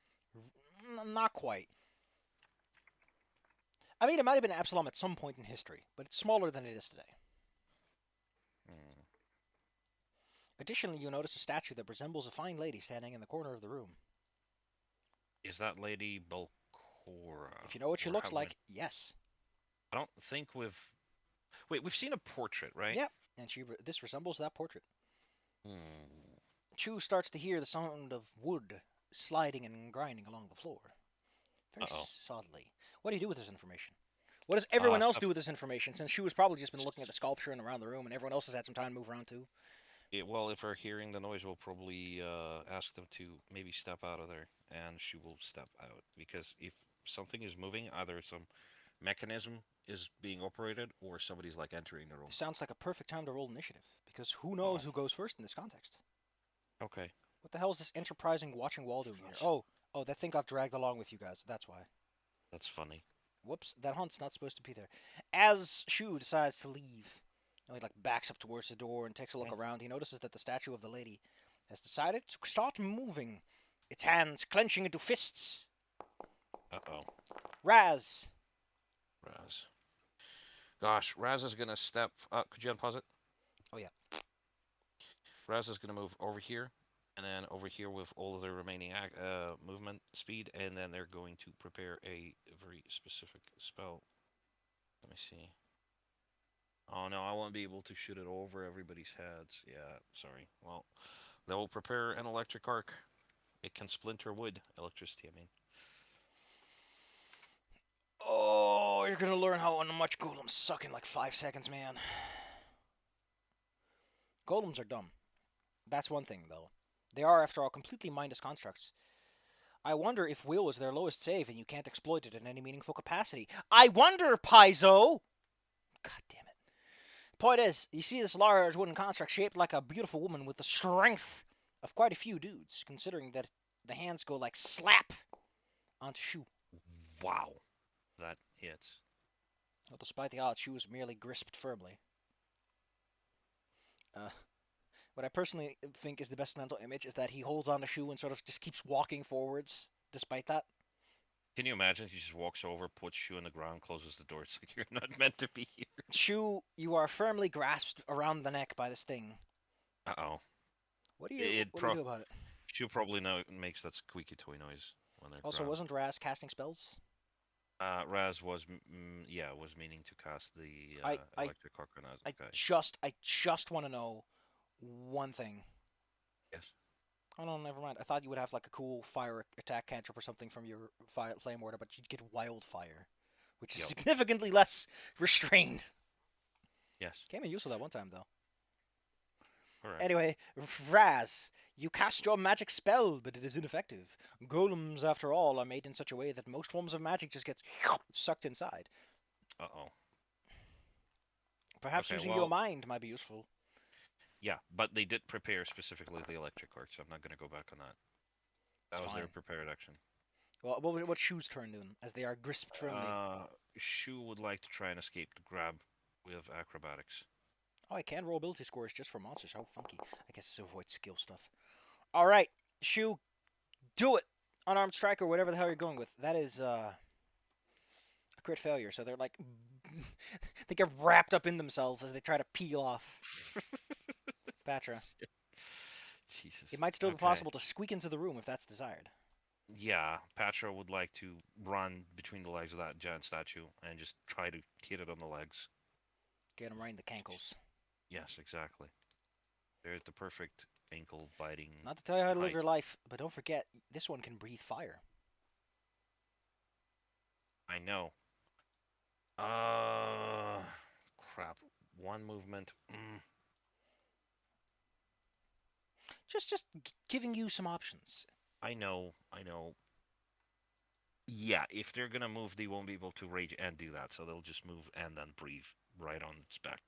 [SPEAKER 2] not quite. I mean, it might have been Absalom at some point in history, but it's smaller than it is today.
[SPEAKER 1] Hmm.
[SPEAKER 2] Additionally, you notice a statue that resembles a fine lady standing in the corner of the room.
[SPEAKER 1] Is that Lady Belcora?
[SPEAKER 2] If you know what she
[SPEAKER 1] Or
[SPEAKER 2] looks
[SPEAKER 1] have we?
[SPEAKER 2] like, yes.
[SPEAKER 1] I don't think we've. Wait, we've seen a portrait, right?
[SPEAKER 2] Yep, and this resembles that portrait.
[SPEAKER 1] Hmm.
[SPEAKER 2] Chu starts to hear the sound of wood sliding and grinding along the floor. Very
[SPEAKER 1] Uh-oh.
[SPEAKER 2] softly. What do you do with this information? What does everyone else
[SPEAKER 1] Stuff.
[SPEAKER 2] do with this information? Since Chu has probably just been looking at the sculpture and around the room, and everyone else has had some time to move around too.
[SPEAKER 1] Yeah, well, if we're hearing the noise, we'll probably ask them to maybe step out of there, and she will step out. Because if something is moving, either some mechanism is being operated, or somebody's like entering the room.
[SPEAKER 2] This sounds like a perfect time to roll initiative, because who knows
[SPEAKER 1] Oh,
[SPEAKER 2] who goes first in this context?
[SPEAKER 1] okay.
[SPEAKER 2] What the hell is this enterprising watching wall doing here?
[SPEAKER 1] That's
[SPEAKER 2] Oh, that thing got dragged along with you guys. That's why.
[SPEAKER 1] that's funny.
[SPEAKER 2] Whoops, that hunt's not supposed to be there. As Shu decides to leave, he like backs up towards the door and takes a look
[SPEAKER 1] Hmm.
[SPEAKER 2] around. He notices that the statue of the lady has decided to start moving, its hands clenching into fists.
[SPEAKER 1] Uh-oh.
[SPEAKER 2] Raz,
[SPEAKER 1] Raz. Gosh, Raz is gonna step. Could you unpause it?
[SPEAKER 2] oh yeah,
[SPEAKER 1] Raz is gonna move over here, and then over here with all of their remaining movement speed, and then they're going to prepare a very specific spell. Let me see. Oh no, I won't be able to shoot it over everybody's heads. Yeah, sorry. Well, they will prepare an electric arc. It can splinter wood. Electricity, I mean.
[SPEAKER 2] oh, you're gonna learn how much golems suck in like 5 seconds, man. Golems are dumb. That's one thing, though. They are, after all, completely mindless constructs. I wonder if will is their lowest save and you can't exploit it in any meaningful capacity. I wonder, Paizo! God damn it. Point is, you see this large wooden construct shaped like a beautiful woman with the strength of quite a few dudes, considering that the hands go like slap onto Shu.
[SPEAKER 1] Wow, that hits.
[SPEAKER 2] Well, despite the odds, Shu is merely gripped firmly. Uh, what I personally think is the best mental image is that he holds on to Shu and sort of just keeps walking forwards despite that.
[SPEAKER 1] Can you imagine? He just walks over, puts shoe in the ground, closes the door. It's like you're not meant to be here.
[SPEAKER 2] Shu, you are firmly grasped around the neck by this thing.
[SPEAKER 1] Uh oh.
[SPEAKER 2] What do you
[SPEAKER 1] It
[SPEAKER 2] what do you
[SPEAKER 1] pro
[SPEAKER 2] do about it?
[SPEAKER 1] Shoe probably know makes that squeaky toy noise when they're
[SPEAKER 2] Also,
[SPEAKER 1] grabbed.
[SPEAKER 2] wasn't Raz casting spells?
[SPEAKER 1] Raz was yeah was meaning to cast the
[SPEAKER 2] I I
[SPEAKER 1] electric arc on us.
[SPEAKER 2] I
[SPEAKER 1] Okay.
[SPEAKER 2] just I just want to know one thing.
[SPEAKER 1] Yes.
[SPEAKER 2] Oh no, never mind. I thought you would have like a cool fire attack cantrip or something from your flame order, but you'd get wildfire, which is
[SPEAKER 1] Yep.
[SPEAKER 2] significantly less restrained.
[SPEAKER 1] Yes.
[SPEAKER 2] Came in useful that one time though.
[SPEAKER 1] Correct.
[SPEAKER 2] Anyway, Raz, you cast your magic spell, but it is ineffective. Golems, after all, are made in such a way that most forms of magic just get sucked inside.
[SPEAKER 1] Uh oh.
[SPEAKER 2] Perhaps
[SPEAKER 1] Okay.
[SPEAKER 2] using your
[SPEAKER 1] Well,
[SPEAKER 2] mind might be useful.
[SPEAKER 1] yeah, but they did prepare specifically the electric arc, so I'm not going to go back on that.
[SPEAKER 2] It's
[SPEAKER 1] That was their
[SPEAKER 2] fine.
[SPEAKER 1] prepared action.
[SPEAKER 2] Well, what Shoe's turn doing, as they are grisped firmly.
[SPEAKER 1] Shu would like to try and escape the grab with acrobatics.
[SPEAKER 2] Oh, I can roll ability scores just for monsters. How funky. I guess to avoid skill stuff. All right, Shoe, do it. Unarmed strike or whatever the hell you're going with. That is a crit failure. So they're like, they get wrapped up in themselves as they try to peel off Batra. It
[SPEAKER 1] Jesus.
[SPEAKER 2] might still be
[SPEAKER 1] Okay.
[SPEAKER 2] possible to squeak into the room if that's desired.
[SPEAKER 1] Yeah, Patra would like to run between the legs of that giant statue and just try to hit it on the legs.
[SPEAKER 2] Get him right in the cankles.
[SPEAKER 1] Yes, exactly. There's the perfect ankle biting
[SPEAKER 2] Not to tell you how to live
[SPEAKER 1] bite.
[SPEAKER 2] your life, but don't forget, this one can breathe fire.
[SPEAKER 1] I know. Uh, crap. One movement.
[SPEAKER 2] Just giving you some options.
[SPEAKER 1] I know. I know. Yeah, if they're gonna move, they won't be able to rage and do that, so they'll just move and then breathe right on its back.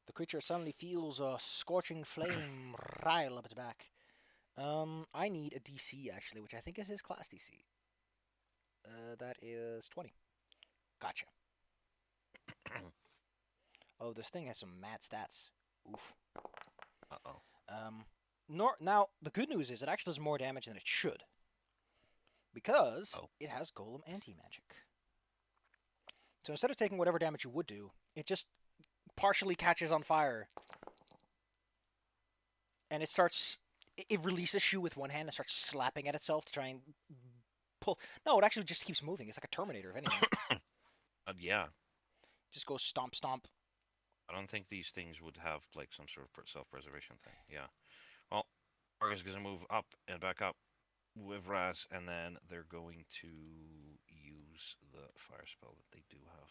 [SPEAKER 2] The creature suddenly feels a scorching flame rile up its back. I need a DC actually, which I think is his class DC. That is 20. Gotcha. Oh, this thing has some mad stats. Oof.
[SPEAKER 1] Uh-oh.
[SPEAKER 2] Now the good news is it actually does more damage than it should because
[SPEAKER 1] Oh.
[SPEAKER 2] it has Golem anti-magic. So instead of taking whatever damage you would do, it just partially catches on fire, and it starts. It releases Shoe with one hand and starts slapping at itself to try and pull. No, it actually just keeps moving. It's like a Terminator, if anything.
[SPEAKER 1] Yeah.
[SPEAKER 2] Just goes stomp, stomp.
[SPEAKER 1] I don't think these things would have like some sort of self-preservation thing. Yeah. Well, Argus is gonna move up and back up with Raz, and then they're going to use the fire spell that they do have.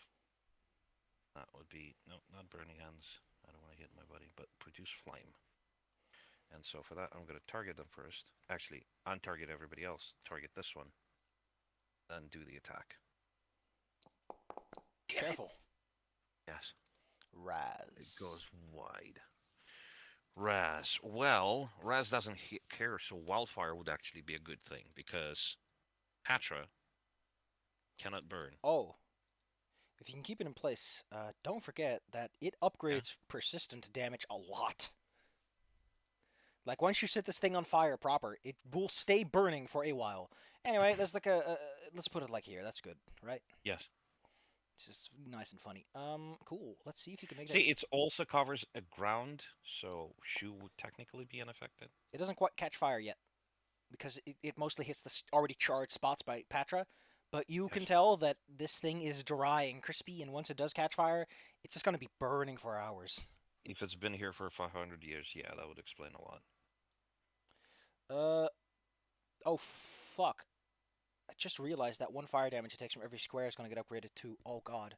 [SPEAKER 1] That would be no, not burning hands. I don't want to hit my buddy, but produce flame. And so for that, I'm going to target them first. Actually, untarget everybody else. Target this one, then do the attack. Damn it!
[SPEAKER 2] Careful.
[SPEAKER 1] Yes, it
[SPEAKER 2] Raz.
[SPEAKER 1] goes wide. Raz. Well, Raz doesn't care, so wildfire would actually be a good thing because Patra cannot burn.
[SPEAKER 2] Oh, if you can keep it in place, don't forget that it
[SPEAKER 1] Yeah.
[SPEAKER 2] upgrades persistent damage a lot. Like once you set this thing on fire proper, it will stay burning for a while. Anyway, there's like let's put it like here. That's good, right?
[SPEAKER 1] Yes.
[SPEAKER 2] It's just nice and funny. Cool. Let's see if you can make that.
[SPEAKER 1] See, it also covers a ground, so shoe would technically be unaffected.
[SPEAKER 2] It doesn't quite catch fire yet because it mostly hits the already charred spots by Patra. But you can
[SPEAKER 1] Yes.
[SPEAKER 2] tell that this thing is dry and crispy, and once it does catch fire, it's just going to be burning for hours.
[SPEAKER 1] If it's been here for 500 years, yeah, that would explain a lot.
[SPEAKER 2] Uh, oh fuck. I just realized that one fire damage it takes from every square is going to get upgraded to, oh god.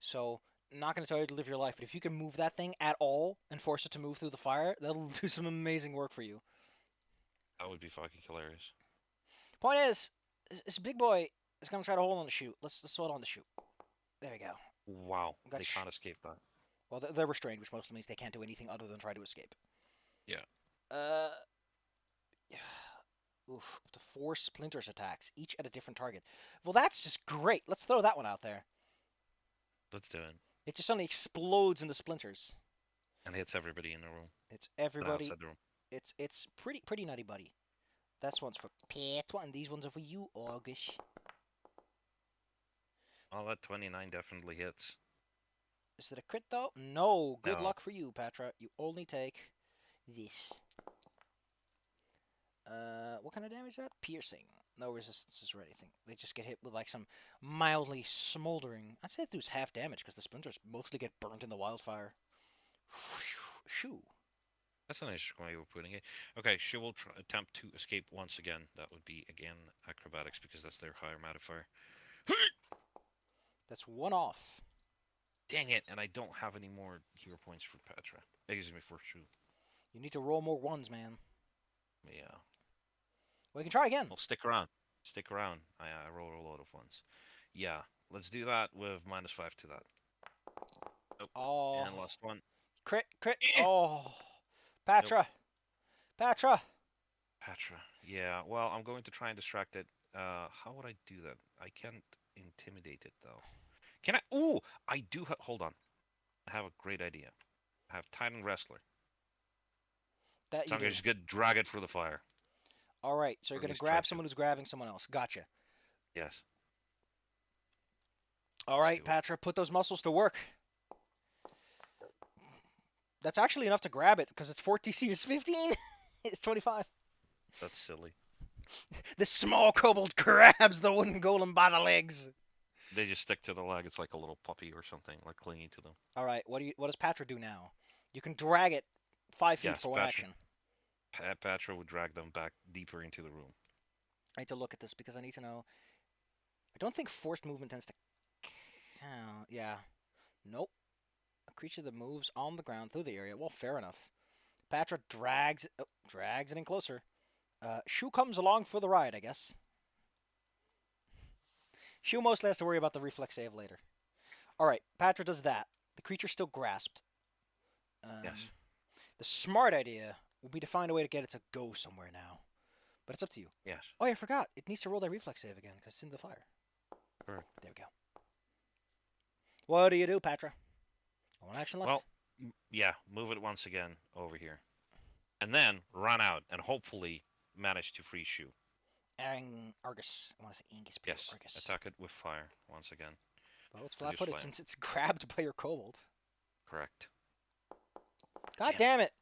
[SPEAKER 2] So, not going to tell you to live your life, but if you can move that thing at all and force it to move through the fire, that'll do some amazing work for you.
[SPEAKER 1] That would be fucking hilarious.
[SPEAKER 2] Point is, this big boy is going to try to hold on the chute. Let's hold on the chute. There we go.
[SPEAKER 1] Wow,
[SPEAKER 2] Got
[SPEAKER 1] they can't escape that.
[SPEAKER 2] Well, they're restrained, which mostly means they can't do anything other than try to escape.
[SPEAKER 1] Yeah.
[SPEAKER 2] Uh, oof, up to 4 splinters attacks, each at a different target. Well, that's just great. Let's throw that one out there.
[SPEAKER 1] Let's do it.
[SPEAKER 2] It just suddenly explodes into splinters.
[SPEAKER 1] And hits everybody in the room.
[SPEAKER 2] It's
[SPEAKER 1] But
[SPEAKER 2] everybody.
[SPEAKER 1] outside the room.
[SPEAKER 2] It's pretty nutty, buddy. That's one's for Pet, and these ones are for you, August.
[SPEAKER 1] Oh, that 29 definitely hits.
[SPEAKER 2] Is it a crit though? No. Good
[SPEAKER 1] No.
[SPEAKER 2] luck for you, Patra. You only take this. What kind of damage is that? Piercing. No resistances or anything. They just get hit with like some mildly smoldering. I'd say it does half damage because the splinters mostly get burnt in the wildfire. Shoo.
[SPEAKER 1] That's a nice way of putting it. Okay, she will attempt to escape once again. That would be again acrobatics because that's their higher modifier.
[SPEAKER 2] That's one off.
[SPEAKER 1] Dang it! And I don't have any more hero points for Petra. Excuse me, for Shu.
[SPEAKER 2] You need to roll more ones, man.
[SPEAKER 1] Yeah.
[SPEAKER 2] Well, you can try again.
[SPEAKER 1] Well, stick around. Stick around. I roll a load of ones. Yeah. Let's do that with -5 to that. Nope.
[SPEAKER 2] Oh,
[SPEAKER 1] And last one.
[SPEAKER 2] crit, crit.
[SPEAKER 1] Eh!
[SPEAKER 2] Oh,
[SPEAKER 1] Nope.
[SPEAKER 2] Patra, Patra.
[SPEAKER 1] Petra. Yeah. Well, I'm going to try and distract it. How would I do that? I can't intimidate it though. Can I? Ooh, I do. Hold on. I have a great idea. I have Titan Wrestler.
[SPEAKER 2] That
[SPEAKER 1] So
[SPEAKER 2] you
[SPEAKER 1] I'm gonna
[SPEAKER 2] do.
[SPEAKER 1] just get drag it through the fire,
[SPEAKER 2] All right, so you're
[SPEAKER 1] or at
[SPEAKER 2] gonna
[SPEAKER 1] least try
[SPEAKER 2] grab
[SPEAKER 1] to.
[SPEAKER 2] someone who's grabbing someone else. Gotcha.
[SPEAKER 1] Yes.
[SPEAKER 2] All
[SPEAKER 1] Let's
[SPEAKER 2] right,
[SPEAKER 1] do it.
[SPEAKER 2] Patra, put those muscles to work. That's actually enough to grab it because its fort DC is 15. It's 25.
[SPEAKER 1] That's silly.
[SPEAKER 2] This small kobold grabs the wooden golem by the legs.
[SPEAKER 1] They just stick to the leg. It's like a little puppy or something, like clinging to them.
[SPEAKER 2] All right, what does Patra do now? You can drag it 5 feet
[SPEAKER 1] Yes,
[SPEAKER 2] for one action.
[SPEAKER 1] Patra would drag them back deeper into the room.
[SPEAKER 2] I need to look at this because I need to know. I don't think forced movement tends to count. Yeah. Nope. A creature that moves on the ground through the area. Well, fair enough. Patra drags it in closer. Shu comes along for the ride, I guess. Shu mostly has to worry about the reflex save later. All right, Patra does that. The creature's still grasped.
[SPEAKER 1] Yes.
[SPEAKER 2] The smart idea would be to find a way to get it to go somewhere now. But it's up to you.
[SPEAKER 1] Yes.
[SPEAKER 2] Oh, yeah, I forgot. It needs to roll that reflex save again because it's in the fire.
[SPEAKER 1] Correct.
[SPEAKER 2] There we go. What do you do, Patra? One action left.
[SPEAKER 1] Well, yeah. Move it once again over here, and then run out and hopefully manage to free Shu.
[SPEAKER 2] Argus. I want to say Angus, but
[SPEAKER 1] Yes.
[SPEAKER 2] Argus.
[SPEAKER 1] Attack it with fire once again.
[SPEAKER 2] Well, it's
[SPEAKER 1] Produce
[SPEAKER 2] flat-footed
[SPEAKER 1] flame.
[SPEAKER 2] since it's grabbed by your kobold.
[SPEAKER 1] Correct.
[SPEAKER 2] God
[SPEAKER 1] Damn.
[SPEAKER 2] damn it!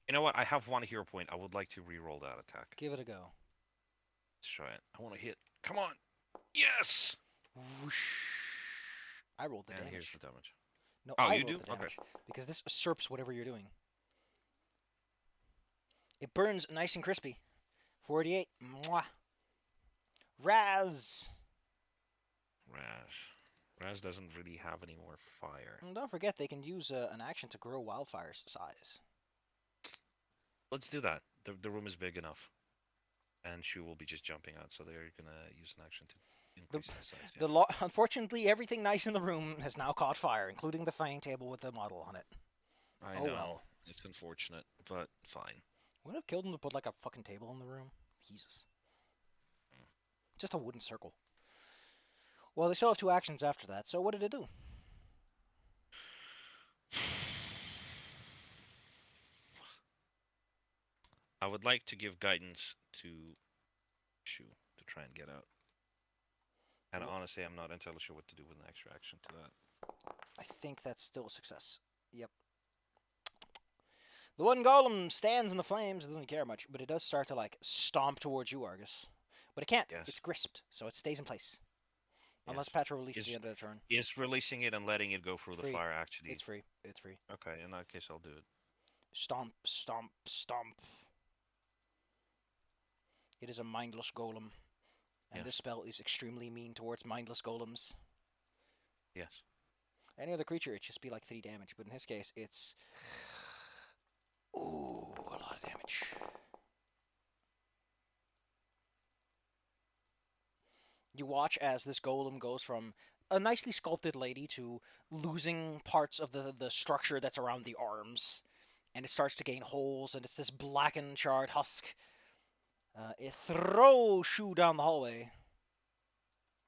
[SPEAKER 1] You know what? I have one hero point. I would like to re-roll that attack.
[SPEAKER 2] Give it a go.
[SPEAKER 1] Let's try it. I want to hit. Come on. Yes.
[SPEAKER 2] Whoosh. I rolled the
[SPEAKER 1] And
[SPEAKER 2] damage.
[SPEAKER 1] here's the damage.
[SPEAKER 2] No,
[SPEAKER 1] Oh,
[SPEAKER 2] I
[SPEAKER 1] you
[SPEAKER 2] rolled
[SPEAKER 1] do?
[SPEAKER 2] the
[SPEAKER 1] Okay.
[SPEAKER 2] damage because this usurps whatever you're doing. It burns nice and crispy. 48. Mwah. Raz.
[SPEAKER 1] Raz. Raz doesn't really have any more fire.
[SPEAKER 2] And don't forget, they can use an action to grow wildfire's size.
[SPEAKER 1] Let's do that. The room is big enough. And Shu will be just jumping out, so they're gonna use an action to
[SPEAKER 2] The,
[SPEAKER 1] increase the size. Yeah.
[SPEAKER 2] unfortunately, everything nice in the room has now caught fire, including the fighting table with the model on it.
[SPEAKER 1] I
[SPEAKER 2] Oh
[SPEAKER 1] know.
[SPEAKER 2] well.
[SPEAKER 1] It's unfortunate, but fine.
[SPEAKER 2] Would it have killed him to put like a fucking table in the room? Jesus. Just a wooden circle. Well, they still have two actions after that, so what did it do?
[SPEAKER 1] I would like to give guidance to Shu to try and get out. And honestly, I'm not entirely sure what to do with an extra action to that.
[SPEAKER 2] I think that's still a success. Yep. The one golem stands in the flames. It doesn't care much, but it does start to like stomp towards you, Argus. But it can't.
[SPEAKER 1] Yes.
[SPEAKER 2] It's grisped, so it stays in place.
[SPEAKER 1] Yes.
[SPEAKER 2] Unless Patra releases the end of the turn.
[SPEAKER 1] Is releasing it and letting it go through
[SPEAKER 2] Free.
[SPEAKER 1] the fire actually?
[SPEAKER 2] It's free. It's free.
[SPEAKER 1] Okay, in that case, I'll do it.
[SPEAKER 2] Stomp, stomp, stomp. It is a mindless golem. And
[SPEAKER 1] Yes.
[SPEAKER 2] this spell is extremely mean towards mindless golems.
[SPEAKER 1] Yes.
[SPEAKER 2] Any other creature, it'd just be like 3 damage, but in his case, it's... Ooh, a lot of damage. You watch as this golem goes from a nicely sculpted lady to losing parts of the structure that's around the arms. And it starts to gain holes, and it's this blackened, charred husk. It throws Shu down the hallway.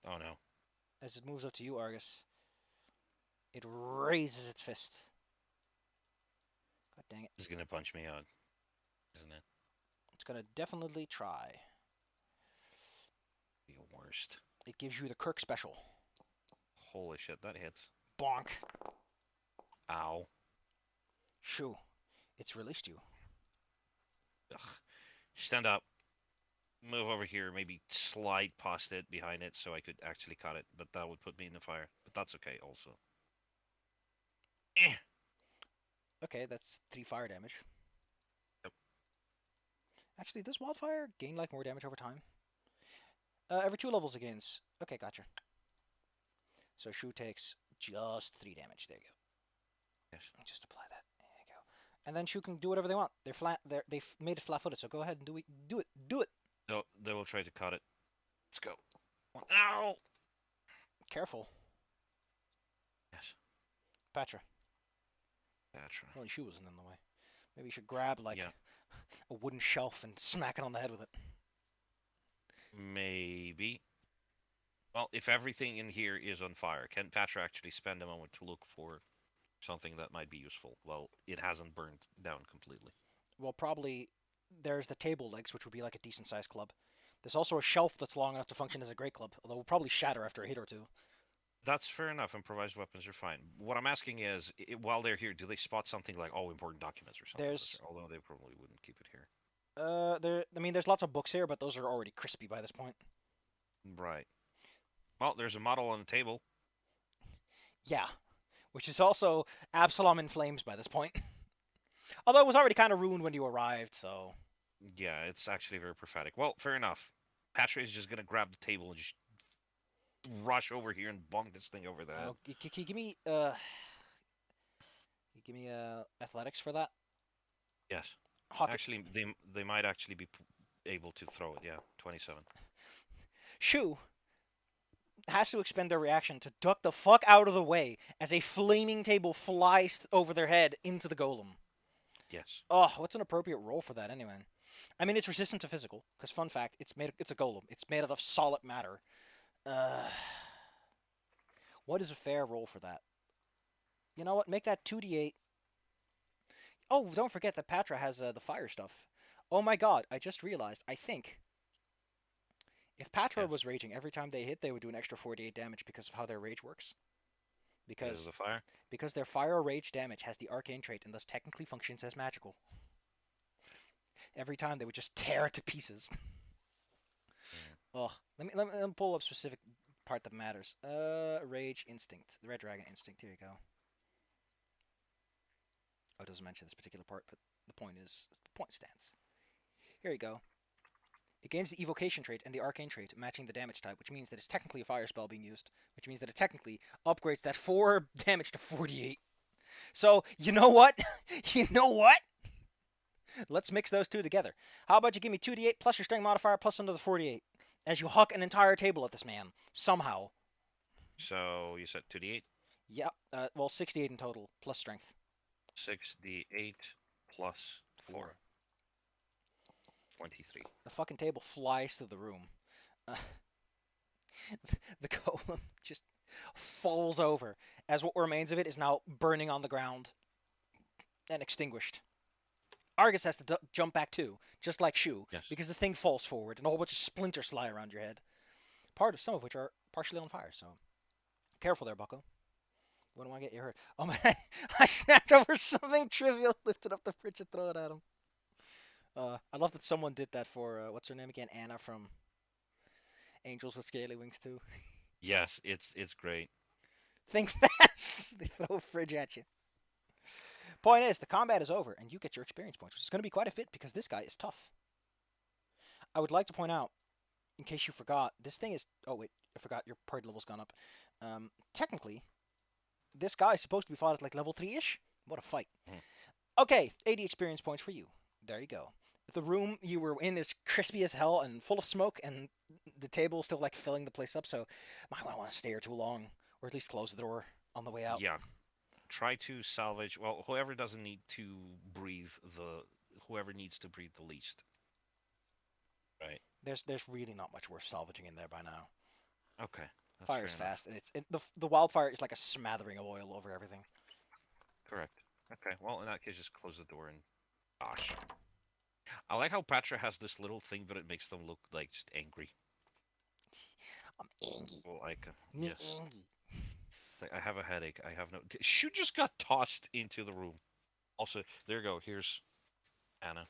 [SPEAKER 1] Oh no.
[SPEAKER 2] As it moves up to you, Argus. It raises its fist. God dang it.
[SPEAKER 1] It's gonna punch me out, isn't it?
[SPEAKER 2] It's gonna definitely try.
[SPEAKER 1] The worst.
[SPEAKER 2] It gives you the Kirk special.
[SPEAKER 1] Holy shit, that hits.
[SPEAKER 2] Bonk.
[SPEAKER 1] Ow.
[SPEAKER 2] Shoo. It's released you.
[SPEAKER 1] Ugh. Stand up. Move over here. Maybe slide past it, behind it, so I could actually cut it. But that would put me in the fire. But that's okay, also. Eh.
[SPEAKER 2] Okay, that's 3 fire damage.
[SPEAKER 1] Yep.
[SPEAKER 2] Actually, does wildfire gain like more damage over time? Every 2 levels it gains. Okay, gotcha. So Shu takes just 3 damage. There you go.
[SPEAKER 1] Yes.
[SPEAKER 2] Just apply that. There you go. And then Shu can do whatever they want. They're flat. They've made it flat-footed. So go ahead and do it. Do it. Do it.
[SPEAKER 1] So they will try to cut it. Let's go. Ow!
[SPEAKER 2] Careful,
[SPEAKER 1] Yes.
[SPEAKER 2] Patra.
[SPEAKER 1] That's
[SPEAKER 2] If only Shu wasn't in the way. Maybe you should grab like
[SPEAKER 1] Yeah.
[SPEAKER 2] a wooden shelf and smack it on the head with it.
[SPEAKER 1] Maybe. Well, if everything in here is on fire, can Patra actually spend a moment to look for something that might be useful? Well, it hasn't burned down completely.
[SPEAKER 2] Well, probably there's the table legs, which would be like a decent-sized club. There's also a shelf that's long enough to function as a great club, although it will probably shatter after a hit or two.
[SPEAKER 1] That's fair enough. Improvised weapons are fine. What I'm asking is, while they're here, do they spot something like, oh, important documents or something?
[SPEAKER 2] There's
[SPEAKER 1] Although they probably wouldn't keep it here.
[SPEAKER 2] I mean, there's lots of books here, but those are already crispy by this point.
[SPEAKER 1] Right. Well, there's a model on the table.
[SPEAKER 2] Yeah, which is also Absalom in flames by this point. Although it was already kind of ruined when you arrived, so
[SPEAKER 1] Yeah, it's actually very prophetic. Well, fair enough. Patra is just gonna grab the table and just rush over here and bonk this thing over the head.
[SPEAKER 2] can you give me athletics for that?
[SPEAKER 1] Yes.
[SPEAKER 2] Hawk it.
[SPEAKER 1] Actually, they might actually be able to throw it. Yeah, 27.
[SPEAKER 2] Shu has to expend their reaction to duck the fuck out of the way as a flaming table flies over their head into the golem.
[SPEAKER 1] Yes.
[SPEAKER 2] Oh, what's an appropriate roll for that anyway? I mean, it's resistant to physical. Because fun fact, it's a golem. It's made out of solid matter. Uh, what is a fair roll for that? You know what? Make that 2d8. Oh, don't forget that Patra has the fire stuff. Oh my god! I just realized. I think if Patra
[SPEAKER 1] Yes.
[SPEAKER 2] was raging every time they hit, they would do an extra 48 damage because of how their rage works.
[SPEAKER 1] Because of
[SPEAKER 2] Because
[SPEAKER 1] the fire.
[SPEAKER 2] because their fire rage damage has the arcane trait and thus technically functions as magical. Every time they would just tear it to pieces.
[SPEAKER 1] Yeah.
[SPEAKER 2] Oh, let me pull up specific part that matters. Rage instinct, the red dragon instinct. Here you go. Oh, it doesn't mention this particular part, but the point stands. Here you go. It gains the evocation trait and the arcane trait, matching the damage type, which means that it's technically a fire spell being used, which means that it technically upgrades that 4 damage to 48. So, you know what? You know what? Let's mix those two together. How about you give me 2d8 plus your strength modifier plus another 48 as you huck an entire table at this man, somehow.
[SPEAKER 1] So you said 2d8,
[SPEAKER 2] Yep, well, 68 in total, plus strength.
[SPEAKER 1] 6d8 plus 4,
[SPEAKER 2] 4.
[SPEAKER 1] 23.
[SPEAKER 2] The fucking table flies through the room. Uh, the golem just falls over as what remains of it is now burning on the ground and extinguished. Argus has to jump back too, just like Shu,
[SPEAKER 1] Yes.
[SPEAKER 2] because this thing falls forward and a whole bunch of splinters fly around your head. Some of which are partially on fire, so careful there, bucko. We don't want to get you hurt. Oh man, I snapped over something trivial, lifted up the fridge and throw it at him. I love that someone did that for, what's her name again? Anna from Angels with Scaly Wings too.
[SPEAKER 1] Yes, it's great.
[SPEAKER 2] Think fast! They throw a fridge at you. Point is, the combat is over, and you get your experience points, which is going to be quite a bit because this guy is tough. I would like to point out, in case you forgot, this thing is. Oh wait, I forgot your party level's gone up. Technically, this guy is supposed to be fought at like level 3-ish. What a fight!
[SPEAKER 1] Mhm.
[SPEAKER 2] Okay, 80 experience points for you. There you go. The room you were in is crispy as hell and full of smoke, and the table is still like filling the place up. So, might not want to stay here too long, or at least close the door on the way out.
[SPEAKER 1] Yeah. Try to salvage. Well, whoever doesn't need to breathe the. Whoever needs to breathe the least. Right.
[SPEAKER 2] There's really not much worth salvaging in there by now.
[SPEAKER 1] Okay. That's fair
[SPEAKER 2] Fire's
[SPEAKER 1] enough.
[SPEAKER 2] fast, and the wildfire is like a smattering of oil over everything.
[SPEAKER 1] Correct. Okay. Well, in that case, just close the door and. Gosh. I like how Patra has this little thing, but it makes them look like just angry.
[SPEAKER 2] I'm angry.
[SPEAKER 1] Well, like
[SPEAKER 2] Me
[SPEAKER 1] yes.
[SPEAKER 2] angry.
[SPEAKER 1] Like, I have a headache. I have no. She just got tossed into the room. Also, there you go. Here's Anna.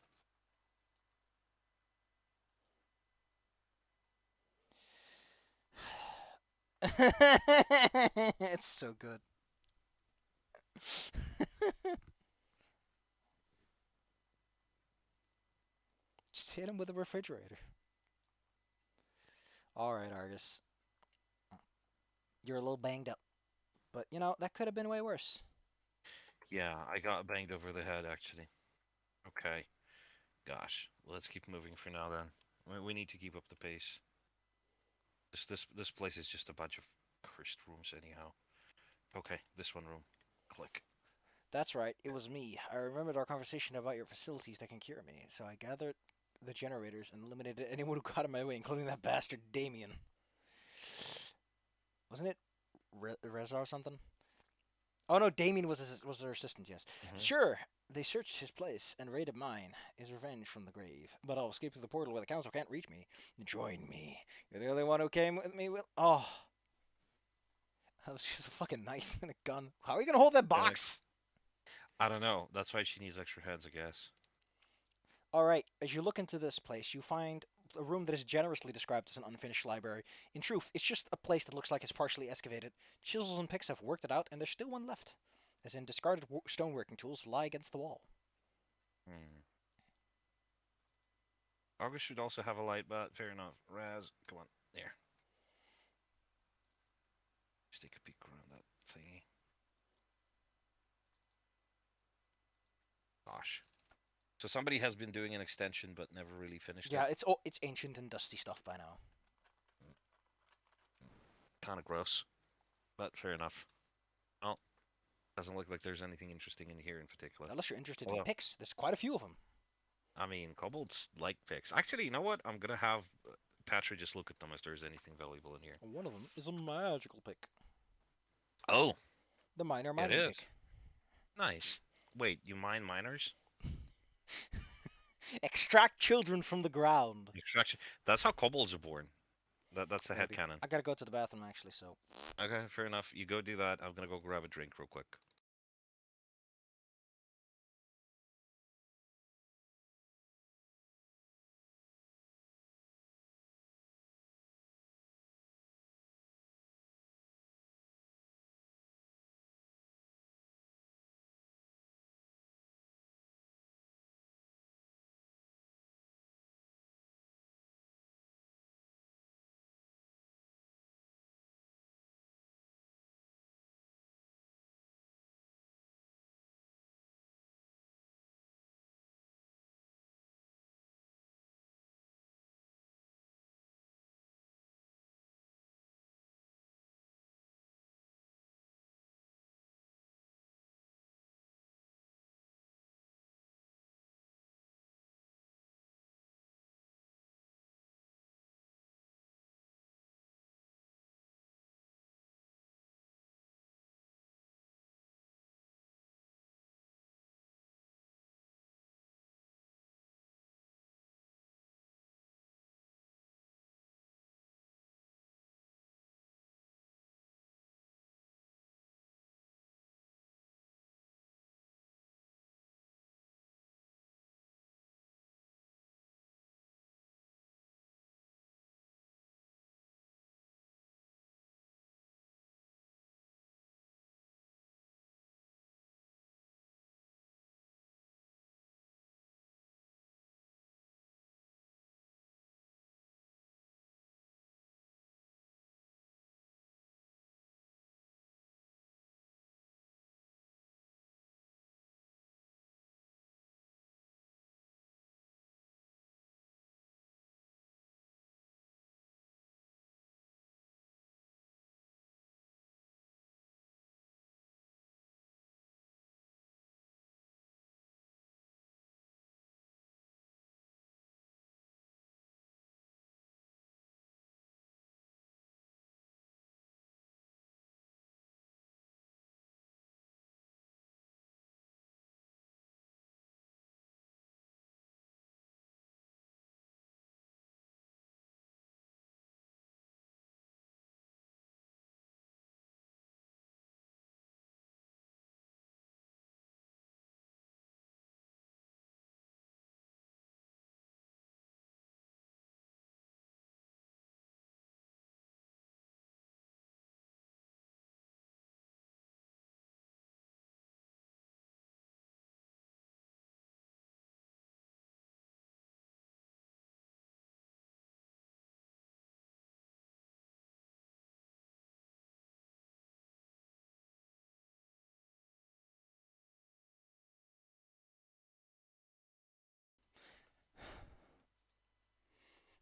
[SPEAKER 2] It's so good. Just hit him with a refrigerator. All right, Argus. You're a little banged up, but you know that could have been way worse.
[SPEAKER 1] Yeah, I got banged over the head actually. Okay. Gosh, let's keep moving for now then. We need to keep up the pace. This place is just a bunch of cursed rooms anyhow. Okay, this one room. Click.
[SPEAKER 2] That's right, it was me. I remembered our conversation about your facilities that can cure me, so I gathered the generators and eliminated anyone who got in my way, including that bastard Damien. Wasn't it Reza or something? Oh no, Damien was their assistant. Yes,
[SPEAKER 1] Hmm.
[SPEAKER 2] sure. They searched his place and raided mine. His revenge from the grave. But I'll escape through the portal where the council can't reach me. Join me. You're the only one who came with me. Oh, that was just a fucking knife and a gun. How are you gonna hold that
[SPEAKER 1] Yikes.
[SPEAKER 2] box?
[SPEAKER 1] I don't know. That's why she needs extra heads, I guess.
[SPEAKER 2] All right. As you look into this place, you find a room that is generously described as an unfinished library. In truth, it's just a place that looks like it's partially excavated. Chisels and picks have worked it out, and there's still one left. As in, discarded stoneworking tools lie against the wall.
[SPEAKER 1] Hmm. August should also have a light, but fair enough. Raz, come on. There. Just take a peek around that thingy. Gosh. So somebody has been doing an extension but never really finished
[SPEAKER 2] Yeah,
[SPEAKER 1] it.
[SPEAKER 2] it's ancient and dusty stuff by now.
[SPEAKER 1] Kind of gross, but fair enough. Well, doesn't look like there's anything interesting in here in particular.
[SPEAKER 2] Unless you're interested in
[SPEAKER 1] Although,
[SPEAKER 2] picks, there's quite a few of them.
[SPEAKER 1] I mean, kobolds like picks. Actually, you know what? I'm gonna have Patrick just look at them if there's anything valuable in here.
[SPEAKER 2] One of them is a magical pick,
[SPEAKER 1] Oh,
[SPEAKER 2] the minor
[SPEAKER 1] it
[SPEAKER 2] mining
[SPEAKER 1] is.
[SPEAKER 2] pick.
[SPEAKER 1] Nice. Wait, you mine miners?
[SPEAKER 2] Extract children from the ground.
[SPEAKER 1] Extraction. That's how kobolds are born. That's the
[SPEAKER 2] Maybe.
[SPEAKER 1] headcanon.
[SPEAKER 2] I gotta go to the bathroom actually, so
[SPEAKER 1] Okay, fair enough. You go do that. I'm gonna go grab a drink real quick.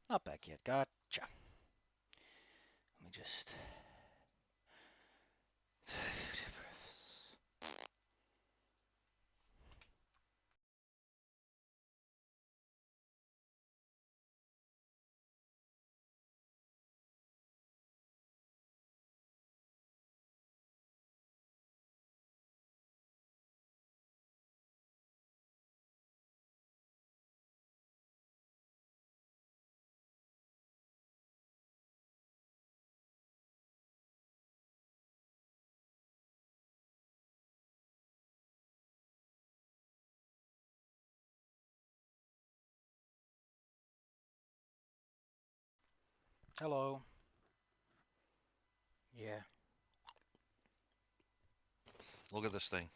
[SPEAKER 2] Not back yet. Gotcha. Let me just. Hello. Yeah.
[SPEAKER 1] Look at this thing.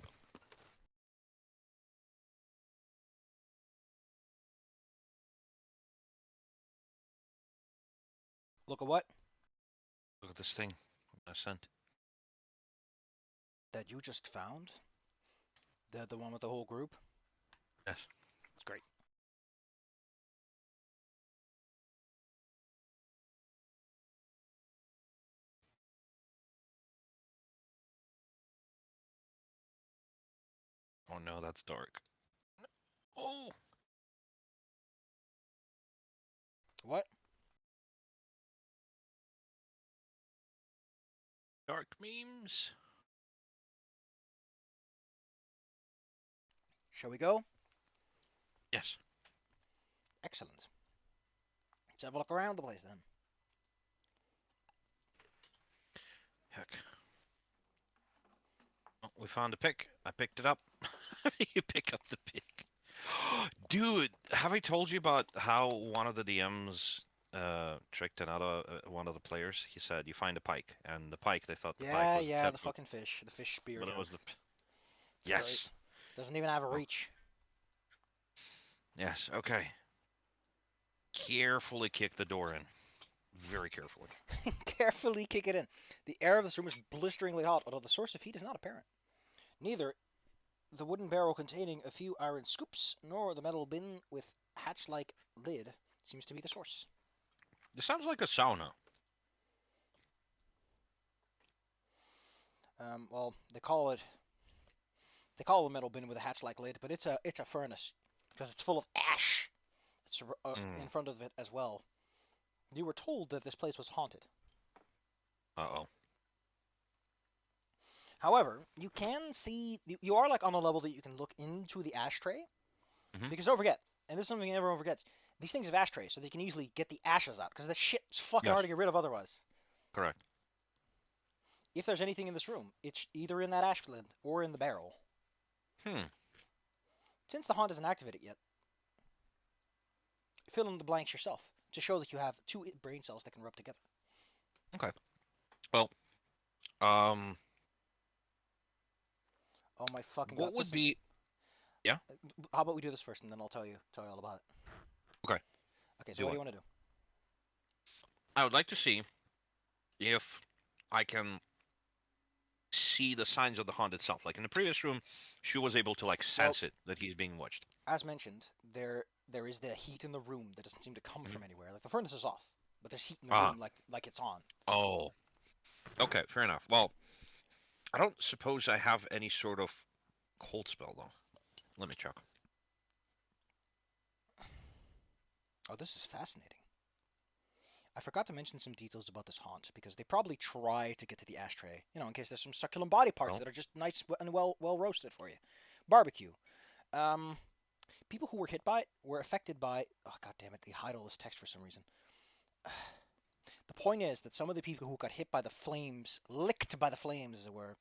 [SPEAKER 2] Look at what?
[SPEAKER 1] Look at this thing I sent.
[SPEAKER 2] That you just found? The one with the whole group?
[SPEAKER 1] Yes.
[SPEAKER 2] It's great.
[SPEAKER 1] Oh no, that's dark. Oh,
[SPEAKER 2] What?
[SPEAKER 1] dark memes.
[SPEAKER 2] Shall we go?
[SPEAKER 1] Yes.
[SPEAKER 2] Excellent. Let's have a look around the place then.
[SPEAKER 1] Heck. Oh, we found a pick. I picked it up. How do you pick up the pick? Dude, have I told you about how one of the DMs tricked another one of the players? He said, "You find a pike," and the pike they thought the pike
[SPEAKER 2] Yeah,
[SPEAKER 1] was a
[SPEAKER 2] yeah, the
[SPEAKER 1] tadpole,
[SPEAKER 2] fucking fish. The fish spear
[SPEAKER 1] but it
[SPEAKER 2] joke.
[SPEAKER 1] was the
[SPEAKER 2] It's great.
[SPEAKER 1] yes,
[SPEAKER 2] Doesn't even have a
[SPEAKER 1] oh,
[SPEAKER 2] reach.
[SPEAKER 1] yes. Okay, carefully kick the door in, very carefully.
[SPEAKER 2] Carefully kick it in. The air of this room is blisteringly hot, although the source of heat is not apparent. Neither the wooden barrel containing a few iron scoops, nor the metal bin with hatch-like lid seems to be the source.
[SPEAKER 1] This sounds like a sauna.
[SPEAKER 2] Well, they call it a metal bin with a hatch-like lid, but it's a furnace because it's full of ash. It's
[SPEAKER 1] Mm.
[SPEAKER 2] in front of it as well. You were told that this place was haunted.
[SPEAKER 1] Uh-oh.
[SPEAKER 2] However, you can see you are like on a level that you can look into the ashtray
[SPEAKER 1] Mm-hmm.
[SPEAKER 2] because don't forget, and this is something everyone forgets. These things have ashtrays, so they can easily get the ashes out because this shit's fucking
[SPEAKER 1] Yes,
[SPEAKER 2] hard to get rid of otherwise.
[SPEAKER 1] correct.
[SPEAKER 2] If there's anything in this room, it's either in that ash bin or in the barrel.
[SPEAKER 1] Hmm.
[SPEAKER 2] Since the haunt isn't activated yet, fill in the blanks yourself to show that you have two brain cells that can rub together.
[SPEAKER 1] Okay. Well, um,
[SPEAKER 2] Oh my fucking god!
[SPEAKER 1] what would
[SPEAKER 2] Listen,
[SPEAKER 1] be? Yeah.
[SPEAKER 2] how about we do this first, and then I'll tell you all about it.
[SPEAKER 1] Okay.
[SPEAKER 2] Okay, so
[SPEAKER 1] Do
[SPEAKER 2] what do
[SPEAKER 1] it.
[SPEAKER 2] you want to do?
[SPEAKER 1] I would like to see if I can see the signs of the haunt itself. Like in the previous room, she was able to like
[SPEAKER 2] Well,
[SPEAKER 1] sense it that he's being watched.
[SPEAKER 2] as mentioned, there is the heat in the room that doesn't seem to come
[SPEAKER 1] Hmm.
[SPEAKER 2] from anywhere. Like the furnace is off, but there's heat in the
[SPEAKER 1] Ah.
[SPEAKER 2] room, like it's on.
[SPEAKER 1] Oh. Okay. Fair enough. Well, I don't suppose I have any sort of cold spell though. Let me check.
[SPEAKER 2] Oh, this is fascinating. I forgot to mention some details about this haunt because they probably try to get to the ashtray, in case there's some succulent body parts
[SPEAKER 1] Well.
[SPEAKER 2] that are just nice and well roasted for you. Barbecue. Um, People who were hit by it were affected by. Oh god damn it! They hide all this text for some reason. The point is that some of the people who got hit by the flames, licked by the flames, as it were,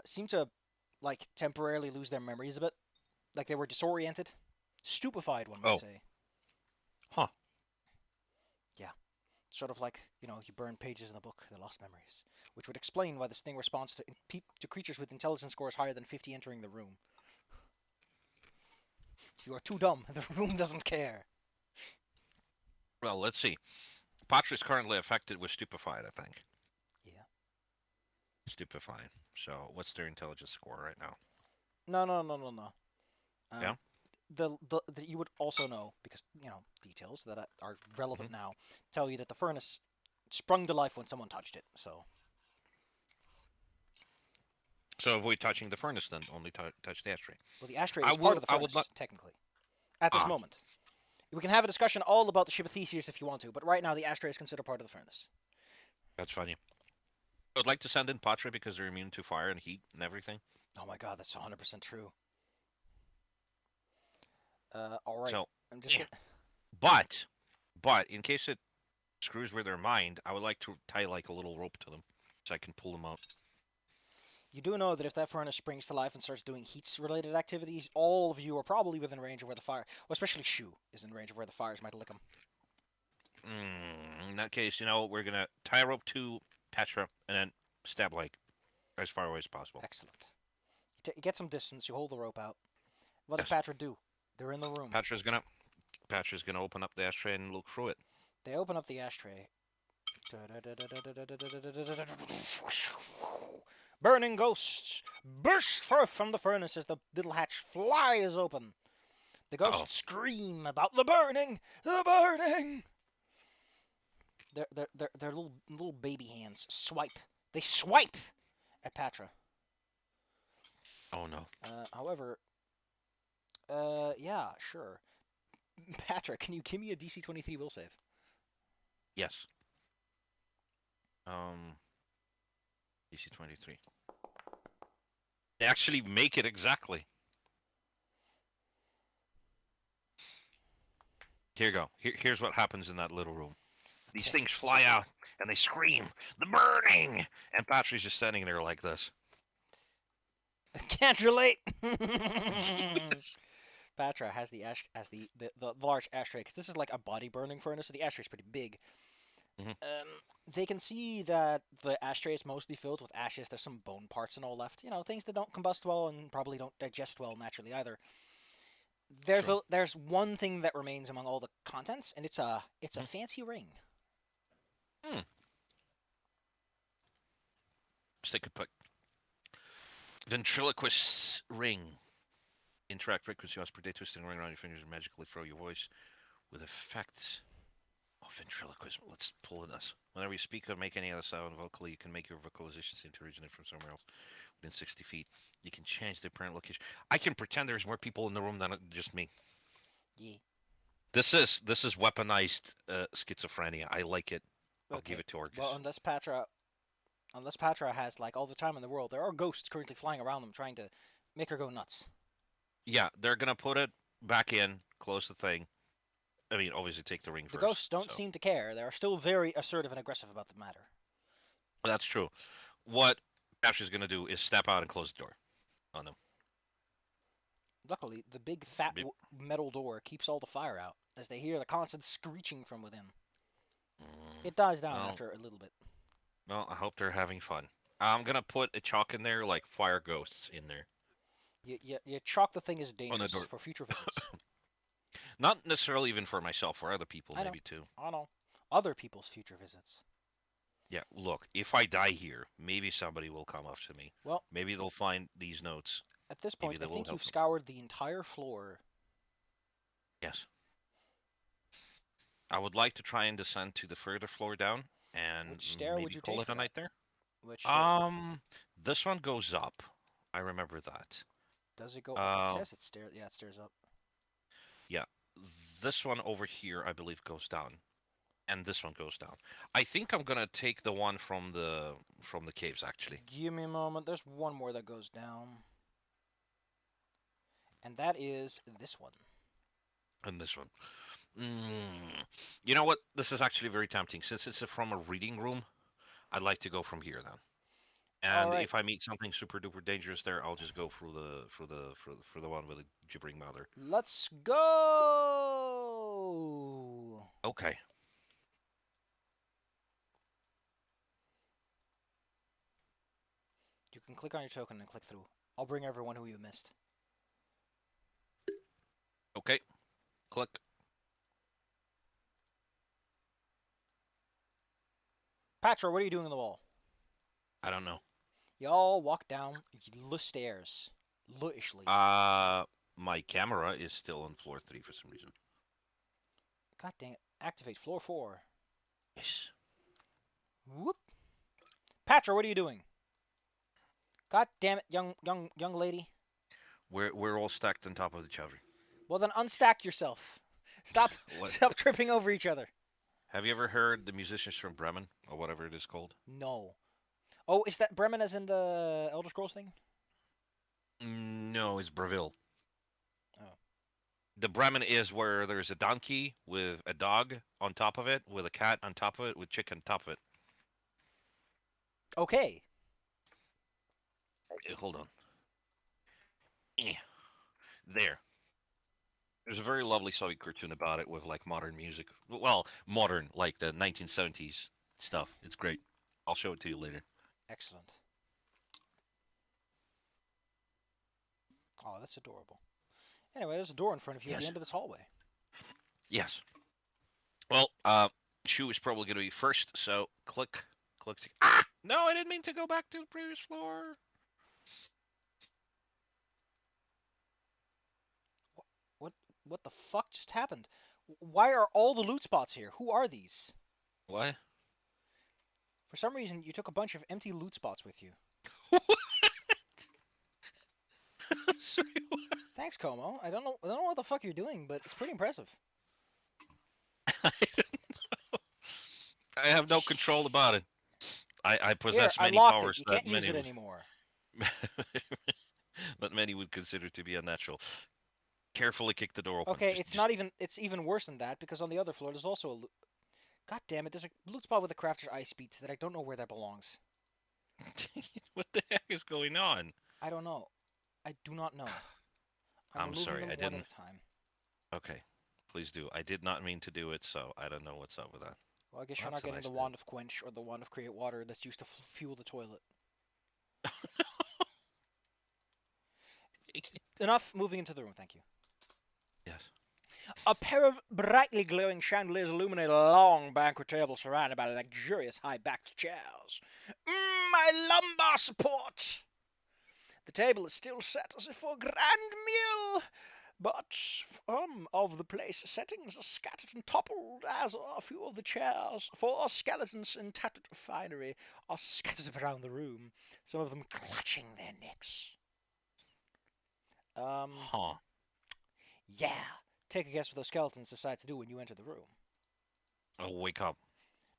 [SPEAKER 2] seem to like temporarily lose their memories a bit. Like they were disoriented, stupefied, one might
[SPEAKER 1] Oh.
[SPEAKER 2] say.
[SPEAKER 1] Huh.
[SPEAKER 2] Yeah, sort of like you burn pages in the book, the lost memories, which would explain why this thing responds to creatures with intelligence scores higher than 50 entering the room. If you are too dumb, the room doesn't care.
[SPEAKER 1] Well, let's see. Patrick's currently affected with stupefied. I think
[SPEAKER 2] Yeah.
[SPEAKER 1] stupefied. So what's their intelligence score right now?
[SPEAKER 2] No, no, no, no, no. Um,
[SPEAKER 1] Yeah.
[SPEAKER 2] you would also know because details that are
[SPEAKER 1] Hmm.
[SPEAKER 2] relevant now tell you that the furnace sprung to life when someone touched it. So,
[SPEAKER 1] So avoid touching the furnace, then only touch the ashtray.
[SPEAKER 2] well, the ashtray
[SPEAKER 1] I
[SPEAKER 2] is part of
[SPEAKER 1] will.
[SPEAKER 2] the
[SPEAKER 1] I would not.
[SPEAKER 2] furnace technically at this
[SPEAKER 1] Ah,
[SPEAKER 2] moment. We can have a discussion all about the ship of Theseus if you want to, but right now the ashtray is considered part of the furnace.
[SPEAKER 1] that's funny. I'd like to send in Patra because they're immune to fire and heat and everything.
[SPEAKER 2] Oh my god, that's 100% true. All right,
[SPEAKER 1] So,
[SPEAKER 2] I'm just
[SPEAKER 1] yeah.
[SPEAKER 2] gonna.
[SPEAKER 1] But, in case it screws with their mind, I would like to tie like a little rope to them so I can pull them out.
[SPEAKER 2] You do know that if that furnace springs to life and starts doing heats-related activities, all of you are probably within range of where the fire, well, especially Shu, is in range of where the fires might lick him.
[SPEAKER 1] In that case, we're gonna tie a rope to Petra and then stab like as far away as possible.
[SPEAKER 2] Excellent. You get some distance, you hold the rope out. What does
[SPEAKER 1] Yes.
[SPEAKER 2] Patra do? They're in the room.
[SPEAKER 1] Petra's gonna open up the ashtray and look through it.
[SPEAKER 2] They open up the ashtray. Burning ghosts burst forth from the furnace as the little hatch flies open. The
[SPEAKER 1] Oh,
[SPEAKER 2] ghosts scream about the burning, the burning. Their little baby hands swipe. They swipe at Patra.
[SPEAKER 1] oh no.
[SPEAKER 2] However, yeah, sure. Patra, can you give me a DC 23 will save?
[SPEAKER 1] Yes. Um, DC 23. They actually make it exactly. Here you go. Here's what happens in that little room. These
[SPEAKER 2] Okay.
[SPEAKER 1] things fly out and they scream, "The burning!" And Patrick's just standing there like this.
[SPEAKER 2] Can't relate. Patra has the large ashtray because this is like a body burning furnace, so the ashtray is pretty big.
[SPEAKER 1] Hmm.
[SPEAKER 2] They can see that the ashtray is mostly filled with ashes. There's some bone parts and all left. Things that don't combust well and probably don't digest well naturally either.
[SPEAKER 1] True.
[SPEAKER 2] There's one thing that remains among all the contents, and it's a
[SPEAKER 1] Hmm.
[SPEAKER 2] fancy ring.
[SPEAKER 1] Hmm. Stick a pick. Ventriloquist ring. Interact frequency osprey day twisting ring around your fingers and magically throw your voice with effects. Oh, ventriloquism. Let's pull this. Whenever you speak or make any other sound vocally, you can make your vocalization seem to originate from somewhere else within 60 feet. You can change the apparent location. I can pretend there's more people in the room than just me.
[SPEAKER 2] Yeah.
[SPEAKER 1] This is weaponized schizophrenia. I like it. I'll give
[SPEAKER 2] Okay.
[SPEAKER 1] it to
[SPEAKER 2] Well,
[SPEAKER 1] Orcus.
[SPEAKER 2] unless Patra has like all the time in the world, there are ghosts currently flying around them trying to make her go nuts.
[SPEAKER 1] Yeah, they're gonna put it back in, close the thing. I mean, obviously take the ring
[SPEAKER 2] The
[SPEAKER 1] first.
[SPEAKER 2] ghosts don't
[SPEAKER 1] So
[SPEAKER 2] seem to care. They are still very assertive and aggressive about the matter.
[SPEAKER 1] that's true. What Ash is gonna do is step out and close the door on them.
[SPEAKER 2] Luckily, the big fat metal door keeps all the fire out as they hear the constant screeching from within.
[SPEAKER 1] Mm,
[SPEAKER 2] It dies down
[SPEAKER 1] well,
[SPEAKER 2] after a little bit.
[SPEAKER 1] I hope they're having fun. I'm gonna put a chalk in there, like fire ghosts in there
[SPEAKER 2] You chalk the thing as
[SPEAKER 1] on the
[SPEAKER 2] dangerous
[SPEAKER 1] door.
[SPEAKER 2] for future visits.
[SPEAKER 1] Not necessarily even for myself, for other people
[SPEAKER 2] I know.
[SPEAKER 1] maybe too.
[SPEAKER 2] I know. Other people's future visits.
[SPEAKER 1] Yeah, look, if I die here, maybe somebody will come up to me.
[SPEAKER 2] Well,
[SPEAKER 1] Maybe they'll find these notes.
[SPEAKER 2] at this
[SPEAKER 1] Maybe
[SPEAKER 2] point, I
[SPEAKER 1] they will
[SPEAKER 2] think you've
[SPEAKER 1] help them.
[SPEAKER 2] scoured the entire floor.
[SPEAKER 1] Yes. I would like to try and descend to the further floor down and
[SPEAKER 2] Which stair would
[SPEAKER 1] maybe
[SPEAKER 2] you
[SPEAKER 1] call
[SPEAKER 2] take
[SPEAKER 1] it
[SPEAKER 2] for
[SPEAKER 1] a
[SPEAKER 2] that?
[SPEAKER 1] night there.
[SPEAKER 2] Which stair?
[SPEAKER 1] This one goes up. I remember that.
[SPEAKER 2] Does it go up? It
[SPEAKER 1] Uh,
[SPEAKER 2] says it stairs. Yeah, it stairs up.
[SPEAKER 1] yeah. This one over here, I believe, goes down, and this one goes down. I think I'm gonna take the one from the caves actually,
[SPEAKER 2] Give me a moment. There's one more that goes down. And that is this one.
[SPEAKER 1] and this one. Mm. You know what? This is actually very tempting. Since it's from a reading room, I'd like to go from here then.
[SPEAKER 2] All
[SPEAKER 1] And
[SPEAKER 2] right.
[SPEAKER 1] if I meet something super duper dangerous there, I'll just go for the one with the gibbering mother.
[SPEAKER 2] Let's go!
[SPEAKER 1] Okay.
[SPEAKER 2] You can click on your token and click through. I'll bring everyone who you missed.
[SPEAKER 1] Okay. Click.
[SPEAKER 2] Patra, what are you doing on the wall?
[SPEAKER 1] I don't know.
[SPEAKER 2] Y'all walk down the stairs, lootishly.
[SPEAKER 1] my camera is still on floor 3 for some reason.
[SPEAKER 2] God dang it. Activate floor 4.
[SPEAKER 1] Yes.
[SPEAKER 2] Whoop. Patra, what are you doing? God damn it, young lady.
[SPEAKER 1] We're all stacked on top of each other.
[SPEAKER 2] Well then unstack yourself. Stop
[SPEAKER 1] What?
[SPEAKER 2] stop tripping over each other.
[SPEAKER 1] Have you ever heard the musicians from Bremen or whatever it is called?
[SPEAKER 2] No. Oh, is that Bremen as in the Elder Scrolls thing?
[SPEAKER 1] No, it's Breville.
[SPEAKER 2] Oh.
[SPEAKER 1] The Bremen is where there's a donkey with a dog on top of it, with a cat on top of it, with chicken on top of it.
[SPEAKER 2] Okay.
[SPEAKER 1] Hold on. There. There's a very lovely Soviet cartoon about it with like modern music. Well, modern, like the 1970s stuff. It's great. I'll show it to you later.
[SPEAKER 2] Excellent. Oh, that's adorable. Anyway, there's a door in front of you at the
[SPEAKER 1] Yes.
[SPEAKER 2] end of this hallway.
[SPEAKER 1] Yes. Well, Shu is probably going to be first, so click. No, I didn't mean to go back to the previous floor.
[SPEAKER 2] What what the fuck just happened? Why are all the loot spots here? Who are these?
[SPEAKER 1] What?
[SPEAKER 2] For some reason, you took a bunch of empty loot spots with you.
[SPEAKER 1] Sorry.
[SPEAKER 2] Thanks, Komo. I don't know what the fuck you're doing, but it's pretty impressive.
[SPEAKER 1] I have no control about it. I
[SPEAKER 2] Here,
[SPEAKER 1] possess
[SPEAKER 2] I
[SPEAKER 1] many
[SPEAKER 2] locked it.
[SPEAKER 1] powers
[SPEAKER 2] You
[SPEAKER 1] that
[SPEAKER 2] can't use
[SPEAKER 1] many
[SPEAKER 2] it
[SPEAKER 1] would
[SPEAKER 2] anymore.
[SPEAKER 1] that many would consider to be unnatural. Carefully kick the door open.
[SPEAKER 2] Okay,
[SPEAKER 1] Just,
[SPEAKER 2] it's
[SPEAKER 1] just
[SPEAKER 2] not even. It's even worse than that because on the other floor there's also a. God damn it! There's a loot spot with a crafter's ice beat that I don't know where that belongs.
[SPEAKER 1] what the heck is going on?
[SPEAKER 2] I don't know. I do not know. I'm
[SPEAKER 1] I'm
[SPEAKER 2] removing
[SPEAKER 1] sorry,
[SPEAKER 2] them
[SPEAKER 1] I
[SPEAKER 2] one at
[SPEAKER 1] didn't.
[SPEAKER 2] a time.
[SPEAKER 1] Okay, please do. I did not mean to do it, so I don't know what's up with that.
[SPEAKER 2] Well, I guess
[SPEAKER 1] Well,
[SPEAKER 2] you're not
[SPEAKER 1] that's a
[SPEAKER 2] getting
[SPEAKER 1] nice
[SPEAKER 2] the
[SPEAKER 1] thing.
[SPEAKER 2] wand of quench or the wand of create water that's used to fuel the toilet. Enough. Moving into the room. Thank you.
[SPEAKER 1] Yes.
[SPEAKER 2] A pair of brightly glowing chandeliers illuminate a long banquet table surrounded by luxurious high-backed chairs. My lumbar support! The table is still set as if for a grand meal, but some of the place settings are scattered and toppled, as are a few of the chairs. Four skeletons in tattered finery are scattered around the room, some of them clutching their necks.
[SPEAKER 1] Huh.
[SPEAKER 2] Yeah. Take a guess what those skeletons decide to do when you enter the room.
[SPEAKER 1] Oh, wake up.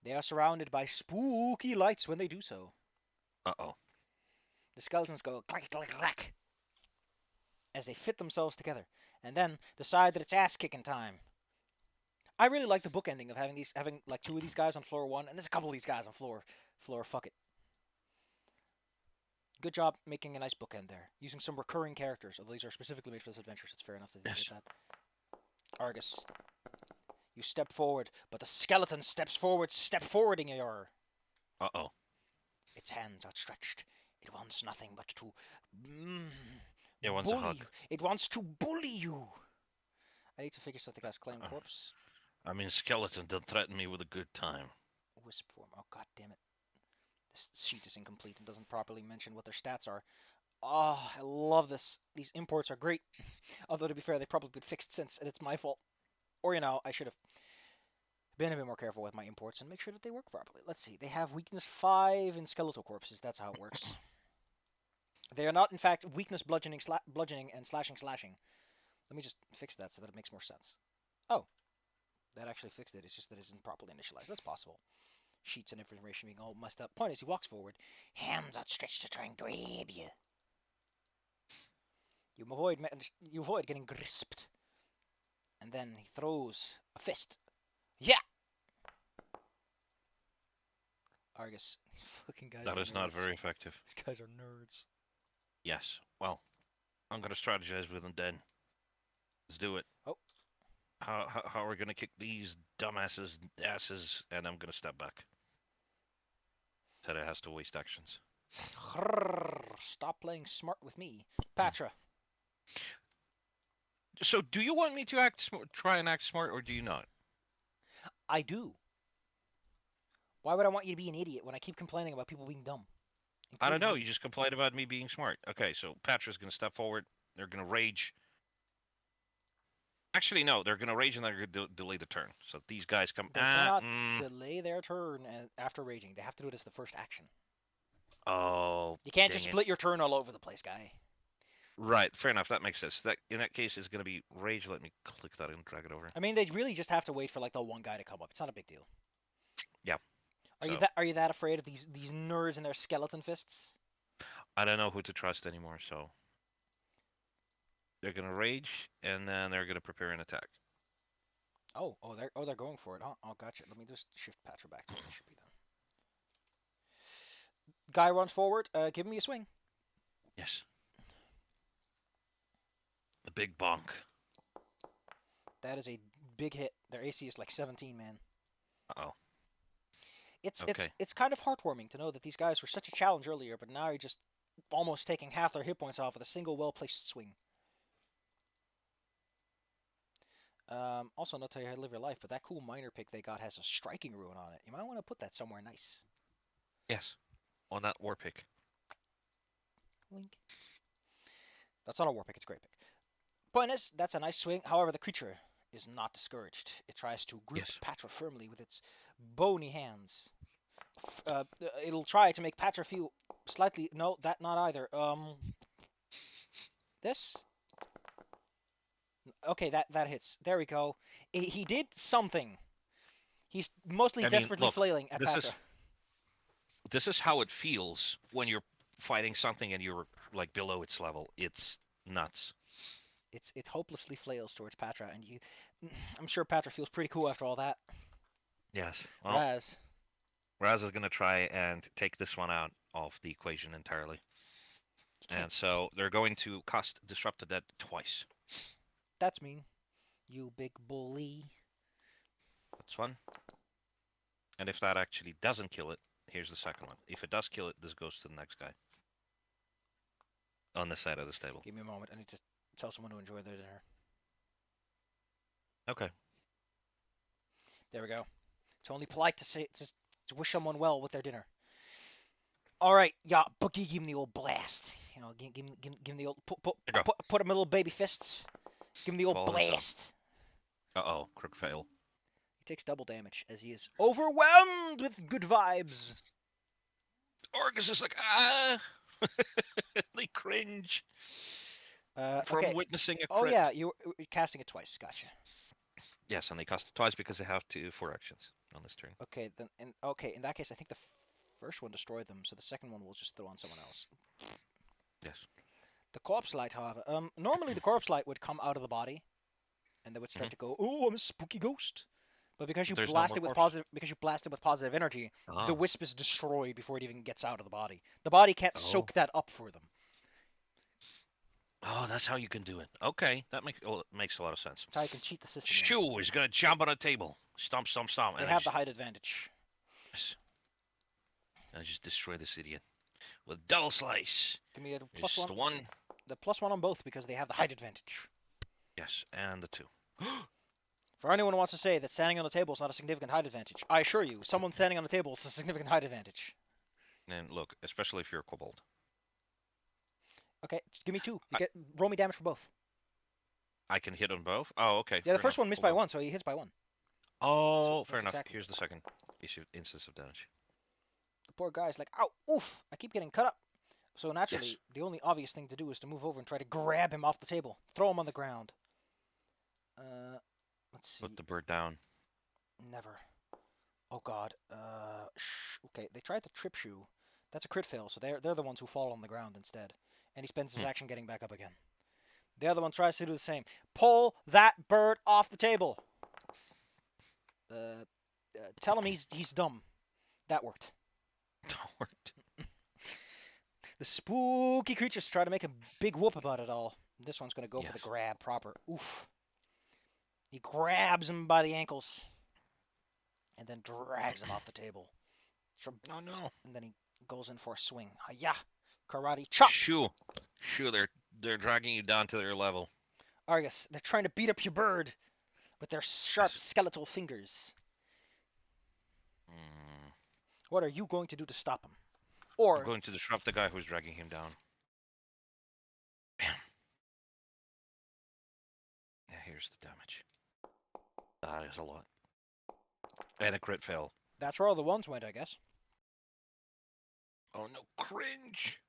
[SPEAKER 2] They are surrounded by spooky lights when they do so.
[SPEAKER 1] Uh-oh.
[SPEAKER 2] The skeletons go clack clack clack as they fit themselves together, and then decide that it's ass kicking time. I really like the book ending of having like two of these guys on floor 1, and there's a couple of these guys on floor fuck it. Good job making a nice bookend there, using some recurring characters. Although these are specifically made for this adventure, so it's fair enough that they did
[SPEAKER 1] Yes.
[SPEAKER 2] that. Argus, you step forward, but the skeleton steps forwarding your.
[SPEAKER 1] Uh-oh.
[SPEAKER 2] Its hands outstretched. It wants nothing but to
[SPEAKER 1] It wants a
[SPEAKER 2] bully
[SPEAKER 1] hug.
[SPEAKER 2] you. It wants to bully you. I need to figure something out. Claim corpse.
[SPEAKER 1] I mean, skeleton, don't threaten me with a good time.
[SPEAKER 2] Wisp form. Oh, god damn it. This sheet is incomplete and doesn't properly mention what their stats are. Oh, I love this. These imports are great. Although, to be fair, they've probably been fixed since, and it's my fault. Or, I should have been a bit more careful with my imports and make sure that they work properly. Let's see. They have weakness 5 in skeletal corpses. That's how it works. They are not, in fact, weakness bludgeoning, bludgeoning, and slashing. Let me just fix that so that it makes more sense. Oh, that actually fixed it. It's just that it isn't properly initialized. That's possible. Sheets and information being all messed up. Point is, he walks forward, hands outstretched to try and grab you. You avoid getting gripped, and then he throws a fist. Yeah. Argus, these fucking guys.
[SPEAKER 1] That
[SPEAKER 2] are
[SPEAKER 1] is not
[SPEAKER 2] nerds.
[SPEAKER 1] very effective.
[SPEAKER 2] These guys are nerds.
[SPEAKER 1] Yes. Well, I'm gonna strategize with them then. Let's do it.
[SPEAKER 2] Oh.
[SPEAKER 1] How are we gonna kick these dumbasses asses? And I'm gonna step back. Said it has to waste actions.
[SPEAKER 2] Stop playing smart with me, Patra.
[SPEAKER 1] So, do you want me to act smart, try and act smart, or do you not?
[SPEAKER 2] I do. Why would I want you to be an idiot when I keep complaining about people being dumb?
[SPEAKER 1] I don't know.
[SPEAKER 2] Me.
[SPEAKER 1] You just complained about me being smart. Okay, so Patra's gonna step forward. They're gonna rage. Actually, no. They're gonna rage and they're gonna delay the turn. So these guys come.
[SPEAKER 2] They cannot delay their turn after raging. They have to do it as the first action.
[SPEAKER 1] Oh,
[SPEAKER 2] You can't
[SPEAKER 1] dang
[SPEAKER 2] just
[SPEAKER 1] it.
[SPEAKER 2] split your turn all over the place, guy.
[SPEAKER 1] Right. Fair enough. That makes sense. That in that case is gonna be rage. Let me click that and drag it over.
[SPEAKER 2] I mean, they really just have to wait for like the one guy to come up. It's not a big deal.
[SPEAKER 1] Yeah.
[SPEAKER 2] Are you
[SPEAKER 1] So
[SPEAKER 2] that afraid of these nerds and their skeleton fists?
[SPEAKER 1] I don't know who to trust anymore. So they're gonna rage and then they're gonna prepare an attack.
[SPEAKER 2] They're going for it. Oh, gotcha. Let me just shift Patra back to where they should be then. Guy runs forward. Give me a swing.
[SPEAKER 1] Yes. The big bonk.
[SPEAKER 2] That is a big hit. Their AC is like 17, man.
[SPEAKER 1] Uh oh.
[SPEAKER 2] It's
[SPEAKER 1] Okay.
[SPEAKER 2] it's kind of heartwarming to know that these guys were such a challenge earlier, but now you're just almost taking half their hit points off with a single well-placed swing. Also, not tell you how to live your life, but that cool minor pick they got has a striking rune on it. You might want to put that somewhere nice.
[SPEAKER 1] Yes. On that war pick.
[SPEAKER 2] Link. That's not a war pick, it's a great pick. Point is, that's a nice swing. However, the creature is not discouraged. It tries to grip
[SPEAKER 1] Yes.
[SPEAKER 2] Patra firmly with its bony hands. It'll try to make Patra feel slightly... No, that not either. This? Okay, that hits. There we go. He did something. He's mostly
[SPEAKER 1] I mean,
[SPEAKER 2] desperately
[SPEAKER 1] look.
[SPEAKER 2] flailing at
[SPEAKER 1] This
[SPEAKER 2] Patra.
[SPEAKER 1] is this is how it feels when you're fighting something and you're like below its level. It's nuts.
[SPEAKER 2] It hopelessly flails towards Patra, and I'm sure Patra feels pretty cool after all that.
[SPEAKER 1] Yes. Well,
[SPEAKER 2] Raz.
[SPEAKER 1] Raz is gonna try and take this one out of the equation entirely.
[SPEAKER 2] You can't.
[SPEAKER 1] And so they're going to cast Disrupt the Dead twice.
[SPEAKER 2] That's mean. You big bully.
[SPEAKER 1] That's one. And if that actually doesn't kill it, here's the second one. If it does kill it, this goes to the next guy. On this side of this table.
[SPEAKER 2] Give me a moment. I need to tell someone to enjoy their dinner.
[SPEAKER 1] Okay.
[SPEAKER 2] There we go. It's only polite to say to wish someone well with their dinner. All right, yeah, Boogie, give him the old blast. You know, give him the old put him little baby fists. Give him the old blast.
[SPEAKER 1] Uh-oh, crook fail.
[SPEAKER 2] He takes double damage as he is overwhelmed with good vibes.
[SPEAKER 1] Orcus is like, ah! They cringe from
[SPEAKER 2] Okay.
[SPEAKER 1] witnessing a crit.
[SPEAKER 2] Oh yeah, you're casting it twice. Gotcha.
[SPEAKER 1] Yes, and they cast it twice because they have 4 actions on this turn.
[SPEAKER 2] Okay, then in that case, I think the first one destroyed them, so the second one will just throw on someone else.
[SPEAKER 1] Yes.
[SPEAKER 2] The corpse light, however, normally the corpse light would come out of the body, and they would start to go, "Oh, I'm a spooky ghost." But because you
[SPEAKER 1] There's no
[SPEAKER 2] blast
[SPEAKER 1] more
[SPEAKER 2] it with
[SPEAKER 1] corpse.
[SPEAKER 2] positive energy, the
[SPEAKER 1] Ah.
[SPEAKER 2] wisp is destroyed before it even gets out of the body. The body can't
[SPEAKER 1] Oh.
[SPEAKER 2] soak that up for them.
[SPEAKER 1] Oh, that's how you can do it. Okay, that makes a lot of sense.
[SPEAKER 2] That's how you can cheat the system.
[SPEAKER 1] Shoo is gonna jump on a table. Stomp, stomp, stomp.
[SPEAKER 2] They have the height advantage.
[SPEAKER 1] Yes. I just destroy this idiot with double slice.
[SPEAKER 2] Give me a
[SPEAKER 1] Here's
[SPEAKER 2] plus one.
[SPEAKER 1] The one.
[SPEAKER 2] The plus one on both because they have the height advantage.
[SPEAKER 1] Yes, and the 2.
[SPEAKER 2] For anyone who wants to say that standing on the table is not a significant height advantage, I assure you, someone standing on the table is a significant height advantage.
[SPEAKER 1] And look, especially if you're a kobold.
[SPEAKER 2] Okay, give me 2. Roll me damage for both.
[SPEAKER 1] I can hit on both? Oh, okay.
[SPEAKER 2] Yeah, the first one missed by 1, so he hits by 1.
[SPEAKER 1] Oh,
[SPEAKER 2] So
[SPEAKER 1] fair enough.
[SPEAKER 2] exactly.
[SPEAKER 1] Here's the second instance of damage.
[SPEAKER 2] The poor guy's like, ow, oof, I keep getting cut up. So naturally,
[SPEAKER 1] Yes.
[SPEAKER 2] the only obvious thing to do is to move over and try to grab him off the table. Throw him on the ground. Let's see.
[SPEAKER 1] Put the bird down.
[SPEAKER 2] Never. Oh god. Okay, they tried the trip shoe. That's a crit fail, so they're the ones who fall on the ground instead. And he spends his action getting back up again. The other one tries to do the same. Pull that bird off the table. Tell him he's dumb. That worked.
[SPEAKER 1] That worked.
[SPEAKER 2] The spooky creatures try to make a big whoop about it all. This one's going to go for the grab proper. Oof. He grabs him by the ankles. And then drags him off the table.
[SPEAKER 1] Oh no.
[SPEAKER 2] And then he goes in for a swing. Hiya! Karate chop!
[SPEAKER 1] Shoo. Shoo, they're dragging you down to their level.
[SPEAKER 2] Argus, they're trying to beat up your bird with their sharp skeletal fingers. What are you going to do to stop him? Or
[SPEAKER 1] I'm going to disrupt the guy who's dragging him down. Bam. Yeah, Here's the damage. That is a lot. And a crit fail.
[SPEAKER 2] That's where all the ones went, I guess.
[SPEAKER 1] Oh no, cringe!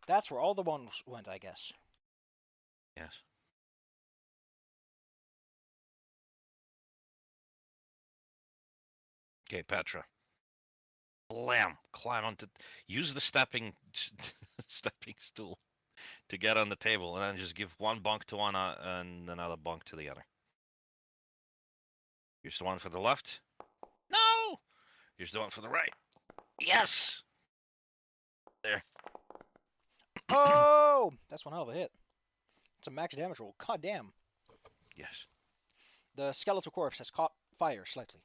[SPEAKER 2] That's where all the ones went, I guess.
[SPEAKER 1] Yes. Okay, Petra. Blam! Climb onto. Use the stepping stepping stool to get on the table, and then just give one bunk to one and another bunk to the other. Here's the one for the left. No! Here's the one for the right. Yes! There.
[SPEAKER 2] Oh! That's one hell of a hit. It's a max damage roll. God damn.
[SPEAKER 1] Yes.
[SPEAKER 2] The skeletal corpse has caught fire slightly.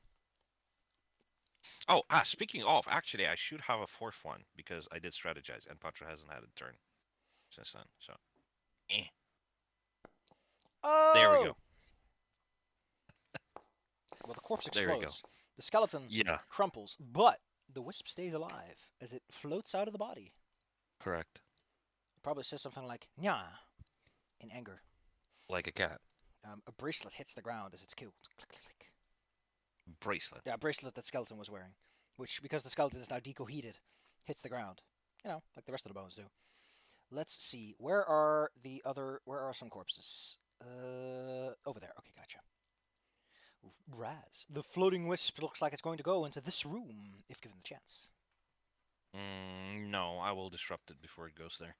[SPEAKER 1] Oh, speaking of, actually, I should have a fourth one because I did strategize, and Patra hasn't had a turn since then. So, eh. There we
[SPEAKER 2] Oh!
[SPEAKER 1] go.
[SPEAKER 2] Well, the corpse
[SPEAKER 1] There we go.
[SPEAKER 2] explodes. The skeleton
[SPEAKER 1] Yeah,
[SPEAKER 2] crumples, but the wisp stays alive as it floats out of the body.
[SPEAKER 1] correct.
[SPEAKER 2] It probably says something like, "Nya," in anger.
[SPEAKER 1] Like a cat.
[SPEAKER 2] A bracelet hits the ground as it's killed. Click, click, click.
[SPEAKER 1] Bracelet.
[SPEAKER 2] Yeah, a bracelet that skeleton was wearing, which, because the skeleton is now decoheated, hits the ground. You know, like the rest of the bones do. Let's see. Where are some corpses? Over there. Okay, gotcha. Raz. The floating wisp looks like it's going to go into this room if given the chance.
[SPEAKER 1] No, I will disrupt it before it goes there.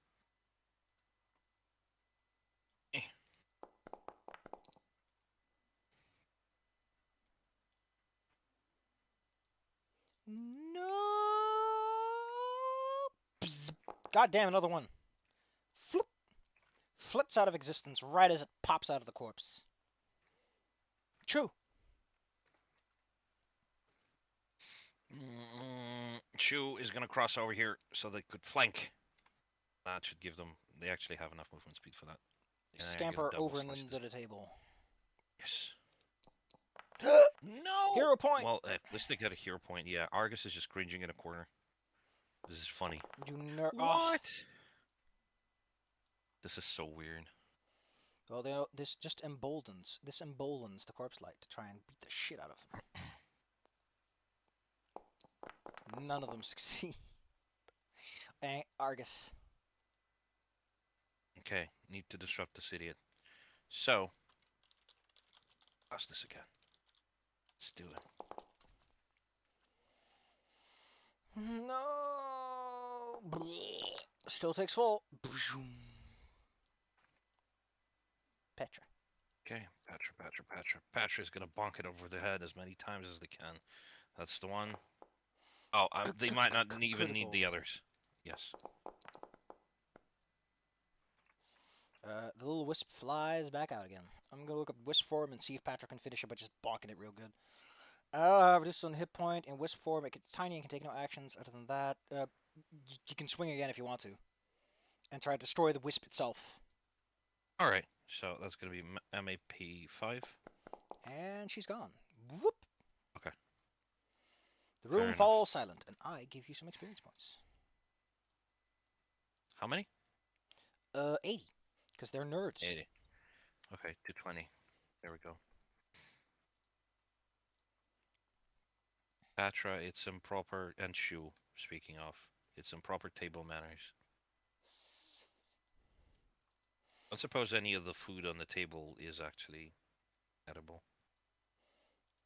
[SPEAKER 1] Eh.
[SPEAKER 2] No. Bzz. God damn, another one. Floop. Flits out of existence right as it pops out of the corpse. True.
[SPEAKER 1] Shu is gonna cross over here so they could flank. That should give them. They actually have enough movement speed for that.
[SPEAKER 2] They
[SPEAKER 1] And I'm gonna
[SPEAKER 2] scamper
[SPEAKER 1] double
[SPEAKER 2] over and
[SPEAKER 1] slice
[SPEAKER 2] under
[SPEAKER 1] this.
[SPEAKER 2] the table.
[SPEAKER 1] Yes. No.
[SPEAKER 2] Hero point.
[SPEAKER 1] Well, at least they got a hero point. Yeah, Argus is just cringing in a corner. This is funny. What? This is so weird.
[SPEAKER 2] Well, this just emboldens the corpse light to try and beat the shit out of them. None of them succeed. Argus.
[SPEAKER 1] Okay, need to disrupt this idiot. So, pass this again. Let's do it.
[SPEAKER 2] No. Still takes full. Petra.
[SPEAKER 1] Okay, Patra's gonna bonk it over the head as many times as they can. That's the one. Oh, they might not even need the others. Yes.
[SPEAKER 2] The little wisp flies back out again. I'm gonna look up wisp form and see if Patrick can finish it by just bonking it real good. Reduce on hit point in wisp form. It's tiny and can take no actions other than that. You can swing again if you want to, and try to destroy the wisp itself.
[SPEAKER 1] All right. So that's gonna be MAP 5.
[SPEAKER 2] And she's gone. Whoop.
[SPEAKER 1] Okay.
[SPEAKER 2] The room falls silent, and I give you some experience points.
[SPEAKER 1] How many?
[SPEAKER 2] 80, because they're nerds.
[SPEAKER 1] 80. Okay, 220. There we go. Patra, it's improper, and Shu, speaking of, it's improper table manners. I don't suppose any of the food on the table is actually edible.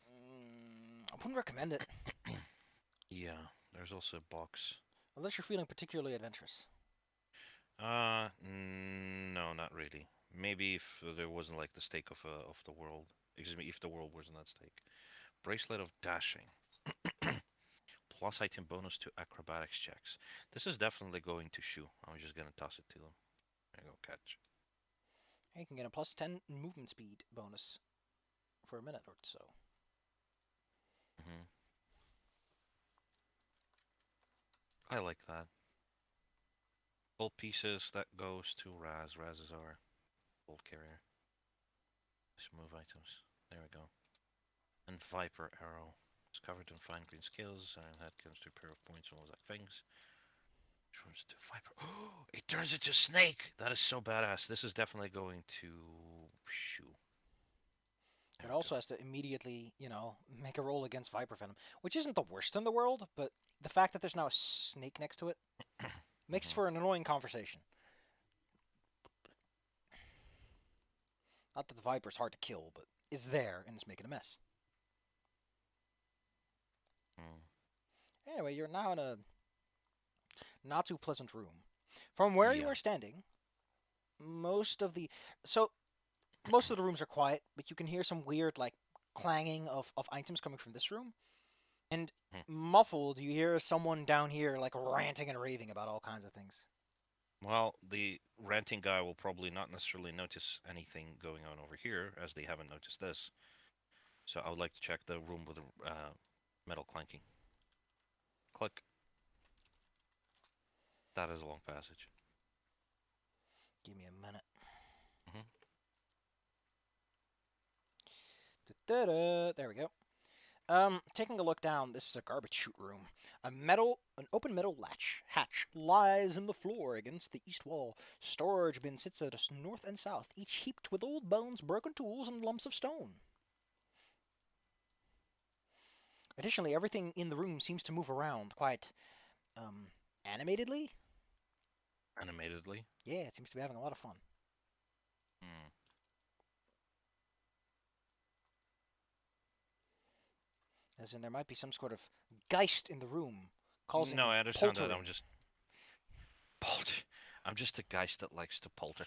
[SPEAKER 2] I wouldn't recommend it.
[SPEAKER 1] Yeah, there's also a box.
[SPEAKER 2] Unless you're feeling particularly adventurous.
[SPEAKER 1] No, not really. Maybe if there wasn't like the stake of the world. Excuse me, if the world wasn't at stake. Bracelet of dashing. Plus item bonus to acrobatics checks. This is definitely going to Shu. I'm just gonna toss it to them. There you go, catch.
[SPEAKER 2] You can get a plus 10 movement speed bonus for a minute or so.
[SPEAKER 1] I like that. Gold pieces, that goes to Raz. Raz is our gold carrier. Move items. There we go. And Viper Arrow. It's covered in fine green scales. Iron head comes to a pair of points and all that things. Turns into viper. Oh, it turns into snake. That is so badass. This is definitely going to shoo. There
[SPEAKER 2] It
[SPEAKER 1] we
[SPEAKER 2] also
[SPEAKER 1] go.
[SPEAKER 2] has to immediately, make a roll against Viper Venom, which isn't the worst in the world, but the fact that there's now a snake next to it makes
[SPEAKER 1] Hmm.
[SPEAKER 2] for an annoying conversation. Not that the Viper's hard to kill, but it's there and it's making a mess.
[SPEAKER 1] Mm.
[SPEAKER 2] Anyway, you're now in a not too pleasant room. From where you
[SPEAKER 1] Yeah.
[SPEAKER 2] are standing, most of the so most of the rooms are quiet, but you can hear some weird like clanging of items coming from this room. And
[SPEAKER 1] Hmm.
[SPEAKER 2] muffled, you hear someone down here like ranting and raving about all kinds of things.
[SPEAKER 1] Well, the ranting guy will probably not necessarily notice anything going on over here, as they haven't noticed this. So I would like to check the room with the metal clanking. Click. That is a long passage.
[SPEAKER 2] Give me a minute.
[SPEAKER 1] Hmm.
[SPEAKER 2] Da-da-da. There we go. Taking a look down, this is a garbage chute room. An open metal hatch lies in the floor against the east wall. Storage bin sits at us north and south, each heaped with old bones, broken tools, and lumps of stone. Additionally, everything in the room seems to move around quite, animatedly.
[SPEAKER 1] Animatedly.
[SPEAKER 2] Yeah, it seems to be having a lot of fun.
[SPEAKER 1] Hmm.
[SPEAKER 2] As in, there might be some sort of geist in the room,
[SPEAKER 1] No,
[SPEAKER 2] causing
[SPEAKER 1] I understand that. I'm
[SPEAKER 2] poltering.
[SPEAKER 1] just polter. I'm just a guy that likes to polter.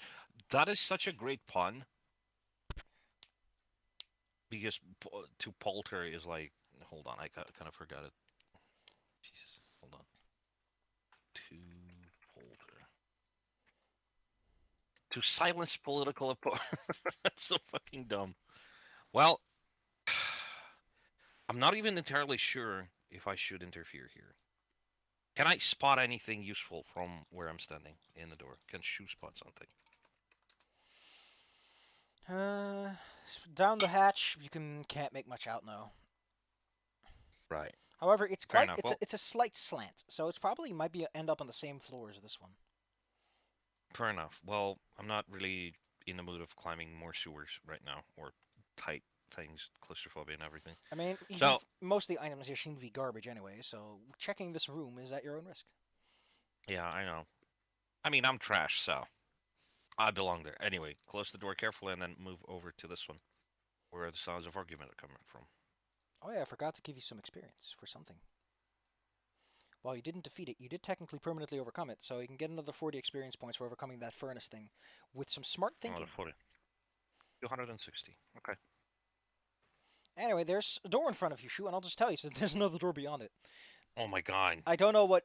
[SPEAKER 1] That is such a great pun because to polter is like. Hold on, I kind of forgot it. Jesus, hold on. To polter. To silence political opponents. That's so fucking dumb. Well, I'm not even entirely sure if I should interfere here. Can I spot anything useful from where I'm standing in the door? Can shoe spot something?
[SPEAKER 2] Uh, Down the hatch, you can't make much out now.
[SPEAKER 1] Right.
[SPEAKER 2] However, it's
[SPEAKER 1] Fair
[SPEAKER 2] quite
[SPEAKER 1] enough. Well,
[SPEAKER 2] it's a slight slant, so it's probably might be end up on the same floor as this one.
[SPEAKER 1] fair enough. Well, I'm not really in the mood of climbing more sewers right now, or tight things, claustrophobia and everything.
[SPEAKER 2] I mean,
[SPEAKER 1] So,
[SPEAKER 2] most of the items here seem to be garbage anyway, so checking this room is at your own risk.
[SPEAKER 1] yeah, I know. I mean, I'm trash, so I belong there. Anyway, close the door carefully and then move over to this one, where the sounds of argument are coming from.
[SPEAKER 2] Oh yeah, I forgot to give you some experience for something. While you didn't defeat it, you did technically permanently overcome it, so you can get another 40 experience points for overcoming that furnace thing with some smart
[SPEAKER 1] Another
[SPEAKER 2] thinking.
[SPEAKER 1] 40. 260. Okay.
[SPEAKER 2] Anyway, there's a door in front of you, Shu, and I'll just tell you, so there's another door beyond it.
[SPEAKER 1] Oh my god.
[SPEAKER 2] I don't know what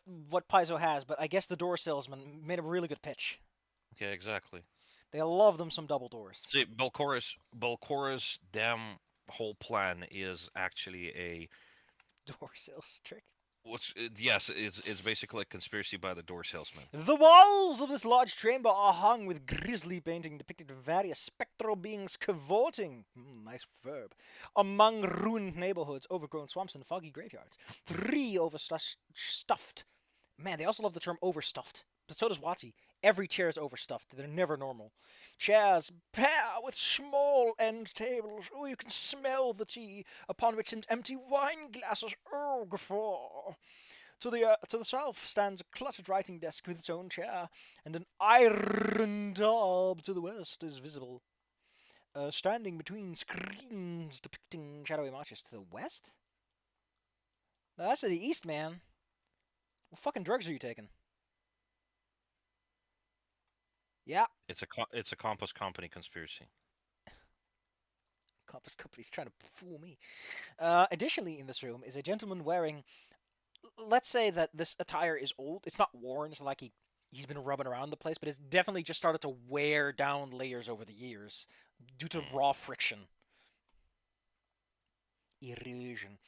[SPEAKER 2] Paizo has, but I guess the door salesman made a really good pitch.
[SPEAKER 1] Yeah, exactly.
[SPEAKER 2] They love them some double doors.
[SPEAKER 1] See, Belcora's damn whole plan is actually a
[SPEAKER 2] Door sales trick.
[SPEAKER 1] yes, it's basically a conspiracy by the door salesman.
[SPEAKER 2] The walls of this large chamber are hung with grisly painting depicting various spectral beings cavorting, nice verb, among ruined neighborhoods, overgrown swamps, and foggy graveyards. Three overstuffed. Man, they also love the term overstuffed. But so does Watsy. Every chair is overstuffed. They're never normal. Chairs pair with small end tables. Oh, you can smell the tea, upon which empty wine glasses. Oh, guffaw. To the south stands a cluttered writing desk with its own chair, and an iron tub to the west is visible. Standing between screens depicting shadowy marches to the west? No, that's to the east, man. What fucking drugs are you taking? Yeah,
[SPEAKER 1] It's a Compass Company conspiracy.
[SPEAKER 2] Compass Company's trying to fool me. Additionally, in this room is a gentleman wearing. Let's say that this attire is old. It's not worn. It's like he's been rubbing around the place, but it's definitely just started to wear down layers over the years due to
[SPEAKER 1] Hmm.
[SPEAKER 2] raw friction. Erosion.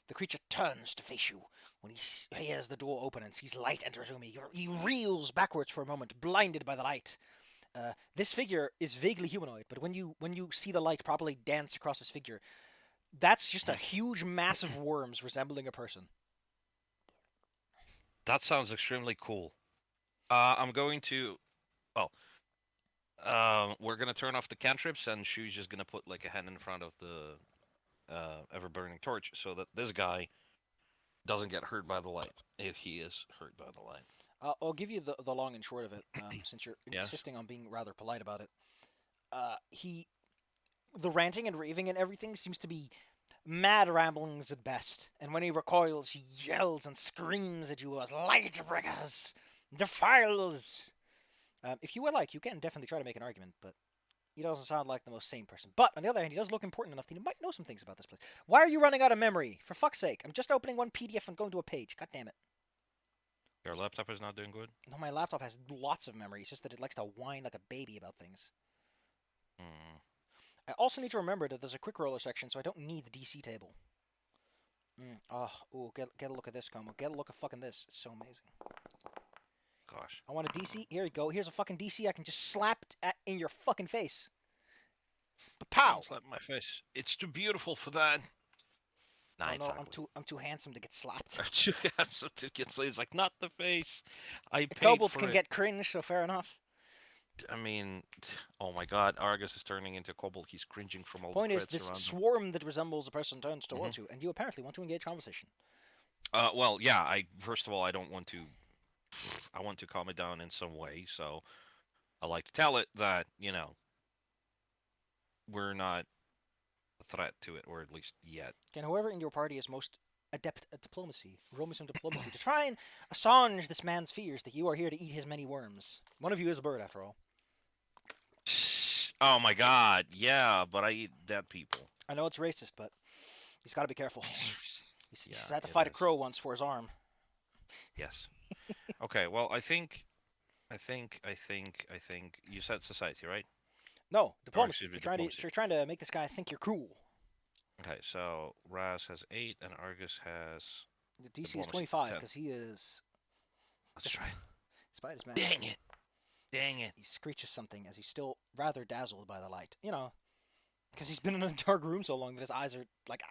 [SPEAKER 2] The creature turns to face you when he hears the door open and sees light enter his room. He reels backwards for a moment, blinded by the light. This figure is vaguely humanoid, but when you see the light properly dance across his figure, that's just a huge mass of worms resembling a person.
[SPEAKER 1] That sounds extremely cool. I'm going to. Well, we're gonna turn off the cantrips, and she's just gonna put like a hand in front of the ever burning torch, so that this guy doesn't get hurt by the light if he is hurt by the light.
[SPEAKER 2] I'll give you the long and short of it, since you're
[SPEAKER 1] Yes.
[SPEAKER 2] insisting on being rather polite about it. He the ranting and raving and everything seems to be mad ramblings at best, and when he recoils, he yells and screams at you as light breakers, defiles. If you would like, you can definitely try to make an argument, but he doesn't sound like the most sane person. But on the other hand, he does look important enough that he might know some things about this place. Why are you running out of memory? For fuck's sake! I'm just opening one PDF and going to a page. God damn it!
[SPEAKER 1] Your laptop is not doing good.
[SPEAKER 2] No, my laptop has lots of memory. It's just that it likes to whine like a baby about things.
[SPEAKER 1] Hmm.
[SPEAKER 2] I also need to remember that there's a quick roller section, so I don't need the DC table. Get a look at this, Komo. Get a look at fucking this. It's so amazing.
[SPEAKER 1] Gosh.
[SPEAKER 2] I want a DC. Here you go. Here's a fucking DC I can just slap in your fucking face. Pow!
[SPEAKER 1] Don't slap my face. It's too beautiful for that. Nah,
[SPEAKER 2] Oh
[SPEAKER 1] it's
[SPEAKER 2] no,
[SPEAKER 1] ugly.
[SPEAKER 2] I'm too handsome to get slapped.
[SPEAKER 1] You have some tickets. It's like not the face. I paid
[SPEAKER 2] Kobolds
[SPEAKER 1] for
[SPEAKER 2] can
[SPEAKER 1] it.
[SPEAKER 2] get cringe, so fair enough.
[SPEAKER 1] I mean, oh my God, Argus is turning into kobold. He's cringing from all the
[SPEAKER 2] Point is,
[SPEAKER 1] crits
[SPEAKER 2] this
[SPEAKER 1] around him.
[SPEAKER 2] swarm that resembles a person turns
[SPEAKER 1] Hmm.
[SPEAKER 2] towards you, and you apparently want to engage conversation.
[SPEAKER 1] Well, yeah. I first of all, I don't want to. I want to calm it down in some way. So I like to tell it that we're not a threat to it, or at least yet.
[SPEAKER 2] Can whoever in your party is most adept at diplomacy, roll me some diplomacy to try and assuage this man's fears that you are here to eat his many worms. One of you is a bird, after all.
[SPEAKER 1] Oh my God, yeah, but I eat dead people.
[SPEAKER 2] I know it's racist, but he's got to be careful. He's
[SPEAKER 1] Yeah,
[SPEAKER 2] had to
[SPEAKER 1] it
[SPEAKER 2] fight a
[SPEAKER 1] is.
[SPEAKER 2] crow once for his arm.
[SPEAKER 1] Yes. Okay. Well, I think you said society, right?
[SPEAKER 2] No,
[SPEAKER 1] Or
[SPEAKER 2] diplomacy.
[SPEAKER 1] excuse me,
[SPEAKER 2] You're trying to
[SPEAKER 1] diplomacy.
[SPEAKER 2] you're trying to make this guy think you're cool.
[SPEAKER 1] Okay, so Raz has 8 and Argus has
[SPEAKER 2] The DC is
[SPEAKER 1] diplomacy
[SPEAKER 2] 25
[SPEAKER 1] 10.
[SPEAKER 2] because he is,
[SPEAKER 1] That's right.
[SPEAKER 2] despite his magic,
[SPEAKER 1] Dang it! Dang it!
[SPEAKER 2] he screeches something as he's still rather dazzled by the light. Because he's been in a dark room so long that his eyes are like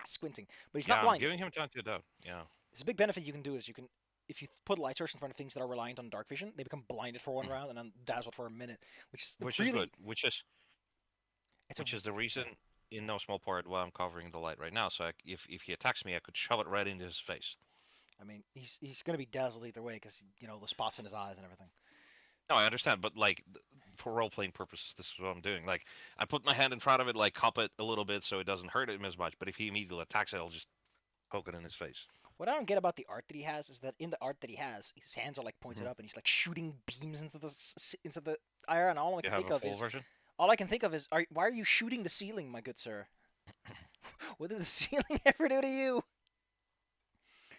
[SPEAKER 2] squinting, but he's not
[SPEAKER 1] Yeah, I'm
[SPEAKER 2] blinded.
[SPEAKER 1] giving him time to adapt. Yeah.
[SPEAKER 2] There's a big benefit you can do is if you put light source in front of things that are reliant on dark vision, they become blinded for one
[SPEAKER 1] Mhm.
[SPEAKER 2] round and then dazzled for a minute, which is
[SPEAKER 1] Which is good.
[SPEAKER 2] really it's a
[SPEAKER 1] Which is the reason, in no small part, why I'm covering the light right now. So if he attacks me, I could shove it right into his face.
[SPEAKER 2] I mean, he's gonna be dazzled either way because the spots in his eyes and everything.
[SPEAKER 1] No, I understand, but like for role playing purposes, this is what I'm doing. Like I put my hand in front of it, like cup it a little bit so it doesn't hurt him as much. But if he immediately attacks it, I'll just poke it in his face.
[SPEAKER 2] What I don't get about the art that he has is that in the art that he has, his hands are like pointed
[SPEAKER 1] Hmm.
[SPEAKER 2] up and he's like shooting beams into the air, and
[SPEAKER 1] You have a full version?
[SPEAKER 2] why are you shooting the ceiling, my good sir? What did the ceiling ever do to you?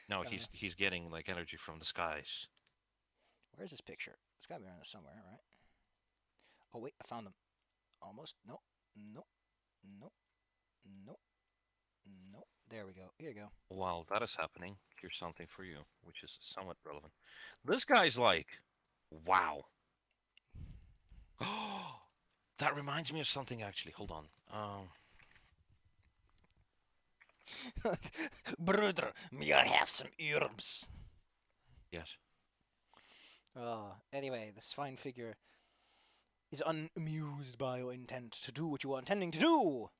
[SPEAKER 1] No,
[SPEAKER 2] Uh,
[SPEAKER 1] he's getting like energy from the skies.
[SPEAKER 2] where's this picture? It's gotta be around there somewhere, right? Oh wait, I found them. Almost. Nope. Nope. Nope. Nope. Nope. There we go. Here you go.
[SPEAKER 1] While that is happening, here's something for you, which is somewhat relevant. This guy's like, wow. Oh, that reminds me of something actually. Hold on.
[SPEAKER 2] Brother, may I have some herbs?
[SPEAKER 1] Yes,
[SPEAKER 2] Anyway, this fine figure is unamused by your intent to do what you are intending to do.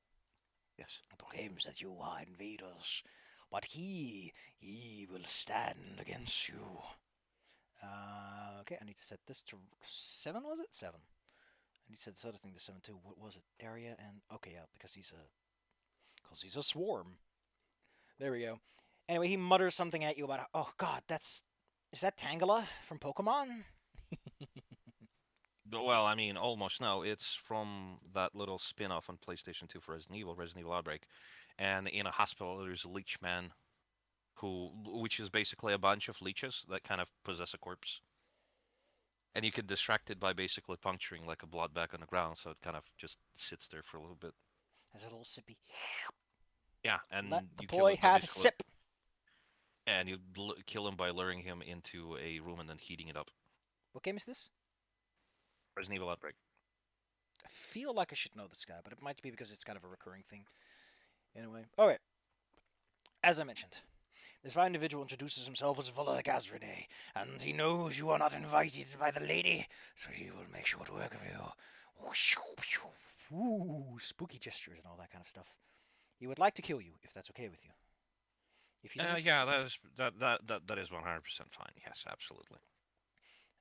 [SPEAKER 1] yes.
[SPEAKER 2] He proclaims that you are invaders, but he will stand against you. Okay, I need to set this to 7, was it? 7. I need to set this other thing to 7 too. What was it? Area and... Okay, yeah, because he's a swarm. There we go. Anyway, he mutters something at you about... Oh, God, is that Tangela from Pokemon?
[SPEAKER 1] Well, I mean, almost no. It's from that little spin-off on PlayStation 2 for Resident Evil Outbreak. And in a hospital, there's a leech man which is basically a bunch of leeches that kind of possess a corpse. And you can distract it by basically puncturing like a blood bag on the ground, so it kind of just sits there for a little bit.
[SPEAKER 2] There's a little sippy.
[SPEAKER 1] Yeah,
[SPEAKER 2] Let
[SPEAKER 1] and
[SPEAKER 2] the
[SPEAKER 1] you kill
[SPEAKER 2] boy
[SPEAKER 1] it by
[SPEAKER 2] have a
[SPEAKER 1] basically,
[SPEAKER 2] sip.
[SPEAKER 1] and you kill him by luring him into a room and then heating it up.
[SPEAKER 2] What game is this?
[SPEAKER 1] Resident Evil Outbreak.
[SPEAKER 2] I feel like I should know this guy, but it might be because it's kind of a recurring thing. Anyway, alright. As I mentioned, This fine individual introduces himself as Vula Gazrine, and he knows you are not invited by the lady, so he will make short work of you. Ooh, spooky gestures and all that kind of stuff. He would like to kill you, if that's okay with you. If he doesn't,
[SPEAKER 1] Yeah, that is 100% fine. Yes, absolutely.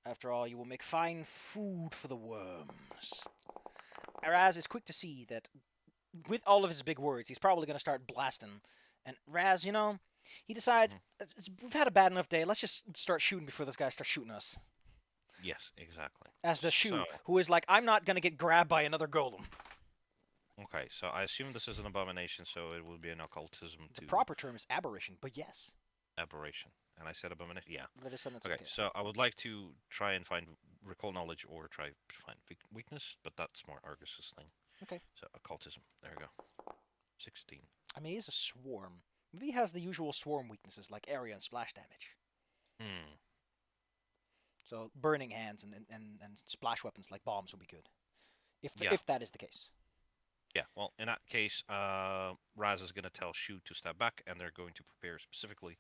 [SPEAKER 2] after all, you will make fine food for the worms. Raz is quick to see that with all of his big words, he's probably going to start blasting. And Raz, he decides,
[SPEAKER 1] Mhm.
[SPEAKER 2] we've had a bad enough day. Let's just start shooting before this guy starts shooting us.
[SPEAKER 1] Yes, exactly.
[SPEAKER 2] As the
[SPEAKER 1] So,
[SPEAKER 2] Shu, who is like, I'm not going to get grabbed by another golem.
[SPEAKER 1] okay, so I assume this is an abomination, so it would be an occultism
[SPEAKER 2] The
[SPEAKER 1] to
[SPEAKER 2] proper term is aberration, but yes.
[SPEAKER 1] aberration. And I said abomination? Yeah.
[SPEAKER 2] The descendants,
[SPEAKER 1] Okay,
[SPEAKER 2] okay.
[SPEAKER 1] so I would like to try and find recall knowledge or try to find weakness, but that's more Argus's thing.
[SPEAKER 2] Okay.
[SPEAKER 1] So occultism. There we go. 16.
[SPEAKER 2] I mean, he is a swarm. Maybe he has the usual swarm weaknesses like area and splash damage.
[SPEAKER 1] Hmm.
[SPEAKER 2] So burning hands and splash weapons like bombs would be good.
[SPEAKER 1] Yeah.
[SPEAKER 2] If that is the case.
[SPEAKER 1] Yeah. Well, in that case, Raz is going to tell Shu to step back, and they're going to prepare specifically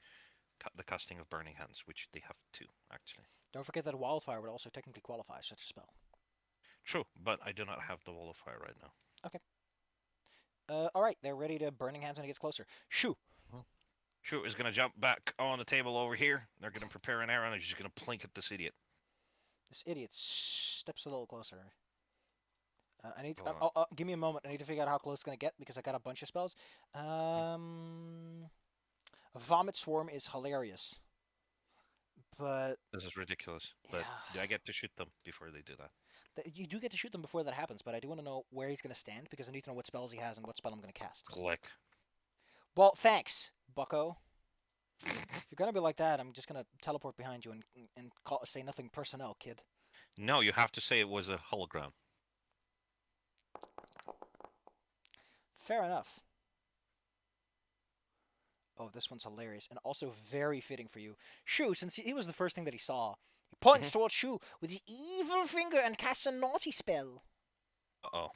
[SPEAKER 1] the casting of burning hands, which they have two actually.
[SPEAKER 2] Don't forget that wildfire would also technically qualify as such a spell.
[SPEAKER 1] True, but I do not have the wall of fire right now.
[SPEAKER 2] Okay. All right, they're ready to burning hands when it gets closer. Shoo!
[SPEAKER 1] Mhm. Shu is going to jump back on the table over here. They're going to prepare an arrow, and they're just going to plink at this idiot.
[SPEAKER 2] This idiot steps a little closer. I need.
[SPEAKER 1] Hold on.
[SPEAKER 2] Give me a moment. I need to figure out how close it's gonna get because I got a bunch of spells. Vomit Swarm is hilarious, but
[SPEAKER 1] This is ridiculous. But do I
[SPEAKER 2] yeah,
[SPEAKER 1] get to shoot them before they do that?
[SPEAKER 2] you do get to shoot them before that happens. But I do want to know where he's gonna stand because I need to know what spells he has and what spell I'm gonna cast.
[SPEAKER 1] Click.
[SPEAKER 2] Well, thanks, Bucko. If you're gonna be like that, I'm just gonna teleport behind you and say nothing personnel, kid.
[SPEAKER 1] No, you have to say it was a hologram.
[SPEAKER 2] Fair enough. Oh, this one's hilarious and also very fitting for you. Shu, since he was the first thing that he saw, he points
[SPEAKER 1] Mhm.
[SPEAKER 2] towards Shu with his evil finger and casts a naughty spell.
[SPEAKER 1] Uh-oh.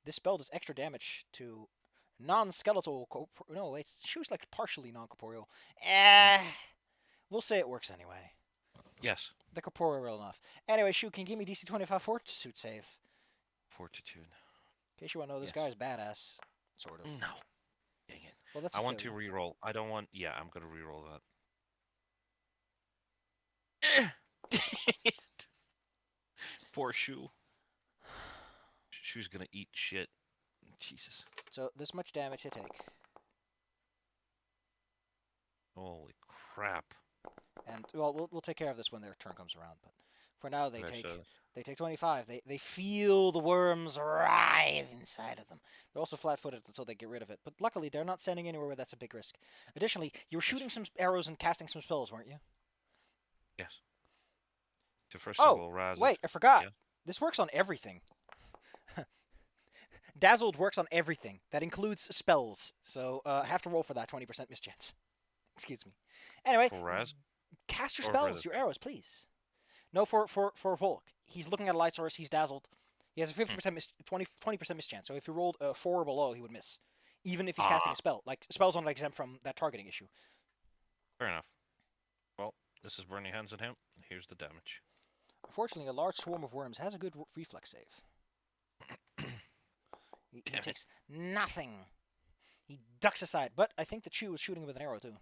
[SPEAKER 2] This spell does extra damage to non-skeletal. No, wait, Shu's like partially non-corporeal.
[SPEAKER 1] Mhm.
[SPEAKER 2] We'll say it works anyway.
[SPEAKER 1] Yes.
[SPEAKER 2] They're corporeal enough. Anyway, Shu, can you give me DC 25 Fortitude save?
[SPEAKER 1] Fortitude.
[SPEAKER 2] In case you want to know, this
[SPEAKER 1] Yes.
[SPEAKER 2] guy is badass, sort of.
[SPEAKER 1] No. Dang it.
[SPEAKER 2] Well, that's
[SPEAKER 1] I
[SPEAKER 2] a
[SPEAKER 1] want to
[SPEAKER 2] failure.
[SPEAKER 1] re-roll. I don't want. Yeah, I'm gonna re-roll that. Poor Shu. Shu's gonna eat shit. Jesus.
[SPEAKER 2] So this much damage to take,
[SPEAKER 1] Holy crap.
[SPEAKER 2] and well, we'll take care of this when their turn comes around. But for now,
[SPEAKER 1] Okay, so
[SPEAKER 2] they take 25. They feel the worms writhe inside of them. They're also flat-footed until they get rid of it. But luckily, they're not standing anywhere where that's a big risk. Additionally, you were
[SPEAKER 1] yes,
[SPEAKER 2] shooting some arrows and casting some spells, weren't you?
[SPEAKER 1] yes. So first of
[SPEAKER 2] Oh,
[SPEAKER 1] all, Raz is
[SPEAKER 2] wait, I forgot.
[SPEAKER 1] yeah.
[SPEAKER 2] This works on everything. Dazzled works on everything. That includes spells. So I have to roll for that 20% mischance. Excuse me. Anyway,
[SPEAKER 1] For Raz
[SPEAKER 2] cast your
[SPEAKER 1] or for the
[SPEAKER 2] spells, your arrows, please. No, for Volk. He's looking at a light source. He's dazzled. He has a 50% 20% mischance. So if he rolled a 4 or below, he would miss, even if he's casting a
[SPEAKER 1] ah.
[SPEAKER 2] spell. Like spells aren't exempt from that targeting issue.
[SPEAKER 1] Fair enough. Well, this is burning hands on him. Here's the damage.
[SPEAKER 2] Unfortunately, a large swarm of worms has a good reflex save. He
[SPEAKER 1] Damn it.
[SPEAKER 2] takes nothing. He ducks aside, but I think the Chew was shooting with an arrow too.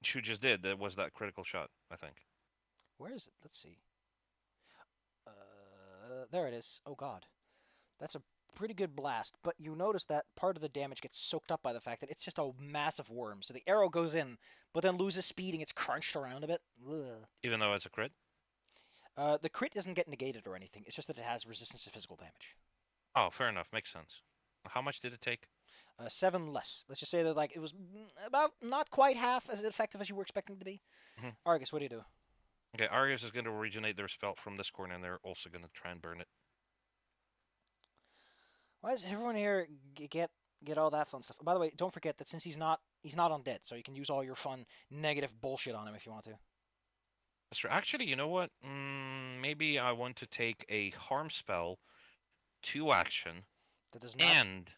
[SPEAKER 1] Shu just did. That was that critical shot, I think.
[SPEAKER 2] Where is it? Let's see. There it is. Oh god, that's a pretty good blast. But you notice that part of the damage gets soaked up by the fact that it's just a massive worm. So the arrow goes in, but then loses speed and gets crunched around a bit. Ugh.
[SPEAKER 1] Even though it's a crit.
[SPEAKER 2] The crit doesn't get negated or anything. It's just that it has resistance to physical damage.
[SPEAKER 1] Oh, fair enough. Makes sense. How much did it take?
[SPEAKER 2] 7 less. Let's just say that like it was about not quite half as effective as you were expecting it to be.
[SPEAKER 1] Mhm.
[SPEAKER 2] Argus, what do you do?
[SPEAKER 1] Okay, Argus is going to originate their spell from this corner, and they're also going to try and burn it.
[SPEAKER 2] Why does everyone here get all that fun stuff? By the way, don't forget that since he's not undead, so you can use all your fun negative bullshit on him if you want to.
[SPEAKER 1] That's true. Actually, you know what? Maybe I want to take a harm spell, 2 action,
[SPEAKER 2] That does not
[SPEAKER 1] and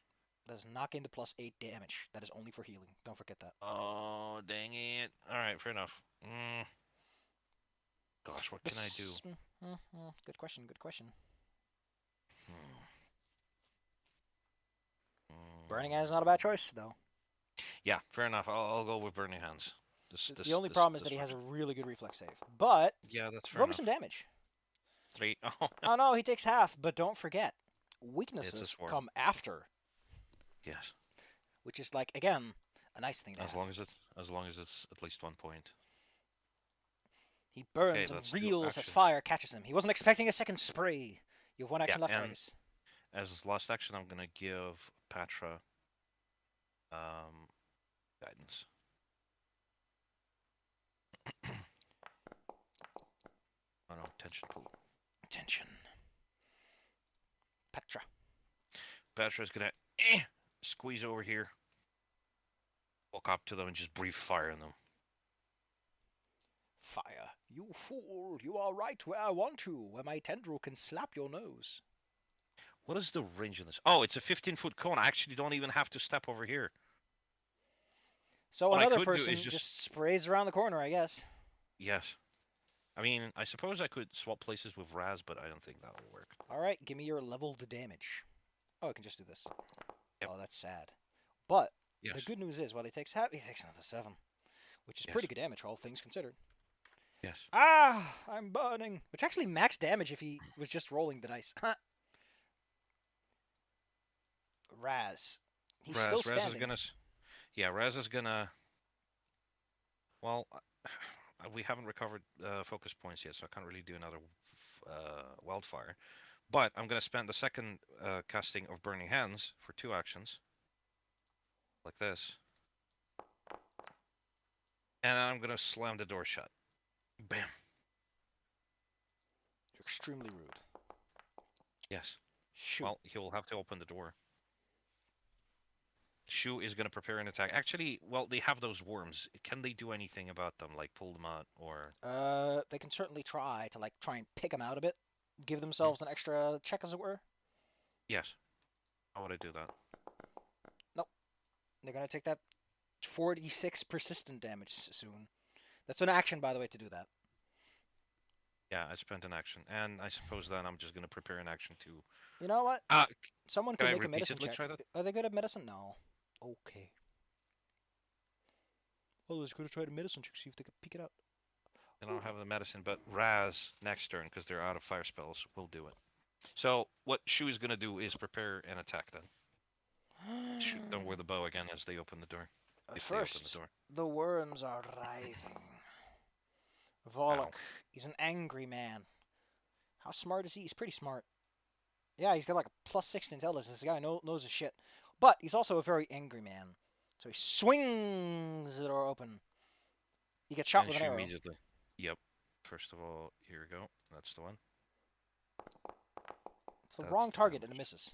[SPEAKER 2] That is not getting the +8 damage. That is only for healing. Don't forget that.
[SPEAKER 1] Oh, dang it. All right, fair enough. Gosh, what can I do?
[SPEAKER 2] Good question. Good question.
[SPEAKER 1] Hmm.
[SPEAKER 2] Burning Hand is not a bad choice, though.
[SPEAKER 1] Yeah, fair enough. I'll go with Burning Hands. This
[SPEAKER 2] The
[SPEAKER 1] this
[SPEAKER 2] only
[SPEAKER 1] this
[SPEAKER 2] problem is that
[SPEAKER 1] this
[SPEAKER 2] he has a
[SPEAKER 1] works.
[SPEAKER 2] really good reflex save. But
[SPEAKER 1] Yeah, that's fair
[SPEAKER 2] roll me some
[SPEAKER 1] enough.
[SPEAKER 2] damage.
[SPEAKER 1] 3. Oh,
[SPEAKER 2] Oh no, he takes half. But don't forget,
[SPEAKER 1] it's a
[SPEAKER 2] weaknesses
[SPEAKER 1] swarm.
[SPEAKER 2] come after,
[SPEAKER 1] Yes.
[SPEAKER 2] which is like again a nice thing to
[SPEAKER 1] As
[SPEAKER 2] have.
[SPEAKER 1] long as it's at least 1 point.
[SPEAKER 2] He
[SPEAKER 1] Okay,
[SPEAKER 2] burns and
[SPEAKER 1] let's do
[SPEAKER 2] reels as
[SPEAKER 1] actions.
[SPEAKER 2] fire catches him. He wasn't expecting a second spray. You have one
[SPEAKER 1] Yeah,
[SPEAKER 2] action left,
[SPEAKER 1] and
[SPEAKER 2] Argus.
[SPEAKER 1] as last action, I'm gonna give Patra um guidance. Oh no, tension pool.
[SPEAKER 2] Attention, Petra.
[SPEAKER 1] Patra's gonna squeeze over here, walk up to them, and just breathe fire on them.
[SPEAKER 2] Fire. You fool! You are right where I want you, where my tendril can slap your nose.
[SPEAKER 1] What is the range of this? Oh, it's a 15-foot cone. I actually don't even have to step over here.
[SPEAKER 2] So
[SPEAKER 1] What I
[SPEAKER 2] another
[SPEAKER 1] could do is
[SPEAKER 2] person just sprays around the corner, I guess.
[SPEAKER 1] yes. I mean, I suppose I could swap places with Raz, but I don't think that will work.
[SPEAKER 2] Alright, give me your leveled damage. Oh, I can just do this.
[SPEAKER 1] Yep.
[SPEAKER 2] Oh, that's sad. But the
[SPEAKER 1] Yes.
[SPEAKER 2] good news is, while he takes half, he takes another 7. Which is
[SPEAKER 1] Yes.
[SPEAKER 2] pretty good damage, all things considered.
[SPEAKER 1] Yes.
[SPEAKER 2] Ah! I'm burning! Which actually max damage if he was just rolling the dice. Raz. He's still
[SPEAKER 1] Raz is
[SPEAKER 2] standing.
[SPEAKER 1] gonna. Yeah, Raz is gonna. Well, we haven't recovered focus points yet, so I can't really do another wildfire. But I'm gonna spend the second casting of Burning Hands for 2 actions, like this, and I'm gonna slam the door shut. Bam.
[SPEAKER 2] You're extremely rude.
[SPEAKER 1] Yes.
[SPEAKER 2] Shoot.
[SPEAKER 1] Well, he'll have to open the door. Shu is going to prepare an attack. Actually, well, they have those worms. Can they do anything about them, like pull them out, or?
[SPEAKER 2] They can certainly try to try and pick him out a bit, give
[SPEAKER 1] Hmm?
[SPEAKER 2] themselves an extra check, as it were.
[SPEAKER 1] Yes. How would I do that?
[SPEAKER 2] Nope. They're gonna take that 46 persistent damage soon. That's an action, by the way, to do that.
[SPEAKER 1] Yeah, I spent an action, and I suppose then I'm just going to prepare an action to.
[SPEAKER 2] You know what?
[SPEAKER 1] Uh,
[SPEAKER 2] Someone
[SPEAKER 1] can
[SPEAKER 2] could
[SPEAKER 1] I
[SPEAKER 2] make a medicine
[SPEAKER 1] repeatedly
[SPEAKER 2] check.
[SPEAKER 1] try that?
[SPEAKER 2] Are they good at medicine? No. Okay. Well, let's go to try the medicine check, see if they can pick it out.
[SPEAKER 1] I don't have the medicine, but Raz next turn, because they're out of fire spells, will do it. So what Shu is going to do is prepare an attack then. Shoot them with a bow again as they open the door.
[SPEAKER 2] At
[SPEAKER 1] If they open the
[SPEAKER 2] first,
[SPEAKER 1] door.
[SPEAKER 2] the worms are writhing.
[SPEAKER 1] Ow.
[SPEAKER 2] Volok, he's an angry man. How smart is he? He's pretty smart. Yeah, he's got like a +6 to intelligence. This guy knows his shit. But he's also a very angry man. So he swings the door open. He gets shot
[SPEAKER 1] And
[SPEAKER 2] with an
[SPEAKER 1] Shu
[SPEAKER 2] arrow.
[SPEAKER 1] immediately. Yep. First of all, here we go. That's the one.
[SPEAKER 2] It's the
[SPEAKER 1] That's
[SPEAKER 2] wrong
[SPEAKER 1] the
[SPEAKER 2] target and it
[SPEAKER 1] damage.
[SPEAKER 2] misses.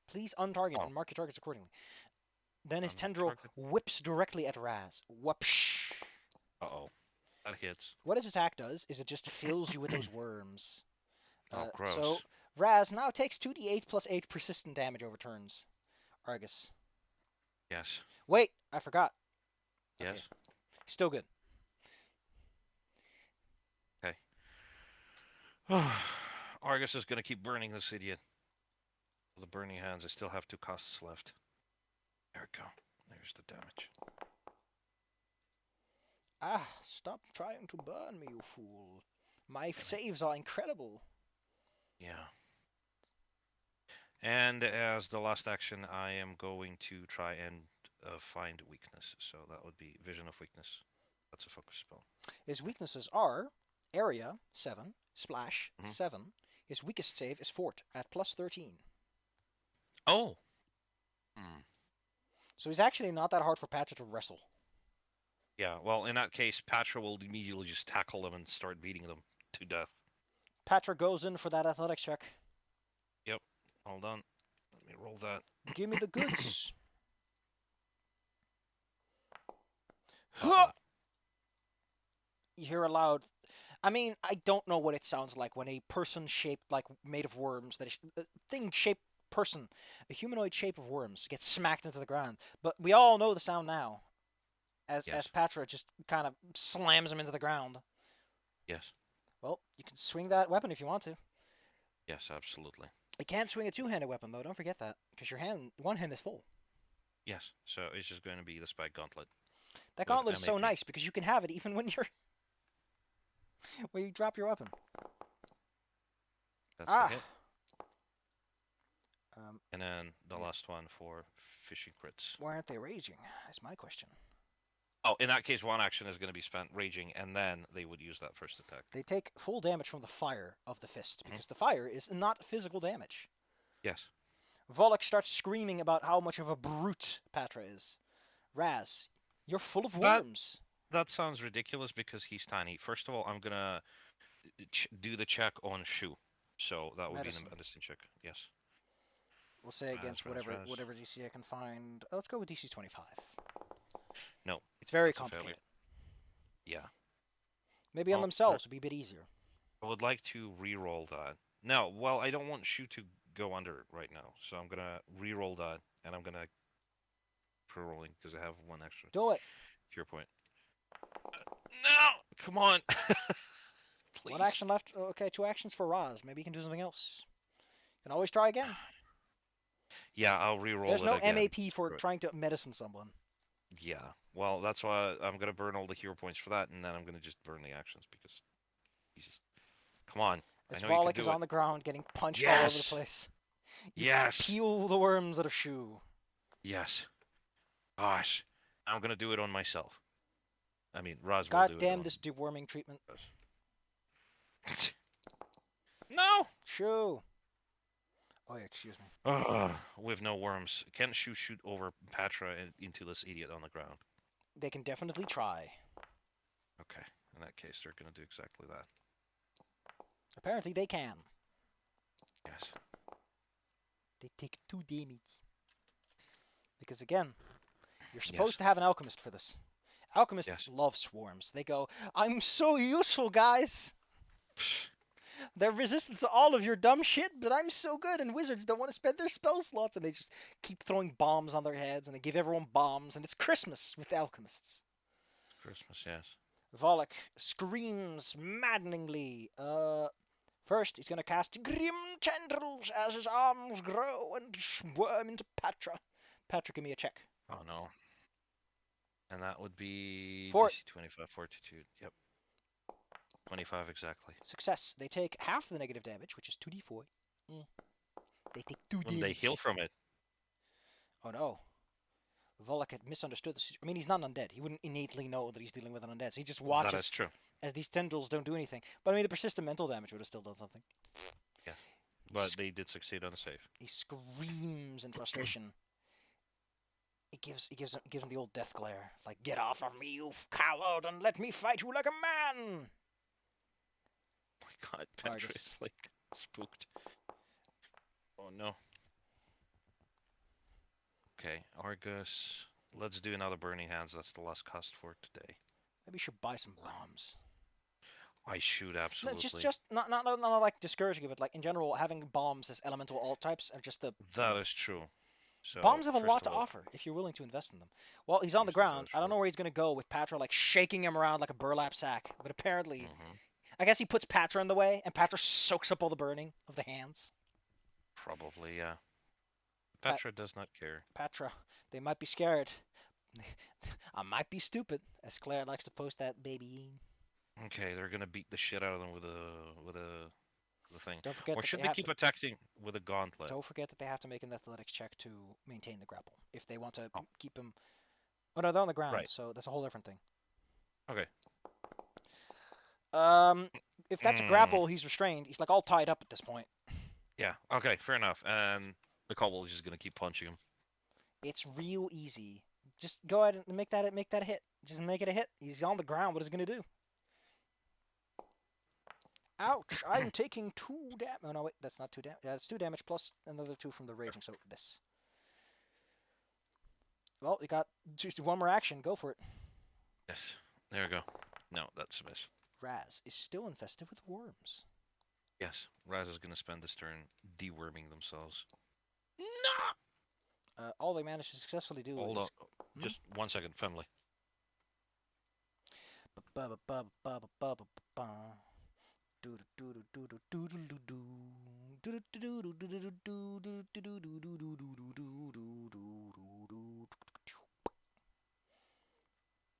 [SPEAKER 2] Please untarget
[SPEAKER 1] Oh,
[SPEAKER 2] and mark your targets accordingly. Then his
[SPEAKER 1] on
[SPEAKER 2] tendril
[SPEAKER 1] target.
[SPEAKER 2] whips directly at Raz. Whoopsh.
[SPEAKER 1] Uh-oh. That hits.
[SPEAKER 2] What his attack does is it just fills you with those worms.
[SPEAKER 1] Oh,
[SPEAKER 2] So
[SPEAKER 1] gross.
[SPEAKER 2] Raz now takes 2d8 plus 8 persistent damage over turns. Argus.
[SPEAKER 1] Yes.
[SPEAKER 2] Wait, I forgot. Okay,
[SPEAKER 1] Yes.
[SPEAKER 2] still good.
[SPEAKER 1] Okay. Argus is gonna keep burning this idiot. The burning hands. I still have 2 costs left. There we go. There's the damage.
[SPEAKER 2] Ah, stop trying to burn me, you fool. My saves are incredible.
[SPEAKER 1] Yeah. And as the last action, I am going to try and find weakness. So that would be Vision of Weakness. That's a focus spell.
[SPEAKER 2] His weaknesses are area 7, splash
[SPEAKER 1] Mhm.
[SPEAKER 2] 7. His weakest save is fort at +13.
[SPEAKER 1] Oh. Hmm.
[SPEAKER 2] So he's actually not that hard for Patrick to wrestle.
[SPEAKER 1] Yeah. Well, in that case, Patra will immediately just tackle them and start beating them to death.
[SPEAKER 2] Patrick goes in for that athletics check.
[SPEAKER 1] Yep. Hold on. Let me roll that.
[SPEAKER 2] Give me the goods.
[SPEAKER 1] Uh-oh.
[SPEAKER 2] You hear a loud. I mean, I don't know what it sounds like when a person shaped like made of worms, that is, thing shaped person, a humanoid shape of worms, gets smacked into the ground. But we all know the sound now, as
[SPEAKER 1] Yes.
[SPEAKER 2] Patra just kind of slams him into the ground.
[SPEAKER 1] Yes.
[SPEAKER 2] Well, you can swing that weapon if you want to.
[SPEAKER 1] Yes, absolutely.
[SPEAKER 2] You can't swing a two-handed weapon though. Don't forget that, because your one hand is full.
[SPEAKER 1] Yes. So it's just going to be the Spike Gauntlet
[SPEAKER 2] That
[SPEAKER 1] with
[SPEAKER 2] gauntlet is so
[SPEAKER 1] MAP.
[SPEAKER 2] nice because you can have it even when you're when you drop your weapon.
[SPEAKER 1] That's the
[SPEAKER 2] Ah.
[SPEAKER 1] hit. And then the
[SPEAKER 2] Yeah.
[SPEAKER 1] last one for fishing crits.
[SPEAKER 2] Why aren't they raging? That's my question.
[SPEAKER 1] Oh, in that case, one action is going to be spent raging, and then they would use that first attack.
[SPEAKER 2] They take full damage from the fire of the fist
[SPEAKER 1] Mhm.
[SPEAKER 2] because the fire is not physical damage.
[SPEAKER 1] Yes.
[SPEAKER 2] Volok starts screaming about how much of a brute Patra is. Raz, you're full of
[SPEAKER 1] That
[SPEAKER 2] worms.
[SPEAKER 1] that sounds ridiculous because he's tiny. First of all, I'm gonna do the check on shoe, so that would be
[SPEAKER 2] Medicine.
[SPEAKER 1] a medicine check. Yes.
[SPEAKER 2] We'll say
[SPEAKER 1] Raz,
[SPEAKER 2] against
[SPEAKER 1] raz, raz.
[SPEAKER 2] whatever DC I can find. Let's go with DC 25.
[SPEAKER 1] No,
[SPEAKER 2] It's very
[SPEAKER 1] that's a failure.
[SPEAKER 2] complicated.
[SPEAKER 1] Yeah.
[SPEAKER 2] Maybe on
[SPEAKER 1] Well,
[SPEAKER 2] themselves would be a bit easier.
[SPEAKER 1] I would like to re-roll that. No, well, I don't want shoe to go under right now, so I'm gonna re-roll that, and I'm gonna pro-rolling because I have one extra
[SPEAKER 2] Do it.
[SPEAKER 1] cure point. No, come on,
[SPEAKER 2] One
[SPEAKER 1] please.
[SPEAKER 2] action left. Okay, 2 actions for Raz. Maybe you can do something else. You can always try again.
[SPEAKER 1] Yeah, I'll re-roll
[SPEAKER 2] There's
[SPEAKER 1] it
[SPEAKER 2] no
[SPEAKER 1] again.
[SPEAKER 2] MAP for
[SPEAKER 1] Screw it.
[SPEAKER 2] trying to medicine someone.
[SPEAKER 1] Yeah, well, that's why I'm gonna burn all the hero points for that, and then I'm gonna just burn the actions because Jesus, come on, I
[SPEAKER 2] As
[SPEAKER 1] know you can
[SPEAKER 2] Volok is
[SPEAKER 1] do it.
[SPEAKER 2] on the ground getting punched all over the
[SPEAKER 1] Yes,
[SPEAKER 2] place. You
[SPEAKER 1] yes,
[SPEAKER 2] peel the worms out of Shoe.
[SPEAKER 1] yes. Gosh, I'm gonna do it on myself. I mean, Raz will
[SPEAKER 2] God
[SPEAKER 1] do it
[SPEAKER 2] damn
[SPEAKER 1] on
[SPEAKER 2] this deworming treatment.
[SPEAKER 1] us. No.
[SPEAKER 2] Shoe. Oh yeah, excuse me.
[SPEAKER 1] With no worms, can Shu shoot over Patra and into this idiot on the ground?
[SPEAKER 2] They can definitely try.
[SPEAKER 1] Okay, in that case, they're gonna do exactly that.
[SPEAKER 2] Apparently they can.
[SPEAKER 1] Yes.
[SPEAKER 2] They take 2 damage. Because again, you're supposed
[SPEAKER 1] Yes.
[SPEAKER 2] to have an alchemist for this. Alchemists
[SPEAKER 1] Yes.
[SPEAKER 2] love swarms. They go, I'm so useful, guys. They're resistant to all of your dumb shit, but I'm so good, and wizards don't want to spend their spell slots, and they just keep throwing bombs on their heads, and they give everyone bombs, and it's Christmas with alchemists.
[SPEAKER 1] Christmas, yes.
[SPEAKER 2] Volok screams maddeningly. First, he's gonna cast Grim Tendrils as his arms grow and swarm into Patra. Patra, give me a check.
[SPEAKER 1] Oh no. And that would be
[SPEAKER 2] Fort.
[SPEAKER 1] DC 25 Fortitude. Yep. 25 exactly.
[SPEAKER 2] Success. They take half the negative damage, which is 2d4. They take 2
[SPEAKER 1] When they heal
[SPEAKER 2] damage.
[SPEAKER 1] from it.
[SPEAKER 2] Oh no. Volok had misunderstood this. I mean, he's not undead. He wouldn't innately know that he's dealing with an undead. So he just
[SPEAKER 1] That is
[SPEAKER 2] watches
[SPEAKER 1] true.
[SPEAKER 2] as these tendrils don't do anything. But I mean, the persistent mental damage would have still done something.
[SPEAKER 1] Yeah. But they did succeed on the save.
[SPEAKER 2] He screams in frustration. He gives him the old death glare. It's like, get off of me, you coward, and let me fight you like a man.
[SPEAKER 1] Oh my god, Petra
[SPEAKER 2] Argus.
[SPEAKER 1] is like spooked. Oh no. Okay, Argus. Let's do another Burning Hands. That's the last cost for today.
[SPEAKER 2] Maybe you should buy some bombs.
[SPEAKER 1] I shoot
[SPEAKER 2] No,
[SPEAKER 1] absolutely.
[SPEAKER 2] just not like discouraging of it. Like in general, having bombs as elemental alt types are just the
[SPEAKER 1] That is true. So
[SPEAKER 2] bombs have a
[SPEAKER 1] first
[SPEAKER 2] lot
[SPEAKER 1] of
[SPEAKER 2] to
[SPEAKER 1] all,
[SPEAKER 2] offer if you're willing to invest in them. Well, he's on the
[SPEAKER 1] yes,
[SPEAKER 2] ground.
[SPEAKER 1] that's
[SPEAKER 2] I don't know
[SPEAKER 1] true.
[SPEAKER 2] where he's gonna go with Patra like shaking him around like a burlap sack. But apparently,
[SPEAKER 1] Hmm.
[SPEAKER 2] I guess he puts Patra in the way, and Patra soaks up all the burning of the hands.
[SPEAKER 1] Probably, yeah.
[SPEAKER 2] Pat-
[SPEAKER 1] Petra does not care.
[SPEAKER 2] Patra, they might be scared. I might be stupid, as Claire likes to post that baby.
[SPEAKER 1] Okay, they're gonna beat the shit out of them with the thing.
[SPEAKER 2] Don't forget
[SPEAKER 1] Or
[SPEAKER 2] that
[SPEAKER 1] should
[SPEAKER 2] they
[SPEAKER 1] they
[SPEAKER 2] have
[SPEAKER 1] keep
[SPEAKER 2] to.
[SPEAKER 1] attacking with a gauntlet?
[SPEAKER 2] Don't forget that they have to make an athletics check to maintain the grapple if they want to
[SPEAKER 1] Oh,
[SPEAKER 2] keep him. Oh no, they're on the ground,
[SPEAKER 1] right.
[SPEAKER 2] so that's a whole different thing.
[SPEAKER 1] Okay.
[SPEAKER 2] If that's a
[SPEAKER 1] Mm,
[SPEAKER 2] grapple, he's restrained. He's like all tied up at this point.
[SPEAKER 1] yeah. Okay. Fair enough. And the cobble is just gonna keep punching him.
[SPEAKER 2] It's real easy. Just go ahead and make that a hit. Just make it a hit. He's on the ground. What is he gonna do? Ouch! I'm taking 2 damage. Oh no, wait, that's not 2 damage. Yeah, it's 2 damage plus another 2 from the raging. So this. Well, you got just 1 more action. Go for it.
[SPEAKER 1] Yes. There we go. No, that's a miss.
[SPEAKER 2] Raz is still infested with worms.
[SPEAKER 1] Yes. Raz is gonna spend this turn deworming themselves.
[SPEAKER 2] All they managed to successfully do
[SPEAKER 1] Hold on.
[SPEAKER 2] is. Hmm?
[SPEAKER 1] Just 1 second, family.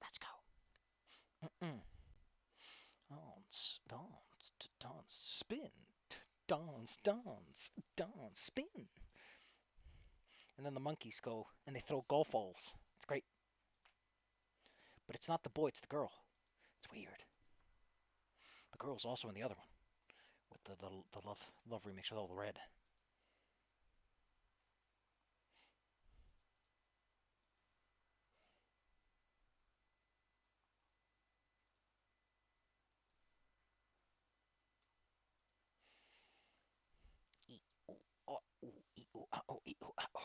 [SPEAKER 2] Let's go. Mm-mm. Dance, dance, dance, spin, dance, dance, dance, spin. And then the monkeys go and they throw golf balls. It's great. But it's not the boy, it's the girl. It's weird. The girl's also in the other one with the love remix with all the red. Oh, ooh, ah, oh, ooh, ah, oh.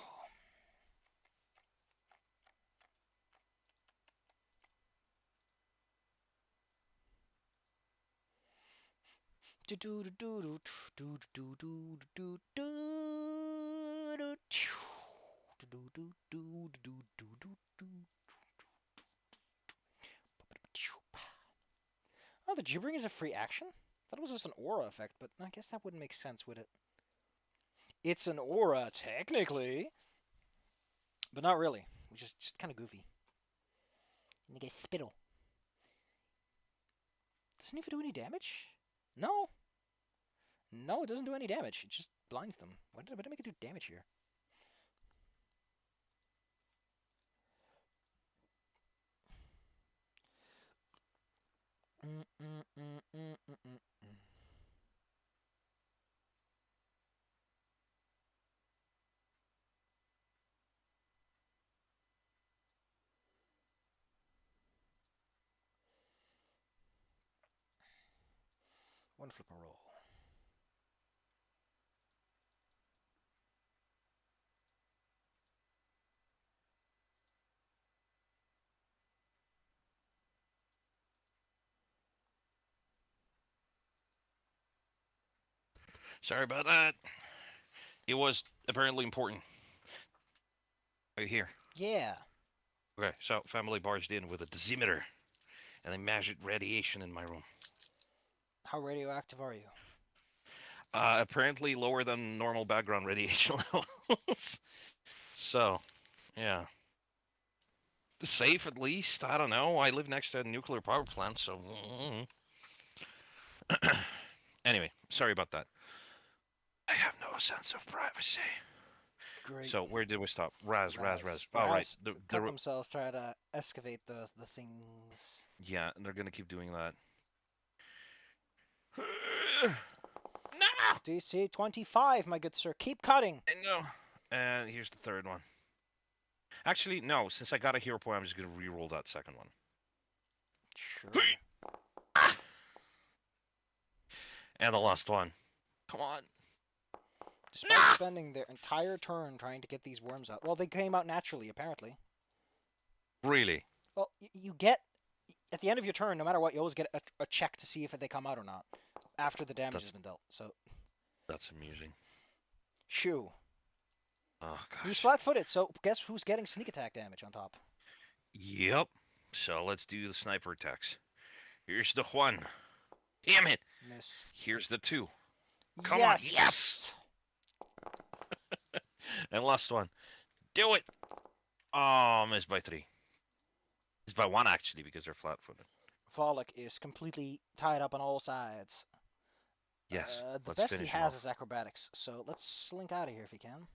[SPEAKER 2] Oh, the gibbering is a free action? I thought it was just an aura effect, but I guess that wouldn't make sense, would it? It's an aura, technically, but not really. Which is just kind of goofy. And they get spittle. Doesn't even do any damage? No. No, it doesn't do any damage. It just blinds them. Why did I make it do damage here? One flip and roll.
[SPEAKER 1] Sorry about that. It was apparently important. Right here.
[SPEAKER 2] Yeah.
[SPEAKER 1] Okay, so family barged in with a dosimeter, and they measured radiation in my room.
[SPEAKER 2] How radioactive are you?
[SPEAKER 1] Apparently lower than normal background radiation levels. So, yeah. Safe at least. I don't know. I live next to a nuclear power plant, so. Anyway, sorry about that. I have no sense of privacy.
[SPEAKER 2] Great.
[SPEAKER 1] So where did we stop? Raz. All right.
[SPEAKER 2] Raz cut themselves trying to excavate the things.
[SPEAKER 1] Yeah, and they're gonna keep doing that. No.
[SPEAKER 2] DC 25, my good sir. Keep cutting.
[SPEAKER 1] I know. And here's the third one. Actually, no. Since I got a hero point, I'm just gonna re-roll that second one.
[SPEAKER 2] Sure.
[SPEAKER 1] And the last one. Come on.
[SPEAKER 2] Despite spending their entire turn trying to get these worms out. Well, they came out naturally, apparently.
[SPEAKER 1] Really?
[SPEAKER 2] Well, you get, at the end of your turn, no matter what, you always get a check to see if they come out or not after the damage has been dealt. So.
[SPEAKER 1] That's amusing.
[SPEAKER 2] Shoo.
[SPEAKER 1] Oh, gosh.
[SPEAKER 2] He's flat-footed, so guess who's getting sneak attack damage on top?
[SPEAKER 1] Yep. So let's do the sniper attacks. Here's the one. Damn it.
[SPEAKER 2] Miss.
[SPEAKER 1] Here's the two. Come on. Yes. And last one. Do it. Oh, missed by 3. Missed by 1, actually, because they're flat-footed.
[SPEAKER 2] Volek is completely tied up on all sides.
[SPEAKER 1] Yes.
[SPEAKER 2] The best he has is acrobatics, so let's slink out of here if he can.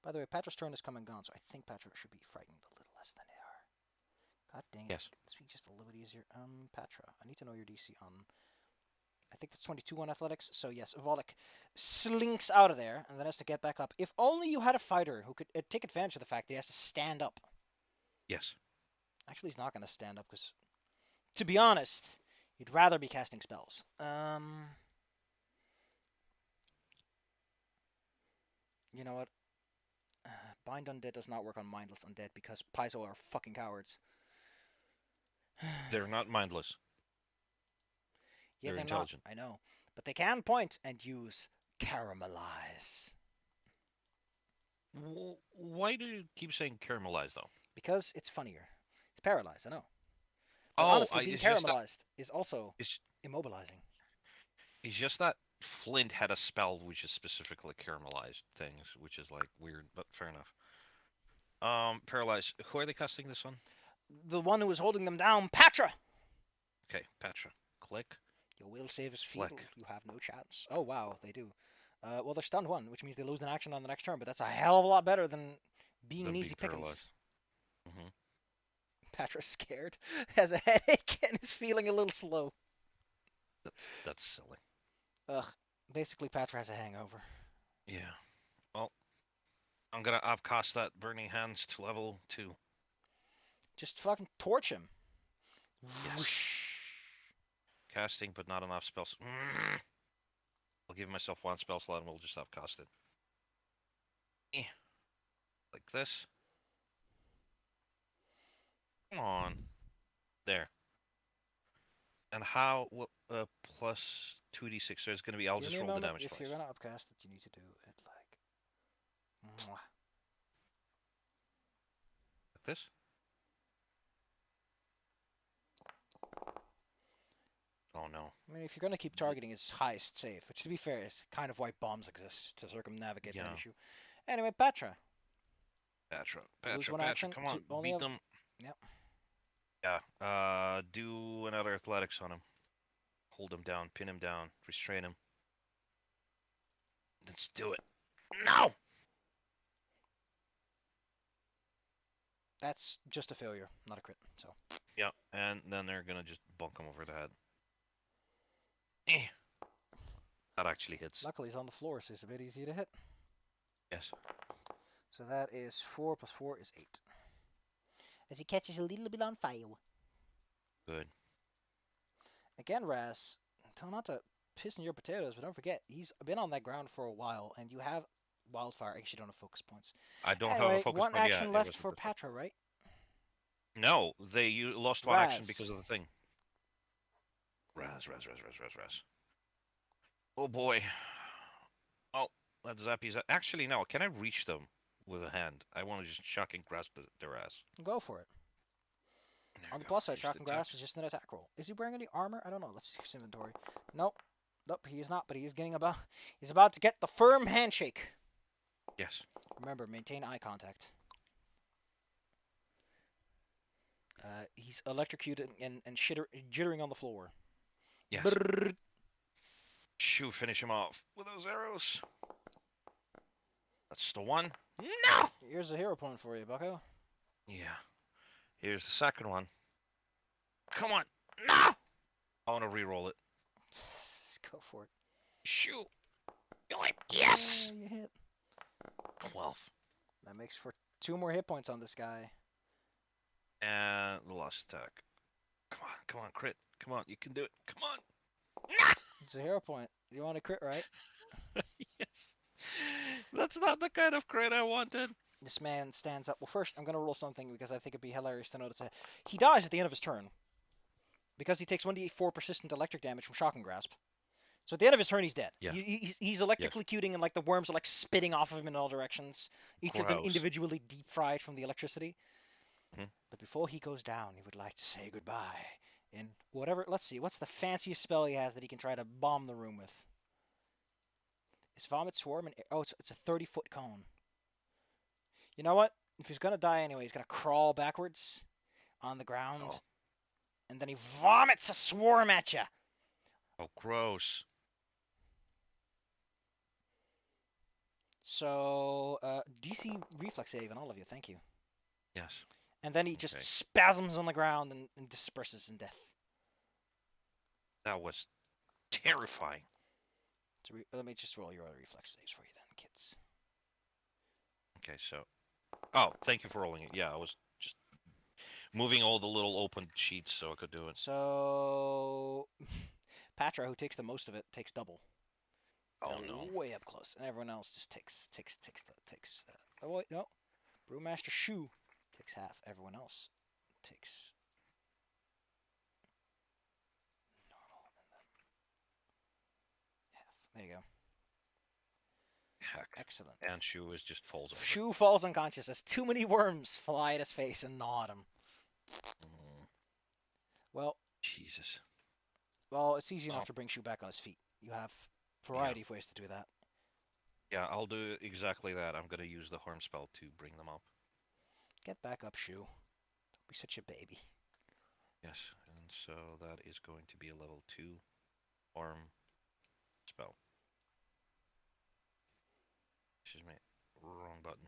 [SPEAKER 2] By the way, Patra's turn is come and gone, so I think Patra should be frightened a little less than they are. God dang it.
[SPEAKER 1] Yes.
[SPEAKER 2] Let's be just a little bit easier. Patra, I need to know your DC on... I think that's 22 on athletics, so yes, Volek slinks out of there and then has to get back up. If only you had a fighter who could take advantage of the fact that he has to stand up.
[SPEAKER 1] Yes.
[SPEAKER 2] Actually, he's not going to stand up because, to be honest, he'd rather be casting spells. You know what? Bind Undead does not work on mindless undead because Paizo are fucking cowards.
[SPEAKER 1] They're not mindless.
[SPEAKER 2] Yeah,
[SPEAKER 1] they're
[SPEAKER 2] not.
[SPEAKER 1] intelligent.
[SPEAKER 2] I know. But they can point and use caramelize.
[SPEAKER 1] Why do you keep saying caramelized though?
[SPEAKER 2] Because it's funnier. It's paralyzed, I know. But
[SPEAKER 1] Oh,
[SPEAKER 2] honestly, being
[SPEAKER 1] it's just that
[SPEAKER 2] caramelized is also
[SPEAKER 1] it's
[SPEAKER 2] immobilizing.
[SPEAKER 1] it's just that Flint had a spell which is specifically caramelized things, which is like weird, but fair enough. Paralyzed. Who are they casting this on?
[SPEAKER 2] The one who was holding them down, Patra!
[SPEAKER 1] Okay, Petra. Click,
[SPEAKER 2] Your will save is
[SPEAKER 1] flick.
[SPEAKER 2] futile. You have no chance. Oh, wow, they do. Well, they're stunned one, which means they lose an action on the next turn, but that's a hell of a lot better than being an
[SPEAKER 1] Them being
[SPEAKER 2] easy pickings.
[SPEAKER 1] paralyzed. Hmm.
[SPEAKER 2] Patra's scared, has a headache, and is feeling a little slow.
[SPEAKER 1] That's silly.
[SPEAKER 2] Ugh. Basically, Patra has a hangover.
[SPEAKER 1] Yeah. Well, I'm gonna upcast that Burning Hands to level 2.
[SPEAKER 2] Just fucking torch him.
[SPEAKER 1] Yes.
[SPEAKER 2] Whoosh.
[SPEAKER 1] Casting, but not enough spells. I'll give myself one spell slot and we'll just upcast it. Eh, like this. Come on. There. And how will plus 2d6, so it's gonna be, I'll
[SPEAKER 2] Give me
[SPEAKER 1] just
[SPEAKER 2] a
[SPEAKER 1] roll the
[SPEAKER 2] moment.
[SPEAKER 1] damage
[SPEAKER 2] If you're
[SPEAKER 1] twice.
[SPEAKER 2] gonna upcast it, you need to do it like. Mwah.
[SPEAKER 1] Like this? Oh no.
[SPEAKER 2] I mean, if you're gonna keep targeting his highest save, which to be fair is kind of why bombs exist to circumnavigate that
[SPEAKER 1] Yeah.
[SPEAKER 2] issue. Anyway, Patra.
[SPEAKER 1] Patra,
[SPEAKER 2] You lose
[SPEAKER 1] Patra,
[SPEAKER 2] one
[SPEAKER 1] Patra,
[SPEAKER 2] action
[SPEAKER 1] come
[SPEAKER 2] to
[SPEAKER 1] on,
[SPEAKER 2] only
[SPEAKER 1] beat
[SPEAKER 2] have.
[SPEAKER 1] them.
[SPEAKER 2] Yep.
[SPEAKER 1] Yeah. Do another athletics on him. Hold him down, pin him down, restrain him. Let's do it. No!
[SPEAKER 2] That's just a failure, not a crit. So.
[SPEAKER 1] Yeah, and then they're gonna just bunk him over the head. Eh. That actually hits.
[SPEAKER 2] Luckily, he's on the floor, so it's a bit easier to hit.
[SPEAKER 1] Yes.
[SPEAKER 2] So that is 4 plus 4 is 8. As he catches a little bit on fire.
[SPEAKER 1] Good.
[SPEAKER 2] Again, Raz, tell not to piss in your potatoes, but don't forget, he's been on that ground for a while, and you have wildfire. I actually don't have focus points.
[SPEAKER 1] I don't have a
[SPEAKER 2] Anyway,
[SPEAKER 1] focus
[SPEAKER 2] one
[SPEAKER 1] point. Yeah,
[SPEAKER 2] action
[SPEAKER 1] it
[SPEAKER 2] left
[SPEAKER 1] wasn't
[SPEAKER 2] for
[SPEAKER 1] this one.
[SPEAKER 2] Patra, right?
[SPEAKER 1] No, you lost one action because
[SPEAKER 2] Raz.
[SPEAKER 1] of the thing. Raz. Oh boy. Oh, that's Zappy's. Actually, no. Can I reach them with a hand? I want to just shock and grasp their ass.
[SPEAKER 2] Go for it.
[SPEAKER 1] There
[SPEAKER 2] On
[SPEAKER 1] we
[SPEAKER 2] the
[SPEAKER 1] go.
[SPEAKER 2] plus side,
[SPEAKER 1] Use
[SPEAKER 2] Shock
[SPEAKER 1] the
[SPEAKER 2] and
[SPEAKER 1] attack.
[SPEAKER 2] Grasp is just an attack roll. Is he wearing any armor? I don't know. Let's see his inventory. Nope. Nope, he is not, but he is getting about. He's about to get the firm handshake.
[SPEAKER 1] Yes.
[SPEAKER 2] Remember, maintain eye contact. He's electrocuted and jittering on the floor.
[SPEAKER 1] Yes.
[SPEAKER 2] Brrr.
[SPEAKER 1] Shoo, finish him off with those arrows. That's the one. No!
[SPEAKER 2] Here's a hero point for you, bucko.
[SPEAKER 1] Yeah. Here's the second one. Come on. No! I want to re-roll it.
[SPEAKER 2] Go for it.
[SPEAKER 1] Shoo. Yes!
[SPEAKER 2] You hit.
[SPEAKER 1] 12.
[SPEAKER 2] That makes for 2 more hit points on this guy.
[SPEAKER 1] And the last attack. Come on, crit. Come on, you can do it. Come on.
[SPEAKER 2] It's a hero point. You want a crit, right?
[SPEAKER 1] Yes. That's not the kind of crit I wanted.
[SPEAKER 2] This man stands up. Well, first, I'm going to roll something because I think it'd be hilarious to notice that he dies at the end of his turn. Because he takes 1d4 persistent electric damage from Shock and Grasp. So at the end of his turn, he's dead.
[SPEAKER 1] Yeah.
[SPEAKER 2] He's
[SPEAKER 1] Yes.
[SPEAKER 2] electrocuting, and like the worms are like spitting off of him in all directions. Each of them
[SPEAKER 1] Gross.
[SPEAKER 2] individually deep fried from the electricity.
[SPEAKER 1] Mhm.
[SPEAKER 2] But before he goes down, he would like to say goodbye. And whatever, let's see, what's the fanciest spell he has that he can try to bomb the room with? Is Vomit Swarm and oh, it's a 30-foot cone. You know what? If he's gonna die anyway, he's gonna crawl backwards on the ground,
[SPEAKER 1] Oh.
[SPEAKER 2] and then he vomits a swarm at you.
[SPEAKER 1] Oh, gross.
[SPEAKER 2] So, DC reflex save on all of you, thank you.
[SPEAKER 1] Yes.
[SPEAKER 2] And then he just
[SPEAKER 1] Okay.
[SPEAKER 2] spasms on the ground and disperses in death.
[SPEAKER 1] That was terrifying.
[SPEAKER 2] So let me just roll your other reflex saves for you then, kids.
[SPEAKER 1] Okay, so. Oh, thank you for rolling it. Yeah, I was just moving all the little open sheets so I could do it.
[SPEAKER 2] So, Patra, who takes the most of it, takes double.
[SPEAKER 1] Oh
[SPEAKER 2] They're
[SPEAKER 1] no.
[SPEAKER 2] way up close, and everyone else just takes. Oh wait, no, Brewmaster Shoe takes half. Everyone else takes normal and then half. There you go.
[SPEAKER 1] heck.
[SPEAKER 2] Excellent.
[SPEAKER 1] And Shu is just falls over.
[SPEAKER 2] Shu falls unconscious as too many worms fly at his face and gnaw at him.
[SPEAKER 1] Mm,
[SPEAKER 2] Well,
[SPEAKER 1] Jesus.
[SPEAKER 2] it's easy enough
[SPEAKER 1] Oh,
[SPEAKER 2] to bring Shu back on his feet. You have a
[SPEAKER 1] yeah.
[SPEAKER 2] variety of ways to do that.
[SPEAKER 1] Yeah, I'll do exactly that. I'm gonna use the harm spell to bring them up.
[SPEAKER 2] Get back up, Shu. Don't be such a baby.
[SPEAKER 1] Yes, and so that is going to be a level 2 harm spell. Excuse me, wrong button.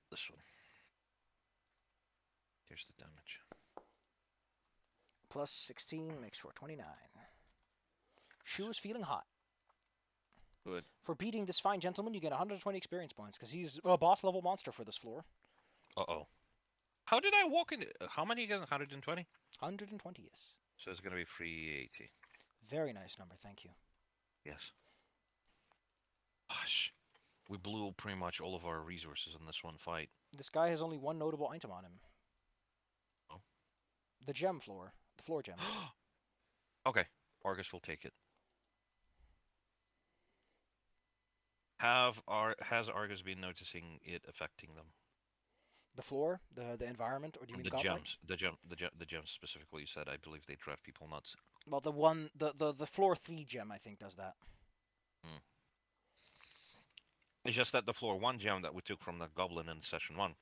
[SPEAKER 1] This one. Here's the damage.
[SPEAKER 2] Plus 16 makes for 29. Shu is feeling hot.
[SPEAKER 1] Good.
[SPEAKER 2] For beating this fine gentleman, you get 120 experience points, because he's a boss level monster for this floor.
[SPEAKER 1] Uh-oh. How did I walk in? How many again? 120?
[SPEAKER 2] 120, yes.
[SPEAKER 1] So it's gonna be 380.
[SPEAKER 2] Very nice number, thank you.
[SPEAKER 1] Yes. Gosh. We blew pretty much all of our resources in this one fight.
[SPEAKER 2] This guy has only one notable item on him.
[SPEAKER 1] Oh.
[SPEAKER 2] The gem floor. The floor gem.
[SPEAKER 1] Okay. Argus will take it. Has Argus been noticing it affecting them?
[SPEAKER 2] The floor? The environment? Or do you mean
[SPEAKER 1] The
[SPEAKER 2] Godlight?
[SPEAKER 1] gems, the gems specifically. You said I believe they drive people nuts.
[SPEAKER 2] Well, the floor 3 gem, I think, does that.
[SPEAKER 1] Hmm. It's just that the floor 1 gem that we took from the goblin in session 1,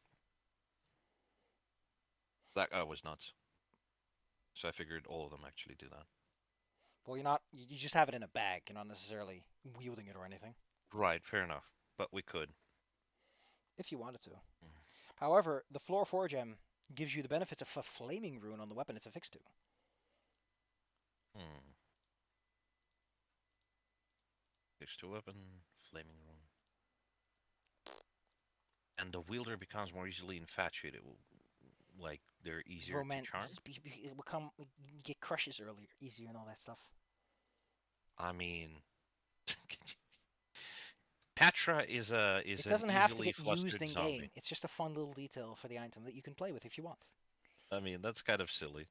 [SPEAKER 1] that guy was nuts. So I figured all of them actually do that.
[SPEAKER 2] Well, you're not. You just have it in a bag. You're not necessarily wielding it or anything.
[SPEAKER 1] Right, fair enough. But we could.
[SPEAKER 2] If you wanted to.
[SPEAKER 1] Mm.
[SPEAKER 2] However, the floor 4 gem gives you the benefits of a flaming rune on the weapon it's affixed to.
[SPEAKER 1] Hmm. Fix to weapon, flaming rune. And the wielder becomes more easily infatuated. Like, they're easier to charm?
[SPEAKER 2] You get crushes earlier, easier, and all that stuff.
[SPEAKER 1] I mean... Patra is an
[SPEAKER 2] It doesn't have to
[SPEAKER 1] easily
[SPEAKER 2] get used
[SPEAKER 1] flustered
[SPEAKER 2] in
[SPEAKER 1] zombie.
[SPEAKER 2] game. It's just a fun little detail for the item that you can play with if you want.
[SPEAKER 1] I mean, that's kind of silly.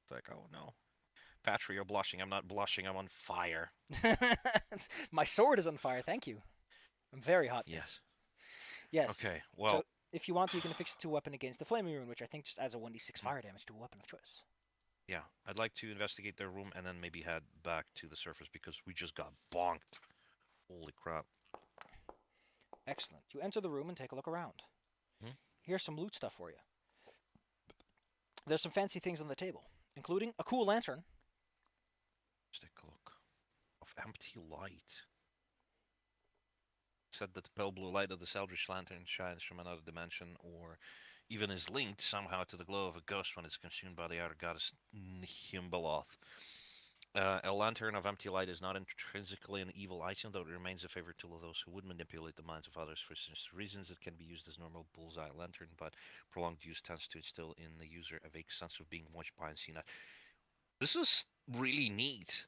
[SPEAKER 1] It's like, oh no. Patra, you're blushing. I'm not blushing. I'm on fire.
[SPEAKER 2] My sword is on fire. Thank you. I'm very hot.
[SPEAKER 1] Yes.
[SPEAKER 2] Yes.
[SPEAKER 1] Okay,
[SPEAKER 2] So
[SPEAKER 1] well...
[SPEAKER 2] if you want to, you can affix it to a weapon against the flaming rune, which I think just adds a 1d6 fire damage to a weapon of choice.
[SPEAKER 1] Yeah, I'd like to investigate their room and then maybe head back to the surface because we just got bonked. Holy crap.
[SPEAKER 2] Excellent. You enter the room and take a look around.
[SPEAKER 1] Hmm?
[SPEAKER 2] Here's some loot stuff for you. There's some fancy things on the table, including a cool lantern.
[SPEAKER 1] Let's take a look. Of empty light. Said that the pale blue light of the eldritch lantern shines from another dimension or even is linked somehow to the glow of a ghost when it's consumed by the outer goddess Nhimbaloth. A lantern of empty light is not intrinsically an evil item, though it remains a favorite tool of those who would manipulate the minds of others for reasons. It can be used as normal bullseye lantern, but prolonged use tends to instill in the user a vague sense of being watched by and seen at. This is really neat.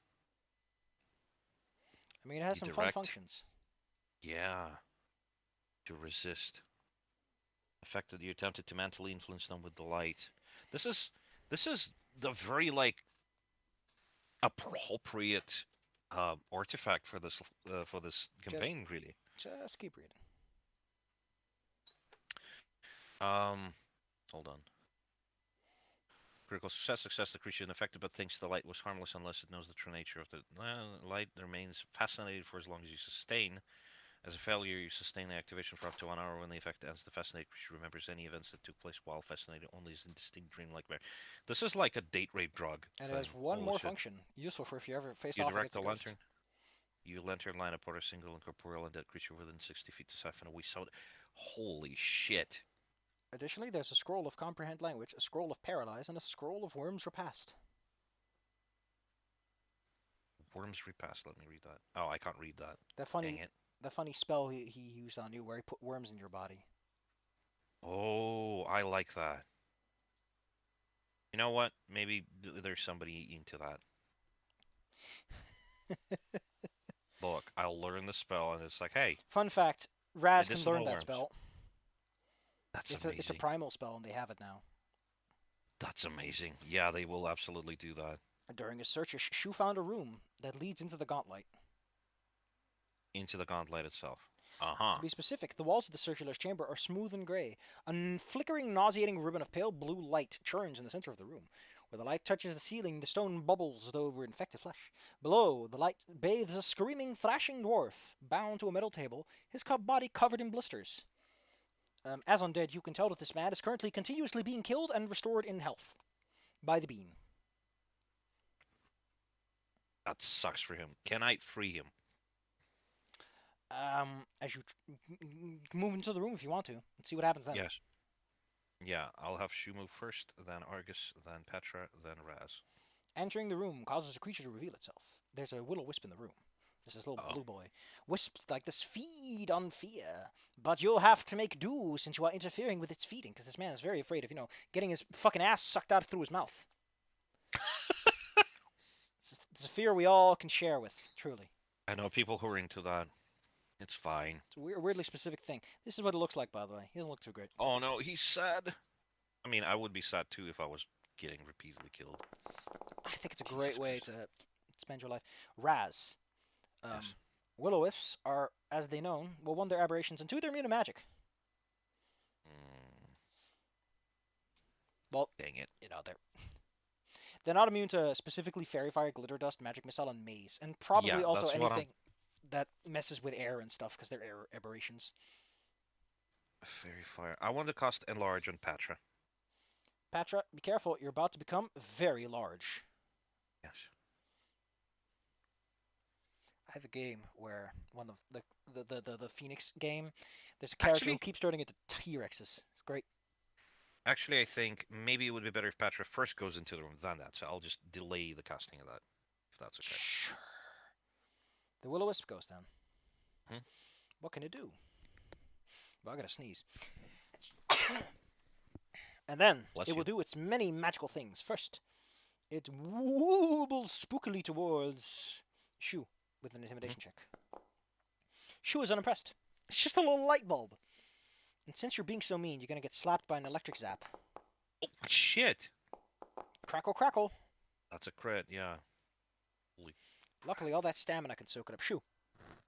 [SPEAKER 2] I mean, it has some fun functions.
[SPEAKER 1] Yeah. To resist. The fact that you attempted to mentally influence them with the light. This is the very like appropriate artifact for this campaign, really.
[SPEAKER 2] Just keep reading.
[SPEAKER 1] Hold on. Critical success. The creature infected but thinks the light was harmless unless it knows the true nature of the light. Remains fascinated for as long as you sustain. As a failure, you sustain the activation for up to 1 hour. When the effect ends, the fascinated creature remembers any events that took place while fascinated, only as indistinct dream-like memory. This is like a date rape drug.
[SPEAKER 2] And
[SPEAKER 1] thing.
[SPEAKER 2] it has one
[SPEAKER 1] Holy
[SPEAKER 2] more
[SPEAKER 1] shit.
[SPEAKER 2] function, useful for if you ever face
[SPEAKER 1] You
[SPEAKER 2] off
[SPEAKER 1] direct
[SPEAKER 2] against
[SPEAKER 1] the
[SPEAKER 2] a ghost.
[SPEAKER 1] lantern. You lantern line upon a single incorporeal undead creature within 60 feet to siphon away sound. Holy shit.
[SPEAKER 2] Additionally, there's a scroll of comprehend language, a scroll of paralyze, and a scroll of worms repast.
[SPEAKER 1] Worms repast. Let me read that. Oh, I can't read that.
[SPEAKER 2] Dang
[SPEAKER 1] it.
[SPEAKER 2] That funny spell he used on you where he put worms in your body.
[SPEAKER 1] Oh, I like that. You know what? Maybe there's somebody into that. Look, I'll learn the spell, and it's like, hey.
[SPEAKER 2] Fun fact: Raz can learn that
[SPEAKER 1] worms.
[SPEAKER 2] spell.
[SPEAKER 1] That's amazing.
[SPEAKER 2] It's a primal spell, and they have it now.
[SPEAKER 1] That's amazing. Yeah, they will absolutely do that.
[SPEAKER 2] During his search, Shu found a room that leads into the gauntlet.
[SPEAKER 1] into the gauntlet itself. Uh-huh.
[SPEAKER 2] To be specific, the walls of the circular chamber are smooth and grey. A flickering, nauseating ribbon of pale blue light churns in the center of the room. Where the light touches the ceiling, the stone bubbles as though it were infected flesh. Below, the light bathes a screaming, thrashing dwarf, bound to a metal table, his body covered in blisters. As undead, you can tell that this man is currently continuously being killed and restored in health by the beam.
[SPEAKER 1] That sucks for him. Can I free him?
[SPEAKER 2] As you move into the room if you want to, and see what happens then.
[SPEAKER 1] Yes. Yeah, I'll have Shu move first, then Argus, then Petra, then Raz.
[SPEAKER 2] Entering the room causes a creature to reveal itself. There's a will-o-wisp in the room. There's this little blue boy. Wisps like this feed on fear, but you'll have to make do since you are interfering with its feeding, because this man is very afraid of, getting his fucking ass sucked out through his mouth. It's a fear we all can share with, truly.
[SPEAKER 1] I know people who are into that. It's fine.
[SPEAKER 2] It's a weirdly specific thing. This is what it looks like, by the way. He doesn't look too great.
[SPEAKER 1] Oh no, he's sad. I mean, I would be sad too if I was getting repeatedly killed.
[SPEAKER 2] I think it's a great way to spend your life. Raz.
[SPEAKER 1] Yes.
[SPEAKER 2] Will-o-wisps are, as they known, well, one, they're aberrations, and two, they're immune to magic. Well,
[SPEAKER 1] dang it.
[SPEAKER 2] They're not immune to specifically fairy fire, glitter dust, magic missile, and maze, and probably also anything that messes with air and stuff, because they're air aberrations.
[SPEAKER 1] Fairy fire. I want to cast enlarge on Patra.
[SPEAKER 2] Patra, be careful. You're about to become very large.
[SPEAKER 1] Yes.
[SPEAKER 2] I have a game where one of the Phoenix game. There's a character who keeps turning into T-Rexes. It's great.
[SPEAKER 1] Actually, I think maybe it would be better if Patra first goes into the room than that. So I'll just delay the casting of that, if that's okay.
[SPEAKER 2] Sure. The will-o-wisp goes down.
[SPEAKER 1] Hmm?
[SPEAKER 2] What can it do? Well, I gotta sneeze. And then it will do its many magical things. First, it wobbles spookily towards Shu with an intimidation check. Shu is unimpressed. It's just a little light bulb. And since you're being so mean, you're gonna get slapped by an electric zap.
[SPEAKER 1] Oh, shit!
[SPEAKER 2] Crackle, crackle.
[SPEAKER 1] That's a crit, yeah. Holy
[SPEAKER 2] Luckily, all that stamina can soak it up. Shu.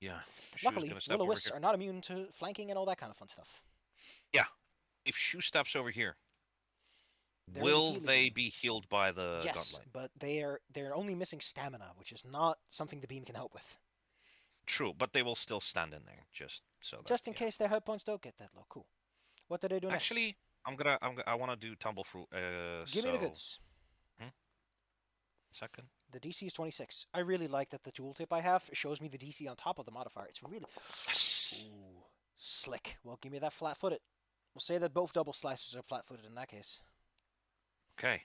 [SPEAKER 1] Yeah.
[SPEAKER 2] Luckily, will-o-wisps are not immune to flanking and all that kind of fun stuff.
[SPEAKER 1] Yeah. If Shu steps over here, will they be healed by the gauntlet?
[SPEAKER 2] But they're only missing stamina, which is not something the beam can help with.
[SPEAKER 1] True, but they will still stand in there, just so that,
[SPEAKER 2] just in case their hit points don't get that low. Cool. What do they do next?
[SPEAKER 1] Actually, I want to do tumble through.
[SPEAKER 2] Give me the goods.
[SPEAKER 1] Second.
[SPEAKER 2] The DC is 26. I really like that the tooltip I have shows me the DC on top of the modifier. It's really ooh, slick. Well, give me that flat-footed. We'll say that both double slices are flat-footed in that case.
[SPEAKER 1] Okay.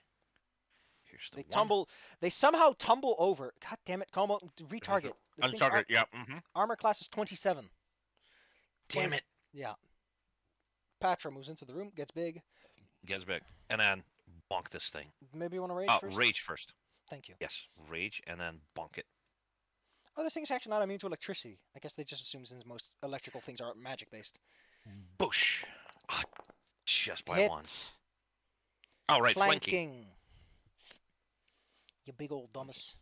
[SPEAKER 1] Here's the
[SPEAKER 2] They somehow tumble over. God damn it, Komo, retarget.
[SPEAKER 1] Untarget, yeah.
[SPEAKER 2] Armor class is 27.
[SPEAKER 1] Damn it.
[SPEAKER 2] Yeah. Patra moves into the room, gets big.
[SPEAKER 1] Gets big. And then bonk this thing.
[SPEAKER 2] Maybe you want to rage first?
[SPEAKER 1] Rage first.
[SPEAKER 2] Thank you.
[SPEAKER 1] Yes, rage and then bonk it.
[SPEAKER 2] Oh, this thing's actually not immune to electricity. I guess they just assume since most electrical things are magic-based.
[SPEAKER 1] Boosh. Oh, just by
[SPEAKER 2] Hit.
[SPEAKER 1] one. Oh, right,
[SPEAKER 2] flanking. You big old dumbass.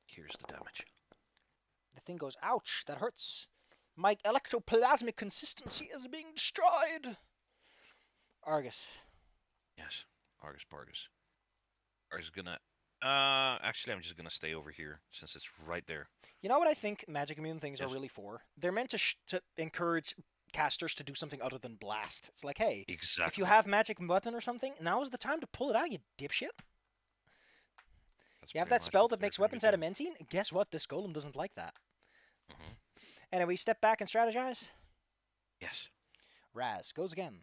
[SPEAKER 1] Here's the damage.
[SPEAKER 2] The thing goes, ouch, that hurts. My electroplasmic consistency is being destroyed. Argus.
[SPEAKER 1] Yes, Argus Bargus. Argus is gonna... actually, I'm just gonna stay over here, since it's right there.
[SPEAKER 2] You know what I think magic immune things are really for? They're meant to encourage casters to do something other than blast. It's like, hey, if you have magic weapon or something, now is the time to pull it out, you dipshit. You have that spell that makes weapons adamantine? Guess what? This golem doesn't like that. Anyway, step back and strategize?
[SPEAKER 1] Yes.
[SPEAKER 2] Raz goes again.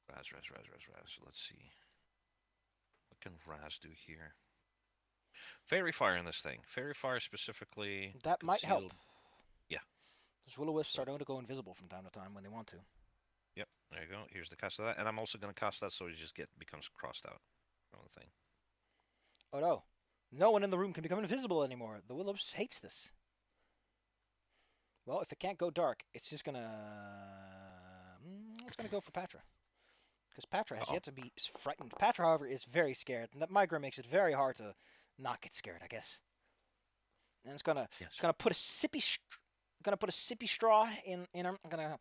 [SPEAKER 1] Raz. Let's see. What can Raz do here? Fairy Fire in this thing. Fairy Fire specifically...
[SPEAKER 2] That might help.
[SPEAKER 1] Yeah.
[SPEAKER 2] Those will-o-wisps are known to go invisible from time to time when they want to.
[SPEAKER 1] Yep, there you go. Here's the cast of that. And I'm also going to cast that so it just becomes crossed out from the thing.
[SPEAKER 2] Oh no. No one in the room can become invisible anymore. The will-o-wisp hates this. Well, if it can't go dark, it's just gonna... it's gonna go for Patra. Because Patra has yet to be frightened. Patra, however, is very scared. And that migra makes it very hard to not get scared, I guess. and it's gonna
[SPEAKER 1] Yes.
[SPEAKER 2] put a sippy straw in him. I'm gonna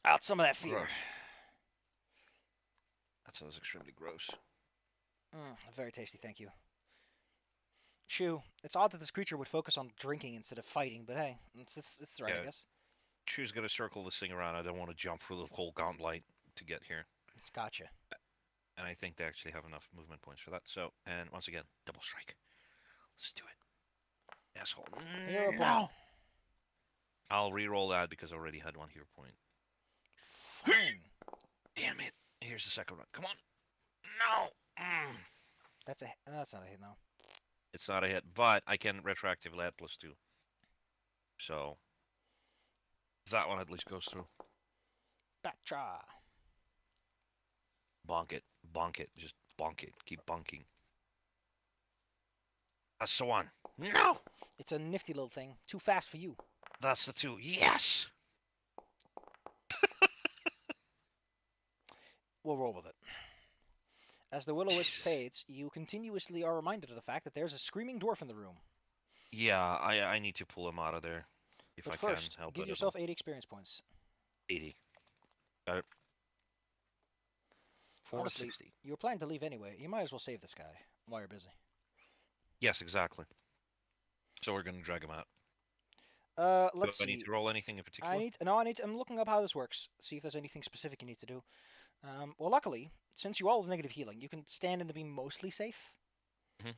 [SPEAKER 2] out some of that fear.
[SPEAKER 1] Gross. That sounds extremely gross.
[SPEAKER 2] Very tasty, thank you. Chew. It's odd that this creature would focus on drinking instead of fighting, but hey, it's right, I
[SPEAKER 1] Yeah,
[SPEAKER 2] guess.
[SPEAKER 1] Chew's gonna circle this thing around. I don't want to jump through the whole gauntlet to get here.
[SPEAKER 2] It's gotcha.
[SPEAKER 1] And I think they actually have enough movement points for that. So, and once again, double strike. Let's do it. Asshole.
[SPEAKER 2] Hero point.
[SPEAKER 1] No! I'll re-roll that because I already had one hero point.
[SPEAKER 2] Fine.
[SPEAKER 1] Damn it. Here's the second one. Come on. No!
[SPEAKER 2] That's not a hit now.
[SPEAKER 1] It's not a hit, but I can retroactively add +2. So, that one at least goes through.
[SPEAKER 2] Bacha.
[SPEAKER 1] Bonk it. Bonk it. Just bonk it. Keep bonking. That's the one. No!
[SPEAKER 2] It's a nifty little thing. Too fast for you.
[SPEAKER 1] That's the 2. Yes!
[SPEAKER 2] We'll roll with it. As the will-o-wisp fades, you continuously are reminded of the fact that there's a screaming dwarf in the room.
[SPEAKER 1] Yeah, I need to pull him out of there. If
[SPEAKER 2] But
[SPEAKER 1] I
[SPEAKER 2] first,
[SPEAKER 1] can help
[SPEAKER 2] give
[SPEAKER 1] it.
[SPEAKER 2] yourself 80 experience points.
[SPEAKER 1] 80. Got it.
[SPEAKER 2] Honestly,
[SPEAKER 1] 460.
[SPEAKER 2] you were planning to leave anyway. You might as well save this guy while you're busy.
[SPEAKER 1] Yes, exactly. So we're gonna drag him out.
[SPEAKER 2] Let's
[SPEAKER 1] Do I
[SPEAKER 2] see.
[SPEAKER 1] need to roll anything in particular?
[SPEAKER 2] I'm looking up how this works. See if there's anything specific you need to do. Well, luckily, since you all have negative healing, you can stand in to be mostly safe.
[SPEAKER 1] Mhm.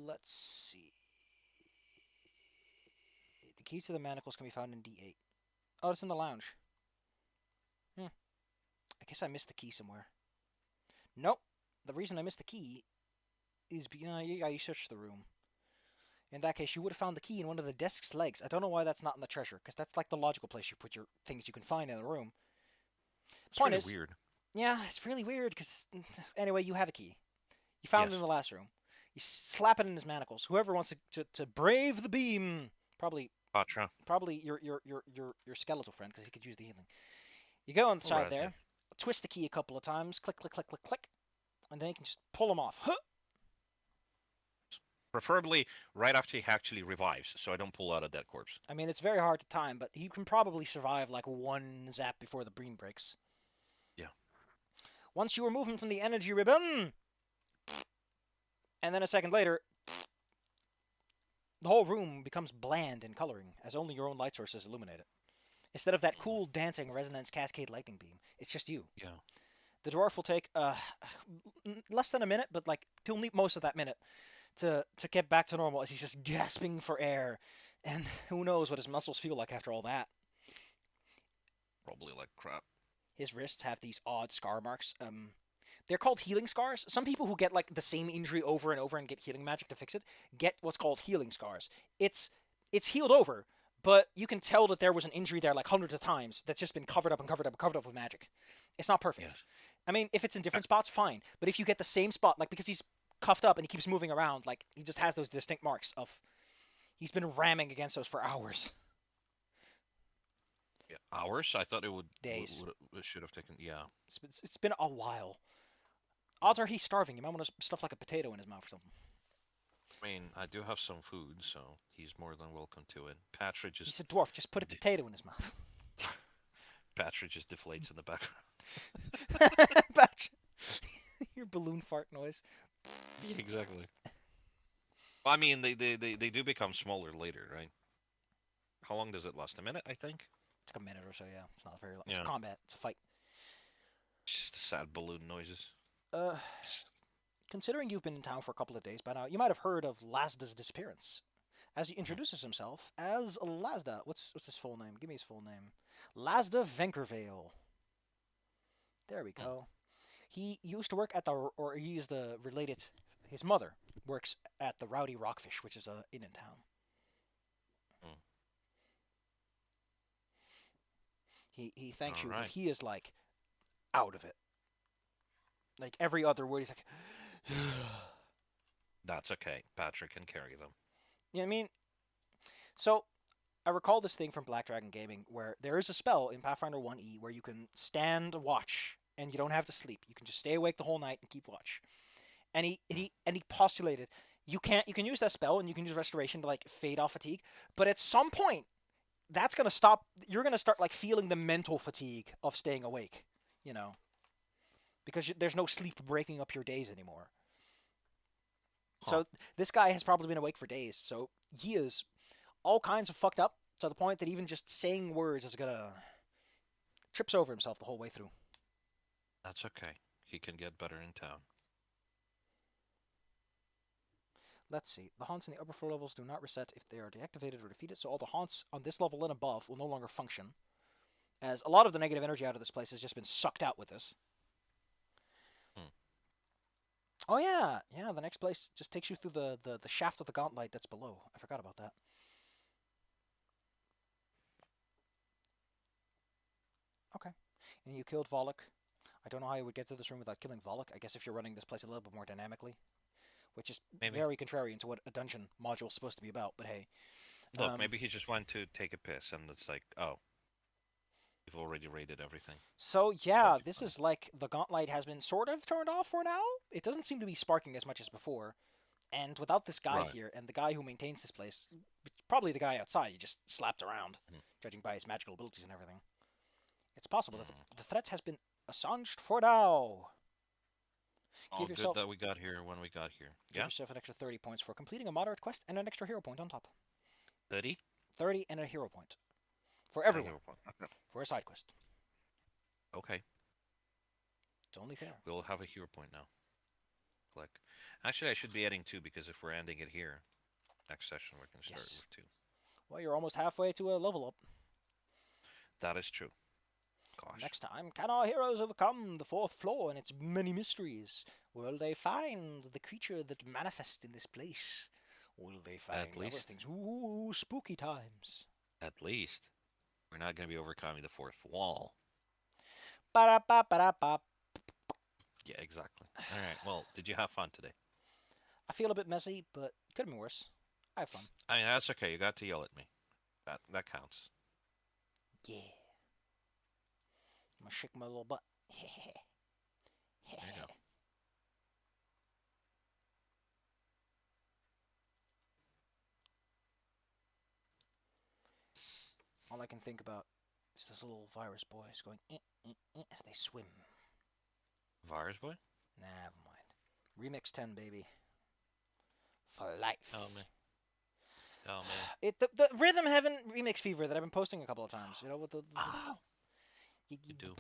[SPEAKER 2] Let's see. The keys to the manacles can be found in D8. Oh, it's in the lounge. I guess I missed the key somewhere. Nope. The reason I missed the key is you searched the room. In that case, you would have found the key in one of the desk's legs. I don't know why that's not in the treasure, because that's like the logical place you put your things you can find in a room.
[SPEAKER 1] It's
[SPEAKER 2] Point
[SPEAKER 1] really
[SPEAKER 2] is,
[SPEAKER 1] weird.
[SPEAKER 2] yeah, it's really weird, because anyway, you have a key. You found it
[SPEAKER 1] Yes.
[SPEAKER 2] in the last room. You slap it in his manacles. Whoever wants to brave the beam, probably
[SPEAKER 1] Patra.
[SPEAKER 2] your skeletal friend, because he could use the healing. You go inside
[SPEAKER 1] Right,
[SPEAKER 2] there,
[SPEAKER 1] yeah.
[SPEAKER 2] twist the key a couple of times, click, click, click, click, click, and then you can just pull him off. Huh!
[SPEAKER 1] Preferably right after he actually revives, so I don't pull out a dead corpse.
[SPEAKER 2] I mean, it's very hard to time, but he can probably survive like one zap before the beam breaks.
[SPEAKER 1] Yeah.
[SPEAKER 2] Once you remove him from the energy ribbon, and then a second later, the whole room becomes bland in coloring, as only your own light sources illuminate it. Instead of that cool dancing resonance cascade lightning beam, it's just you.
[SPEAKER 1] Yeah.
[SPEAKER 2] The dwarf will take less than a minute, but like he'll need most of that minute to get back to normal as he's just gasping for air, and who knows what his muscles feel like after all that.
[SPEAKER 1] Probably like crap.
[SPEAKER 2] His wrists have these odd scar marks. They're called healing scars. Some people who get like the same injury over and over and get healing magic to fix it get what's called healing scars. It's healed over, but you can tell that there was an injury there like hundreds of times that's just been covered up and covered up and covered up with magic. It's not perfect.
[SPEAKER 1] Yes.
[SPEAKER 2] I mean, if it's in different spots, fine. But if you get the same spot, like because he's cuffed up and he keeps moving around, like he just has those distinct marks of he's been ramming against those for hours.
[SPEAKER 1] Yeah. Hours? I thought it would
[SPEAKER 2] Days.
[SPEAKER 1] it should have taken. Yeah.
[SPEAKER 2] It's been a while. Odds are he's starving. You might want to stuff like a potato in his mouth or something.
[SPEAKER 1] I mean, I do have some food, so he's more than welcome to it. Patra just.
[SPEAKER 2] He's a dwarf. Just put a potato in his mouth.
[SPEAKER 1] Patra just deflates in the background.
[SPEAKER 2] Your balloon fart noise.
[SPEAKER 1] Yeah, exactly. Well, I mean, they do become smaller later, right? How long does it last? A minute, I think.
[SPEAKER 2] It's like a minute or so, yeah. It's not very long.
[SPEAKER 1] Yeah.
[SPEAKER 2] It's combat. It's a fight.
[SPEAKER 1] Just sad balloon noises.
[SPEAKER 2] Considering you've been in town for a couple of days by now, you might have heard of Lasda's disappearance. As he introduces himself as Lasda. What's his full name? Give me his full name. Lasda Venkervale. There we go. He used to work at he is the related. His mother works at the Rowdy Rockfish, which is a inn in town. He thanks you, but he is like out of it. Like every other word, he's like.
[SPEAKER 1] That's okay. Patrick can carry them.
[SPEAKER 2] You know what I mean? So, I recall this thing from Black Dragon Gaming where there is a spell in Pathfinder 1e where you can stand watch and you don't have to sleep. You can just stay awake the whole night and keep watch. And he postulated You can use that spell and you can use restoration to like fade off fatigue, but at some point that's gonna stop. You're gonna start like feeling the mental fatigue of staying awake, you know, because there's no sleep breaking up your days anymore.
[SPEAKER 1] Huh.
[SPEAKER 2] So this guy has probably been awake for days. So he is all kinds of fucked up to the point that even just saying words is gonna trips over himself the whole way through.
[SPEAKER 1] That's okay. He can get better in town.
[SPEAKER 2] Let's see. The haunts in the upper floor levels do not reset if they are deactivated or defeated, so all the haunts on this level and above will no longer function, as a lot of the negative energy out of this place has just been sucked out with this.
[SPEAKER 1] Hmm.
[SPEAKER 2] Oh yeah, yeah. The next place just takes you through the shaft of the gauntlet that's below. I forgot about that. Okay. And you killed Volok. I don't know how you would get to this room without killing Volok. I guess if you're running this place a little bit more dynamically, which is
[SPEAKER 1] Maybe.
[SPEAKER 2] very contrarian to what a dungeon module is supposed to be about. But hey,
[SPEAKER 1] Look,
[SPEAKER 2] um,
[SPEAKER 1] maybe he just went to take a piss, and it's like, oh, we've already rated everything.
[SPEAKER 2] so
[SPEAKER 1] That'd
[SPEAKER 2] yeah,
[SPEAKER 1] be
[SPEAKER 2] this
[SPEAKER 1] funny.
[SPEAKER 2] is like the gauntlet has been sort of turned off for now. It doesn't seem to be sparking as much as before. And without this guy
[SPEAKER 1] Right.
[SPEAKER 2] here, and the guy who maintains this place, probably the guy outside you just slapped around,
[SPEAKER 1] Mm.
[SPEAKER 2] judging by his magical abilities and everything, it's possible that
[SPEAKER 1] Mm.
[SPEAKER 2] the threat has been assuaged for now.
[SPEAKER 1] All
[SPEAKER 2] Give
[SPEAKER 1] good
[SPEAKER 2] yourself
[SPEAKER 1] that we got here when we got here.
[SPEAKER 2] give
[SPEAKER 1] Yeah?
[SPEAKER 2] yourself an extra 30 points for completing a moderate quest and an extra hero point on top.
[SPEAKER 1] 30?
[SPEAKER 2] 30 and a hero point for
[SPEAKER 1] And a
[SPEAKER 2] everyone
[SPEAKER 1] hero point. Okay.
[SPEAKER 2] for a side quest.
[SPEAKER 1] Okay.
[SPEAKER 2] It's only fair.
[SPEAKER 1] We'll have a hero point now. Click. Actually, I should be adding two because if we're ending it here, next session we can start
[SPEAKER 2] Yes.
[SPEAKER 1] with two.
[SPEAKER 2] Well, you're almost halfway to a level up.
[SPEAKER 1] That is true. Gosh.
[SPEAKER 2] Next time, can our heroes overcome the fourth floor and its many mysteries? Will they find the creature that manifests in this place? Will they
[SPEAKER 1] At
[SPEAKER 2] find other
[SPEAKER 1] least,
[SPEAKER 2] things? Ooh, spooky times.
[SPEAKER 1] at least, we're not going to be overcoming the fourth wall.
[SPEAKER 2] Ba-da-ba-ba-da-ba.
[SPEAKER 1] Yeah, exactly. All right. Well, did you have fun today?
[SPEAKER 2] I feel a bit messy, but could have been worse. I have fun.
[SPEAKER 1] I mean, that's okay. You got to yell at me. That counts.
[SPEAKER 2] Yeah. I'm gonna shake my little butt.
[SPEAKER 1] There you go.
[SPEAKER 2] All I can think about is this little virus boys going as they swim.
[SPEAKER 1] Virus boy?
[SPEAKER 2] Never mind. Remix 10, baby. For life.
[SPEAKER 1] Oh man. Oh man.
[SPEAKER 2] The Rhythm Heaven remix fever that I've been posting a couple of times. You know, with the
[SPEAKER 1] Oh, you do.